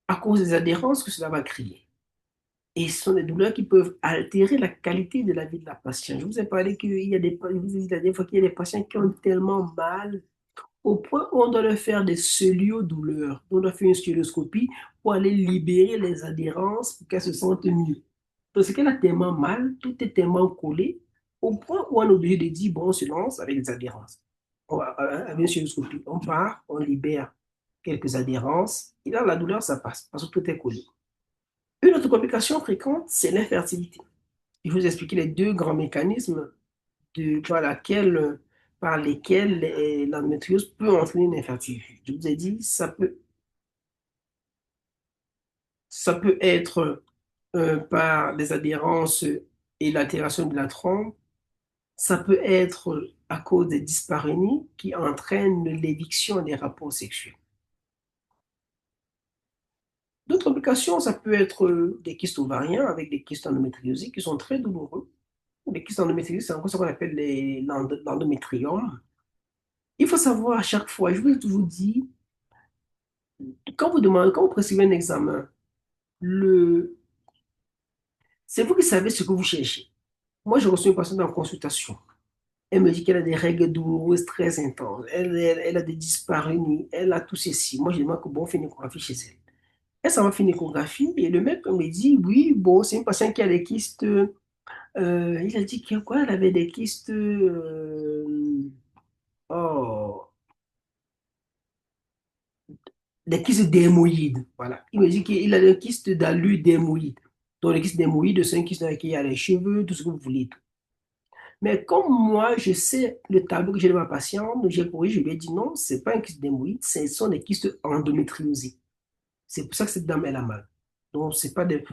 à cause des adhérences que cela va créer. Et ce sont des douleurs qui peuvent altérer la qualité de la vie de la patiente. Je vous ai parlé qu'il y a des fois qu'il y a des patients qui ont tellement mal au point où on doit leur faire des celio-douleurs. On doit faire une stéréoscopie pour aller libérer les adhérences pour qu'elles se sentent mieux. Parce qu'elle a tellement mal, tout est tellement collé, au point où on est obligé de dire, bon, on se lance avec des adhérences. Avec une stéréoscopie, on part, on libère quelques adhérences, et là, la douleur, ça passe, parce que tout est collé. Une autre complication fréquente, c'est l'infertilité. Je vous expliquer les deux grands mécanismes par lesquels l'endométriose peut entraîner une infertilité. Je vous ai dit, ça peut être par des adhérences et l'altération de la trompe. Ça peut être à cause des dyspareunies qui entraînent l'éviction des rapports sexuels. D'autres complications, ça peut être des kystes ovariens avec des kystes endométriosiques qui sont très douloureux. Les kystes endométrioses, c'est encore ce qu'on appelle l'endométrium. Il faut savoir à chaque fois, je vous ai toujours dit, quand vous demandez, quand vous prescrivez un examen, le, c'est vous qui savez ce que vous cherchez. Moi, je reçois une patiente en consultation. Elle me dit qu'elle a des règles douloureuses très intenses. Elle a des dyspareunies. Elle a tout ceci. Moi, je demande que bon, on fait une échographie chez elle. Elle s'en va faire une échographie et le mec me dit, oui, bon, c'est une patiente qui a des kystes. Il a dit que quoi? Elle avait des kystes. Oh, des kystes dermoïdes. Voilà. Il me dit qu'il a des kystes d'alu dermoïdes. Donc, les kystes dermoïdes, c'est un kyste dans lequel il y a les cheveux, tout ce que vous voulez. Mais comme moi, je sais le tableau que j'ai de ma patiente, j'ai couru, je lui ai dit non, c'est pas un kyste dermoïde, ce sont des kystes endométriosés. C'est pour ça que cette dame, elle a mal. Donc, c'est pas des...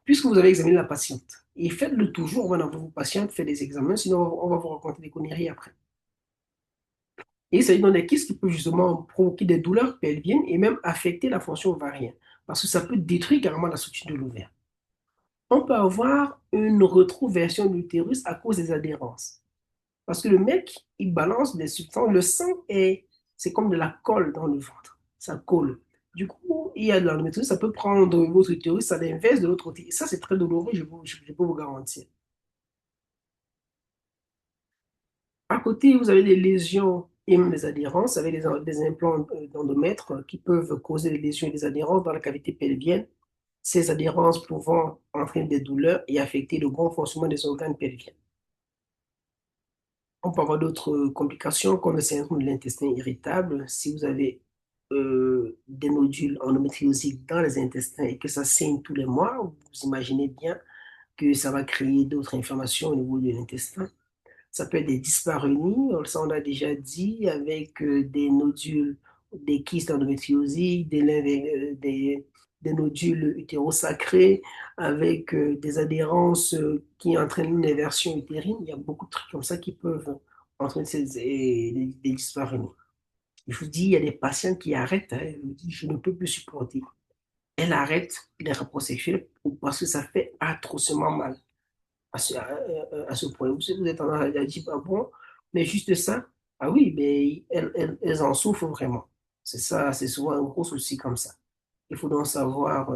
Puisque vous avez examiné la patiente, et faites-le toujours avant d'envoyer vos patientes, faites des examens, sinon on va vous raconter des conneries après. Et il s'agit donc des kystes qui peuvent justement provoquer des douleurs pelviennes et même affecter la fonction ovarienne, parce que ça peut détruire carrément la structure de l'ovaire. On peut avoir une rétroversion de l'utérus à cause des adhérences. Parce que le mec, il balance des substances. Le sang c'est comme de la colle dans le ventre. Ça colle. Du coup, il y a de l'endométriose, ça peut prendre votre utérus à l'inverse de l'autre côté. Et ça, c'est très douloureux, je peux vous garantir. À côté, vous avez des lésions et même des adhérences avec des implants d'endomètre qui peuvent causer des lésions et des adhérences dans la cavité pelvienne. Ces adhérences pouvant entraîner des douleurs et affecter le bon fonctionnement des organes pelviens. On peut avoir d'autres complications comme le syndrome de l'intestin irritable. Si vous avez des nodules endométriosiques dans les intestins et que ça saigne tous les mois, vous imaginez bien que ça va créer d'autres inflammations au niveau de l'intestin. Ça peut être des dyspareunies, ça on l'a déjà dit, avec des nodules, des kystes endométriosiques, des nodules utérosacrés, avec des adhérences qui entraînent une inversion utérine. Il y a beaucoup de trucs comme ça qui peuvent entraîner des dyspareunies. Je vous dis, il y a des patients qui arrêtent, hein, elles me disent, je ne peux plus supporter. Elles arrêtent les rapports sexuels parce que ça fait atrocement mal à ce point. Vous êtes en train de dire, ah bon, mais juste ça, ah oui, mais elles en souffrent vraiment. C'est ça, c'est souvent un gros souci comme ça. Il faut donc savoir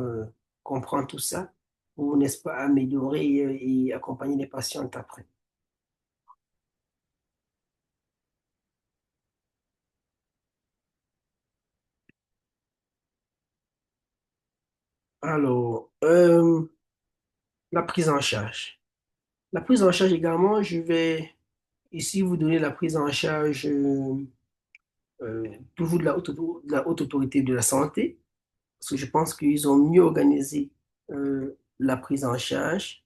comprendre tout ça pour, n'est-ce pas, améliorer et accompagner les patientes après. Alors, la prise en charge. La prise en charge également, je vais ici vous donner la prise en charge toujours de la haute autorité de la santé. Parce que je pense qu'ils ont mieux organisé la prise en charge.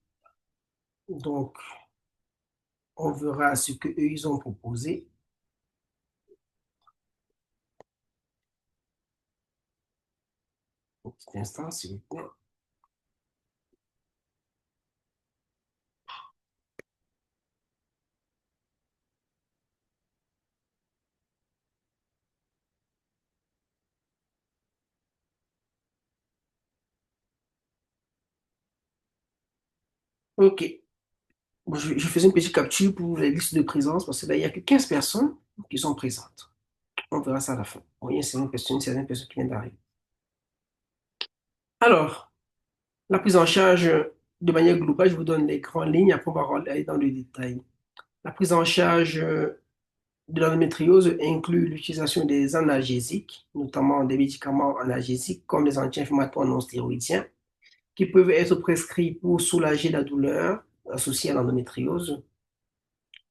Donc, on verra ce qu'eux, ils ont proposé. Un petit instant, s'il vous plaît. OK. Bon, je faisais une petite capture pour la liste de présence parce que là, il n'y a que 15 personnes qui sont présentes. On verra ça à la fin. Oui, c'est une certaine personne qui vient d'arriver. Alors, la prise en charge de manière globale, je vous donne les grandes lignes, après on va aller dans le détail. La prise en charge de l'endométriose inclut l'utilisation des analgésiques, notamment des médicaments analgésiques comme les anti-inflammatoires non stéroïdiens, qui peuvent être prescrits pour soulager la douleur associée à l'endométriose.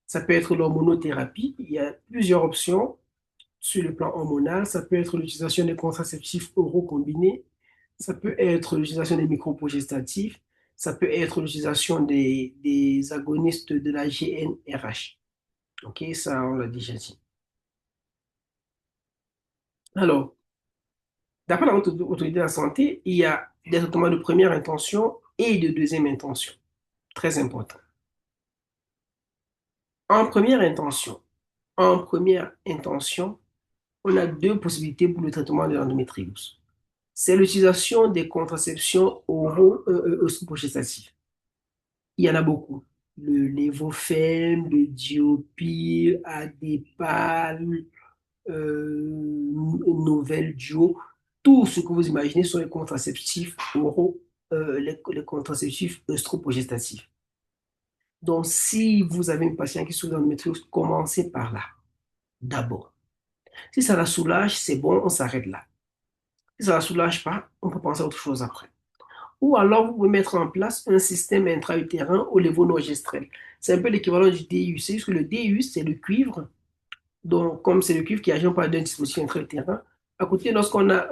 Ça peut être l'hormonothérapie. Il y a plusieurs options sur le plan hormonal. Ça peut être l'utilisation des contraceptifs oraux combinés. Ça peut être l'utilisation des microprogestatifs. Ça peut être l'utilisation des agonistes de la GnRH. OK, ça, on l'a déjà dit. Alors, d'après la Haute Autorité de la Santé, il y a des traitements de première intention et de deuxième intention. Très important. En première intention, en première intention, on a deux possibilités pour le traitement de l'endométriose. c'est l'utilisation des contraceptions oraux oestroprogestatifs. Il y en a beaucoup. Le Levofem, le Diopil, Adépal, Novel Duo, tout ce que vous imaginez sont les contraceptifs oraux, les contraceptifs œstroprogestatifs. Donc, si vous avez une patiente qui souffre d'endométriose, commencez par là, d'abord. Si ça la soulage, c'est bon, on s'arrête là. Si ça ne la soulage pas, on peut penser à autre chose après. Ou alors, vous pouvez mettre en place un système intra-utérin au levonorgestrel. C'est un peu l'équivalent du DU. C'est juste que le DU, c'est le cuivre. Donc, comme c'est le cuivre qui agit par d'un dispositif intra-utérin, à côté, lorsqu'on a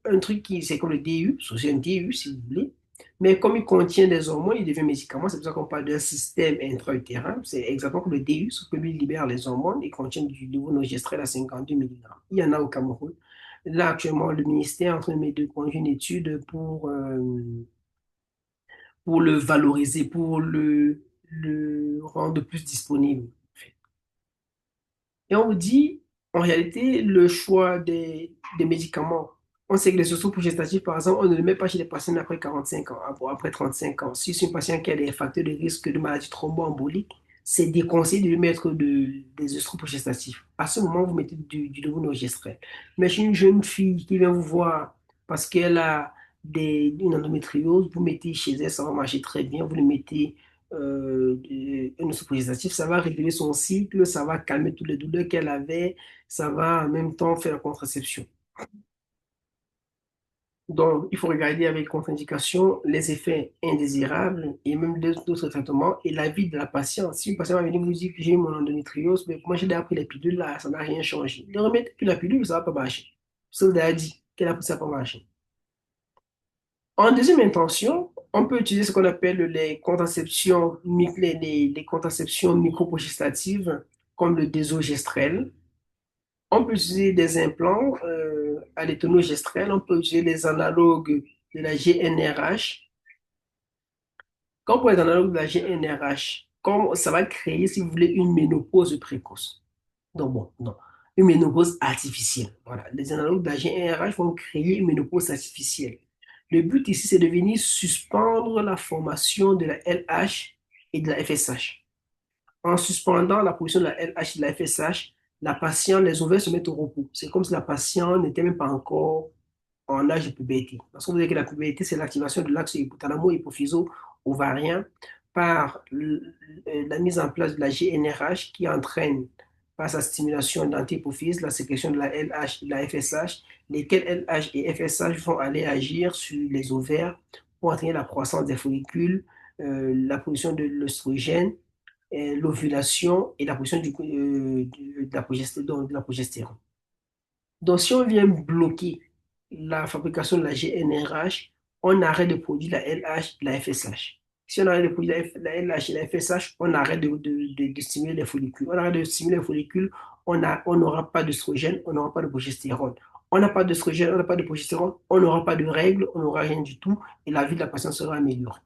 un truc qui, c'est comme le DU, c'est un DU si vous voulez, mais comme il contient des hormones, il devient médicament. C'est pour ça qu'on parle d'un système intra-utérin. C'est exactement comme le DU, sauf que lui il libère les hormones et contient du levonorgestrel à 52 mg. Il y en a au Cameroun. Là, actuellement, le ministère est en train de mettre de conduire une étude pour le valoriser, pour le rendre plus disponible. Et on vous dit, en réalité, le choix des médicaments. On sait que les oestroprogestatifs, par exemple, on ne le met pas chez les patients après 45 ans, après 35 ans. Si c'est une patiente qui a des facteurs de risque de maladie thromboembolique, c'est déconseillé de lui mettre des oestroprogestatifs. À ce moment, vous mettez du levonorgestrel. Mais chez une jeune fille qui vient vous voir parce qu'elle a une endométriose, vous mettez chez elle, ça va marcher très bien. Vous le mettez un oestroprogestatif, ça va réguler son cycle, ça va calmer toutes les douleurs qu'elle avait, ça va en même temps faire la contraception. Donc, il faut regarder avec contre-indication les effets indésirables et même d'autres traitements et la vie de la patiente. Si une patiente va venir vous dire que j'ai mon endométriose, mais moi j'ai déjà pris les pilules là, ça n'a rien changé. Ne remettez plus la pilule, ça ne va pas marcher. Ça vous a dit qu'elle a pris ça pour marcher. En deuxième intention, on peut utiliser ce qu'on appelle les contraceptions, les contraceptions microprogestatives comme le désogestrel. On peut utiliser des implants à l'étonogestrel. On peut utiliser les analogues de la GnRH. Quand pour les analogues de la GnRH, comme ça va créer, si vous voulez, une ménopause précoce. Donc bon, non. Une ménopause artificielle. Voilà. Les analogues de la GnRH vont créer une ménopause artificielle. Le but ici, c'est de venir suspendre la formation de la LH et de la FSH. En suspendant la production de la LH et de la FSH, la patiente, les ovaires se mettent au repos. C'est comme si la patiente n'était même pas encore en âge de puberté. Parce qu'on vous dit que la puberté, c'est l'activation de l'axe hypothalamo-hypophyso-ovarien par la mise en place de la GnRH qui entraîne par sa stimulation d'antihypophyse la sécrétion de la LH et de la FSH, lesquelles LH et FSH vont aller agir sur les ovaires pour entraîner la croissance des follicules, la production de l'œstrogène, l'ovulation et la production de la progestérone. Donc, si on vient bloquer la fabrication de la GnRH, on arrête de produire la LH et la FSH. Si on arrête de produire la LH et la FSH, on arrête de stimuler les follicules. On arrête de stimuler les follicules, on n'aura pas d'œstrogène, on n'aura pas de progestérone. On n'a pas d'œstrogène, on n'a pas de progestérone, on n'aura pas de règles, on n'aura rien du tout et la vie de la patiente sera améliorée.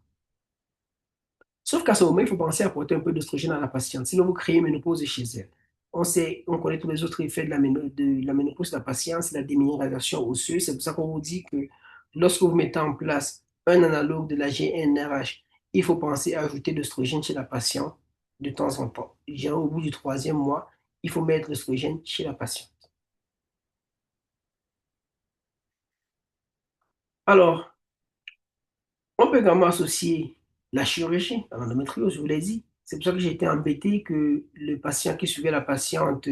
Sauf qu'à ce moment, il faut penser à apporter un peu d'oestrogène à la patiente. Sinon, vous créez une ménopause chez elle. On sait, on connaît tous les autres effets de la ménopause de la patiente, c'est la déminéralisation osseuse. C'est pour ça qu'on vous dit que lorsque vous mettez en place un analogue de la GnRH, il faut penser à ajouter de l'oestrogène chez la patiente de temps en temps. Genre, au bout du troisième mois, il faut mettre l'oestrogène chez la patiente. Alors, on peut également associer la chirurgie à l'endométriose, je vous l'ai dit. C'est pour ça que j'ai été embêté que le patient qui suivait la patiente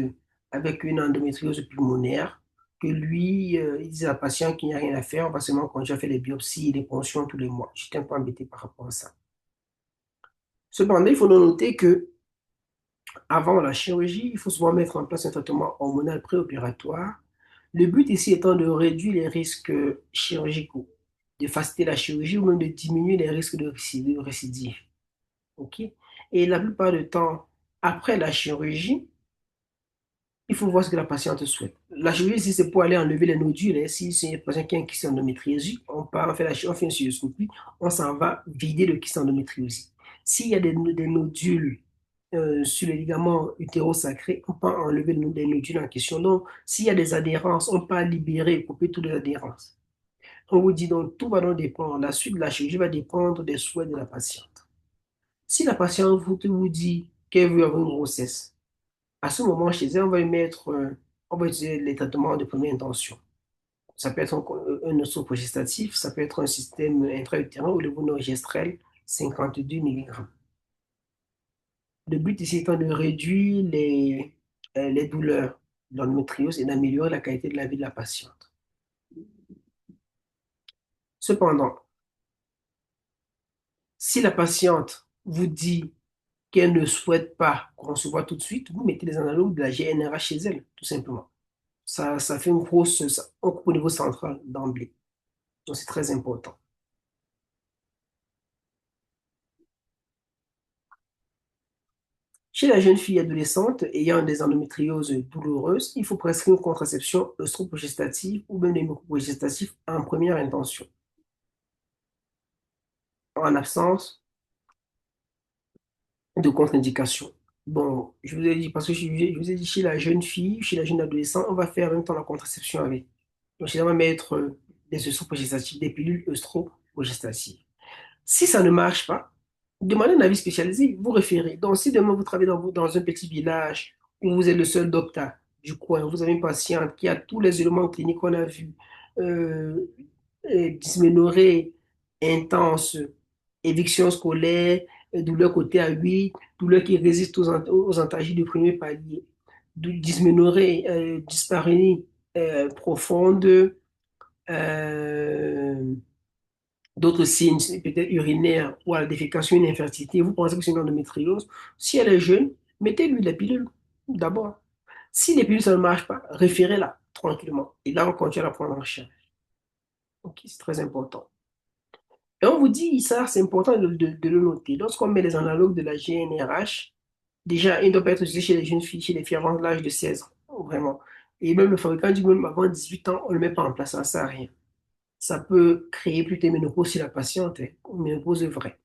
avec une endométriose pulmonaire, que lui, il disait à la patiente qu'il n'y a rien à faire, on va seulement continuer à faire les biopsies et les poncions tous les mois. J'étais un peu embêté par rapport à ça. Cependant, il faut noter que avant la chirurgie, il faut souvent mettre en place un traitement hormonal préopératoire. Le but ici étant de réduire les risques chirurgicaux, de faciliter la chirurgie ou même de diminuer les risques de récidive. OK? Et la plupart du temps, après la chirurgie, il faut voir ce que la patiente souhaite. La chirurgie, si c'est pour aller enlever les nodules, hein, si c'est une patiente qui a un kyste endométriose, on part, on fait on fait une cystoscopie, on s'en va vider le kyste endométriose. S'il y a des nodules sur les ligaments utérosacrés, on peut enlever les nodules en question. Donc, s'il y a des adhérences, on peut libérer et couper toutes les adhérences. On vous dit donc, tout va donc dépendre. La suite de la chirurgie va dépendre des souhaits de la patiente. Si la patiente vous dit qu'elle veut avoir une grossesse, à ce moment, chez elle, on va y mettre, on va utiliser les traitements de première intention. Ça peut être un oestrogestatif, ça peut être un système intra-utérin ou le levonorgestrel 52 mg. Le but ici étant de réduire les douleurs de l'endométriose et d'améliorer la qualité de la vie de la patiente. Cependant, si la patiente vous dit qu'elle ne souhaite pas concevoir tout de suite, vous mettez les analogues de la GnRH chez elle, tout simplement. Ça fait une grosse, on coupe au niveau central d'emblée. Donc c'est très important. Chez la jeune fille adolescente ayant des endométrioses douloureuses, il faut prescrire une contraception œstroprogestative ou même des mucoprogestatifs en première intention. En absence de contre-indication. Bon, je vous ai dit, parce que je vous ai dit, chez la jeune fille, chez la jeune adolescente, on va faire en même temps la contraception avec. Donc, chez elle, on va mettre des œstroprogestatifs, des pilules œstroprogestatives. Si ça ne marche pas, demandez un avis spécialisé, vous référez. Donc, si demain vous travaillez dans un petit village où vous êtes le seul docteur du coin, vous avez une patiente qui a tous les éléments cliniques qu'on a vus, euh, dysménorrhée intense, éviction scolaire, douleur côté à 8, douleur qui résiste aux antalgiques de premier palier, dysménorrhée, dyspareunie profonde, euh, d'autres signes, peut-être urinaires ou à la défécation, une infertilité, vous pensez que c'est une endométriose, si elle est jeune, mettez-lui la pilule d'abord. Si les pilules, ça ne marche pas, référez-la tranquillement. Et là, on continue à la prendre en charge. Ok, c'est très important. Et on vous dit, ça, c'est important de le noter. Lorsqu'on met les analogues de la GnRH, déjà, il ne doit pas être utilisé chez les jeunes filles, chez les filles avant l'âge de 16 ans, vraiment. Et même le fabricant dit même avant 18 ans, on ne le met pas en place, ça ne sert à rien. Ça peut créer plus de ménopause chez la patiente, hein, une ménopause vraie.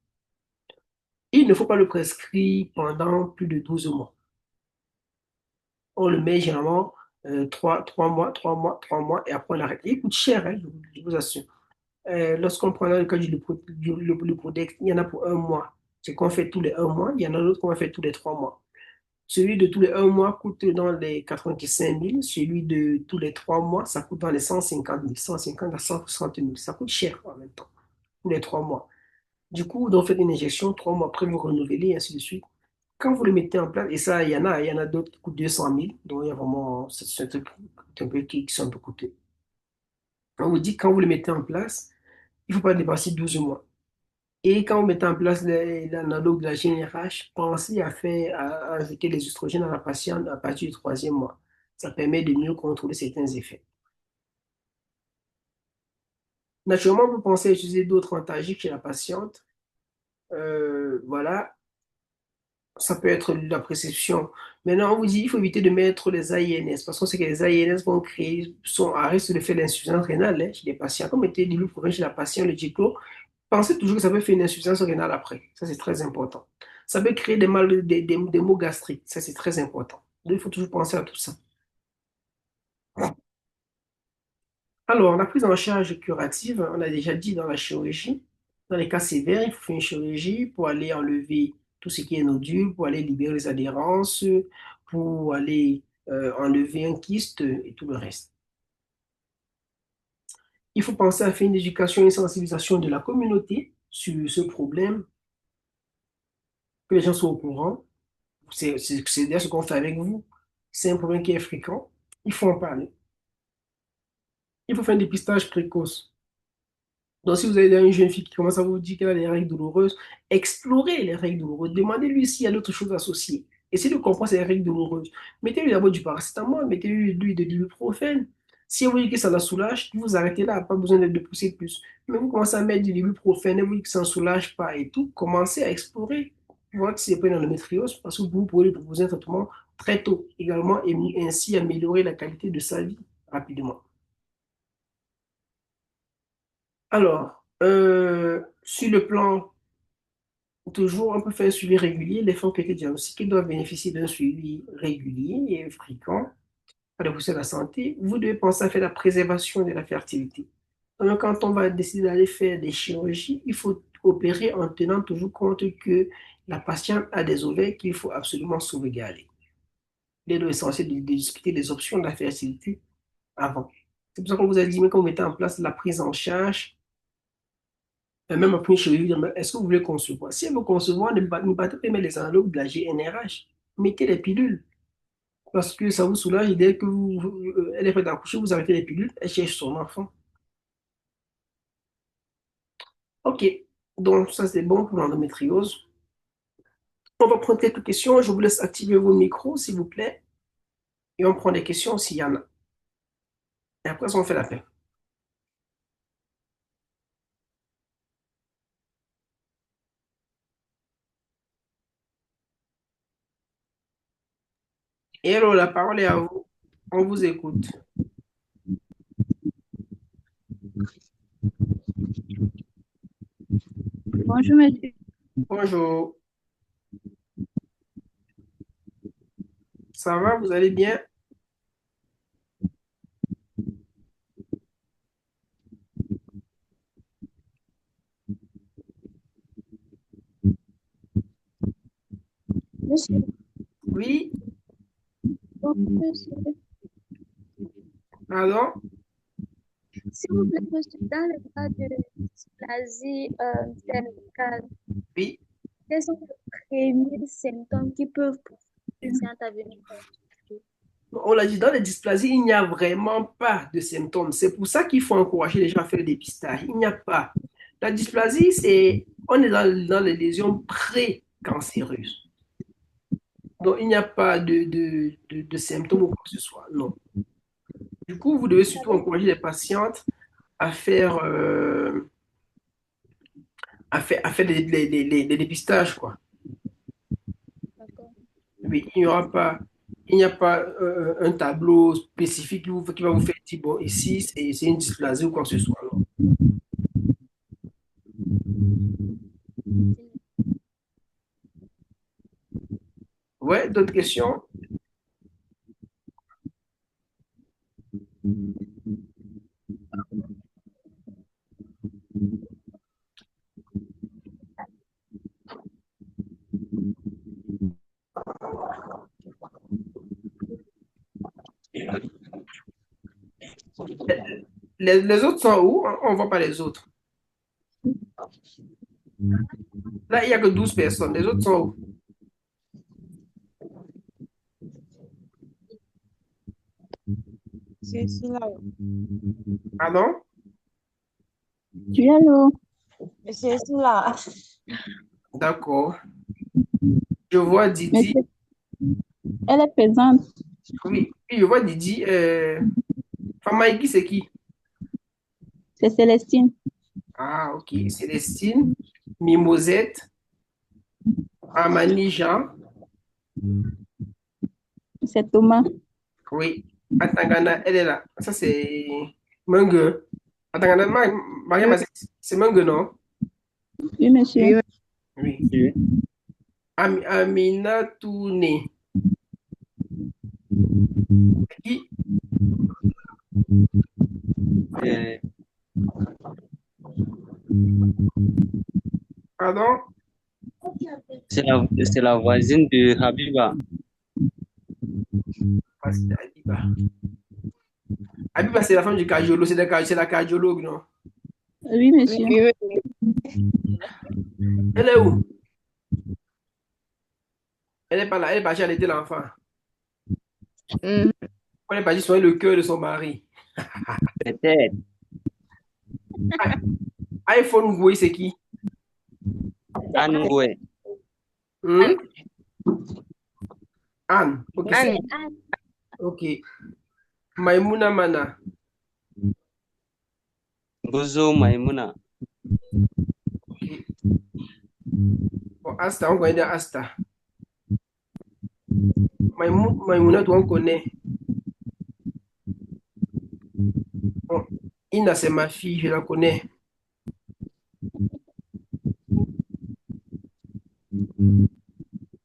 Il ne faut pas le prescrire pendant plus de 12 mois. On le met généralement 3 mois, 3 mois, 3 mois, et après on arrête. Il coûte cher, hein, je vous assure. Lorsqu'on prend le cas du Prodex, il y en a pour un mois. C'est qu'on fait tous les un mois. Il y en a d'autres qu'on va faire tous les 3 mois. Celui de tous les un mois coûte dans les 85 000. Celui de tous les 3 mois, ça coûte dans les 150 000, 150 à 160 000. Ça coûte cher en même temps, tous les 3 mois. Du coup, vous faites une injection, 3 mois après, vous renouvelez, et ainsi de suite. Quand vous le mettez en place, et ça, il y en a d'autres qui coûtent 200 000. Donc, il y a vraiment, c'est un truc un peu qui sont un peu coûteux. On vous dit, quand vous le mettez en place, il ne faut pas dépasser 12 mois. Et quand vous mettez en place l'analogue de la GnRH, pensez à ajouter les oestrogènes à la patiente à partir du troisième mois. Ça permet de mieux contrôler certains effets. Naturellement, vous pensez à utiliser d'autres antalgiques chez la patiente. Voilà, ça peut être la prescription. Maintenant, on vous dit il faut éviter de mettre les AINS parce qu'on sait que les AINS vont créer, sont à risque de faire l'insuffisance rénale hein, chez les patients. Comme était l'ibuprofène chez la patiente, le Diclo, pensez toujours que ça peut faire une insuffisance rénale après. Ça, c'est très important. Ça peut créer des mal, des maux gastriques. Ça, c'est très important. Donc, il faut toujours penser à tout ça. Alors, la prise en charge curative, on a déjà dit dans la chirurgie. Dans les cas sévères, il faut faire une chirurgie pour aller enlever tout ce qui est nodule, pour aller libérer les adhérences, pour aller enlever un kyste et tout le reste. Il faut penser à faire une éducation et une sensibilisation de la communauté sur ce problème, que les gens soient au courant. C'est d'ailleurs ce qu'on fait avec vous. C'est un problème qui est fréquent. Il faut en parler. Il faut faire un dépistage précoce. Donc, si vous avez une jeune fille qui commence à vous dire qu'elle a des règles douloureuses, explorez les règles douloureuses. Demandez-lui s'il y a d'autres choses associées. Essayez de comprendre ces règles douloureuses. Mettez-lui d'abord du paracétamol, mettez-lui de l'ibuprofène. Si vous voyez que ça la soulage, vous arrêtez là, pas besoin de pousser plus. Mais vous commencez à mettre de l'ibuprofène et vous voyez que ça ne soulage pas et tout, commencez à explorer. Voir si c'est pas une endométriose, parce que vous pouvez lui proposer un traitement très tôt également et ainsi améliorer la qualité de sa vie rapidement. Alors, sur le plan Toujours, on peut faire un suivi régulier. Les femmes qui ont été diagnostiquées doivent bénéficier d'un suivi régulier et fréquent par les professionnels de la santé. Vous devez penser à faire la préservation de la fertilité. Donc, quand on va décider d'aller faire des chirurgies, il faut opérer en tenant toujours compte que la patiente a des ovaires qu'il faut absolument sauvegarder. Il est donc essentiel de discuter des options de la fertilité avant. C'est pour ça qu'on vous a dit, mais quand vous mettez en place la prise en charge, même après une chirurgie, est-ce que vous voulez concevoir? Si elle veut concevoir, ne battez pas les analogues de la GNRH. Mettez les pilules. Parce que ça vous soulage. Et dès que elle est prête à accoucher, vous arrêtez les pilules, elle cherche son enfant. OK. Donc, ça, c'est bon pour l'endométriose. On va prendre quelques questions. Je vous laisse activer vos micros, s'il vous plaît. Et on prend des questions s'il y en a. Et après, on fait la paix. Et alors, la parole est à vous. On vous écoute. Bonjour, monsieur. Bonjour. Ça va? Vous allez bien? Monsieur, Oui? monsieur, Pardon? s'il vous plaît, monsieur, dans le cas de dysplasie cervicale, Oui. quels sont les premiers symptômes qui peuvent pousser une patiente à venir consulter? On l'a dit, dans les dysplasies, il n'y a vraiment pas de symptômes. C'est pour ça qu'il faut encourager les gens à faire le dépistage. Il n'y a pas. La dysplasie, on est dans les lésions pré-cancéreuses. Donc, il n'y a pas de symptômes ou quoi que ce soit. Non. Du coup, vous devez Ça surtout veut dire, encourager les patientes à faire, à faire des dépistages, quoi. d'accord. Oui, il n'y a pas un tableau spécifique qui va vous faire dire, bon, ici, c'est une dysplasie ou quoi que ce soit. Non. Ouais, d'autres questions? Les autres sont où? On ne voit pas les autres. Là, il n'y a que 12 personnes. Les autres sont où? C'est là. Pardon? Oui, allô? C'est là. D'accord. Je vois Didi. Monsieur, elle est présente. Oui, oui, je vois Didi. Famaïki, c'est qui? C'est Célestine. Ah, ok. Célestine, Mimosette, Amani Jean. C'est Thomas. Oui. Atangana, elle est là. Ça, c'est Mungue. Atangana, Mariam, c'est Mungue, non? Oui, monsieur. Oui, Oui. monsieur. Amina Toune. Qui? Euh, Pardon? c'est la voisine de Habiba. Ah, c'est Abiba. Abiba, c'est la femme du cardiologue. C'est la cardiologue, non? Oui, Oui, monsieur. oui, oui. Elle est où? Elle n'est pas là. Elle est partie allaiter l'enfant. Mhm. Elle est partie soigner le cœur de son mari. Peut-être. Ah, iPhone Goué, c'est qui? C'est Anne. Anoué. Hmm? Anne. Ok, c'est Anne. C'est Anne. ok. Maimouna Mana. Bozo Maimouna. Ok. Bon, Asta, on connaît Asta. Maimouna, toi, on connaît. Bon, Ina, c'est ma fille, je la connais.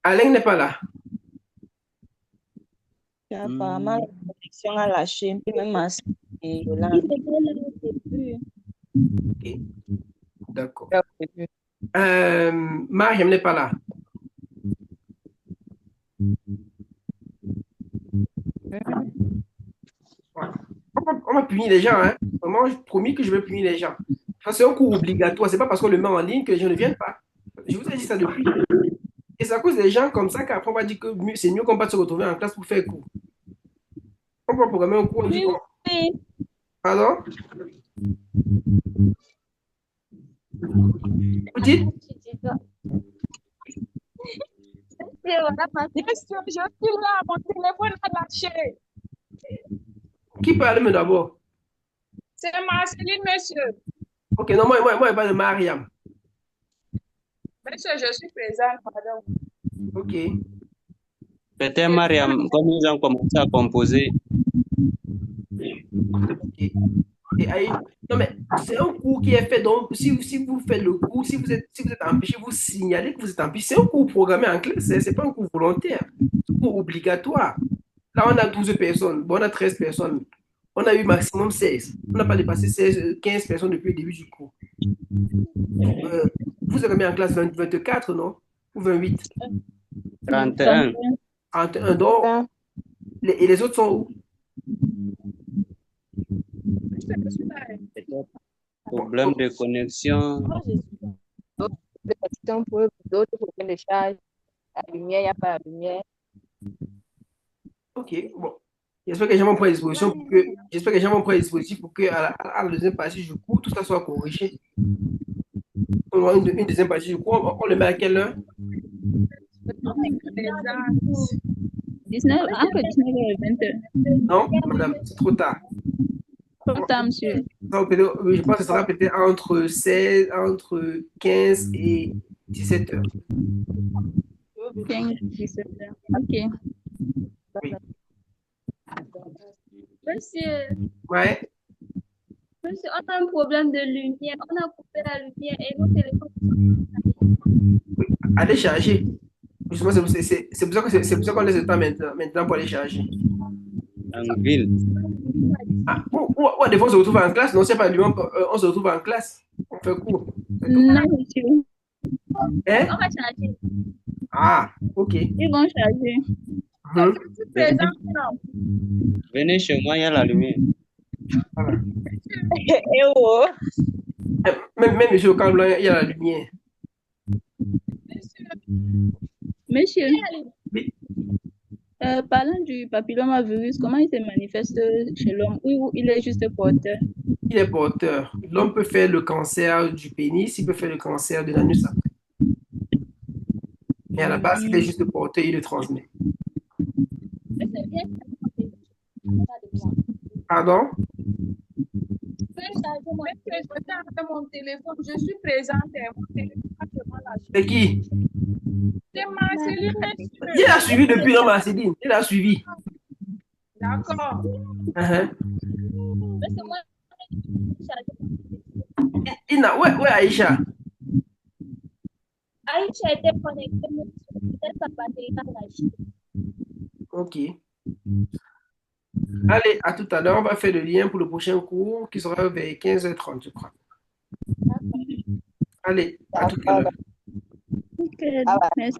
Alain n'est pas là. Apparemment, la connexion a lâché, puis même ma soeur et Il Yolande. était là au début. Ok, d'accord. Au début. Mariam n'est pas là. Ouais. On va punir les gens, hein. Vraiment, je promis que je vais punir les gens. Ça, c'est un cours obligatoire. C'est pas parce qu'on le met en ligne que les gens ne viennent pas. Je vous ai dit ça depuis. Et c'est à cause des gens comme ça qu'après on va dire que c'est mieux qu'on va se retrouver en classe pour faire cours. On va programmer un cours, on dit Oui, oui. pardon? Vous dites? Tu dis ça. Et voilà ma question. Je suis là, mon téléphone a lâché. Qui parle mais d'abord? C'est Marceline, monsieur. Ok, non, moi, je parle de Mariam. Monsieur, je suis présente, pardon. Ok. Peut-être Mariam, comme ils ont commencé à composer, Ok. Et non, mais c'est un cours qui est fait. Donc, si vous faites le cours, si vous êtes empêché, vous signalez que vous êtes empêché. C'est un cours programmé en classe, c'est pas un cours volontaire. C'est un cours obligatoire. Là, on a 12 personnes. Bon, on a 13 personnes. On a eu maximum 16. On n'a pas dépassé 16, 15 personnes depuis le début du cours. Vous avez mis en classe 24, non? Ou 28? 31. 31. Donc, et les autres sont où? Peut-être problème de connexion. Moi, je suis des questions pour d'autres problèmes de charge. La lumière, il n'y a pas la lumière. Ok, bon. J'espère que les gens vont prendre disposition pour que, j'espère que les gens vont prendre disposition pour que à la deuxième partie du cours, tout ça soit corrigé. On aura une deuxième partie du cours. On le met à quelle heure? 19, entre 19 et 20. Non, madame, c'est trop tard. Trop tard, monsieur. Donc, je pense que ce sera peut-être entre 15 et 17 heures. 15, 17 heures. Ok. Oui. Monsieur, Ouais. monsieur, on a un problème de lumière. On a coupé la lumière et nos téléphones. Allez charger. Justement, c'est pour ça qu'on laisse le temps maintenant pour aller charger. En ville. Ah, ou des fois, on se retrouve en classe. Non, c'est pas lui, on se retrouve en classe. On fait cours. C'est tout. Non, monsieur. Hein? On va charger. Ah, ok. Ils vont charger. Mhm. Présent, non. Venez chez moi, il y a la lumière. Voilà. Et oh, Même monsieur au camp blanc, il y a la lumière. Monsieur, Oui. parlant du papillomavirus, comment il se manifeste chez l'homme? Ou il est juste porteur? Il est porteur. L'homme peut faire le cancer du pénis, il peut faire le cancer de l'anus après. Mais à la base, il est juste porteur, il le transmet. Monsieur, viens Pardon? mon téléphone. Je suis présente. Mon téléphone a vraiment lâché. C'est qui? C'est Marceline, monsieur. Il a suivi depuis l'homme Céline. Il a suivi. D'accord. Uh-huh. Monsieur, moi, Ouais, Aïcha. Aïcha était connectée, monsieur. Peut-être sa batterie a lâché. Ok. Allez, à tout à l'heure. On va faire le lien pour le prochain cours qui sera vers 15h30, je crois. Allez, à tout à l'heure. Ok, merci.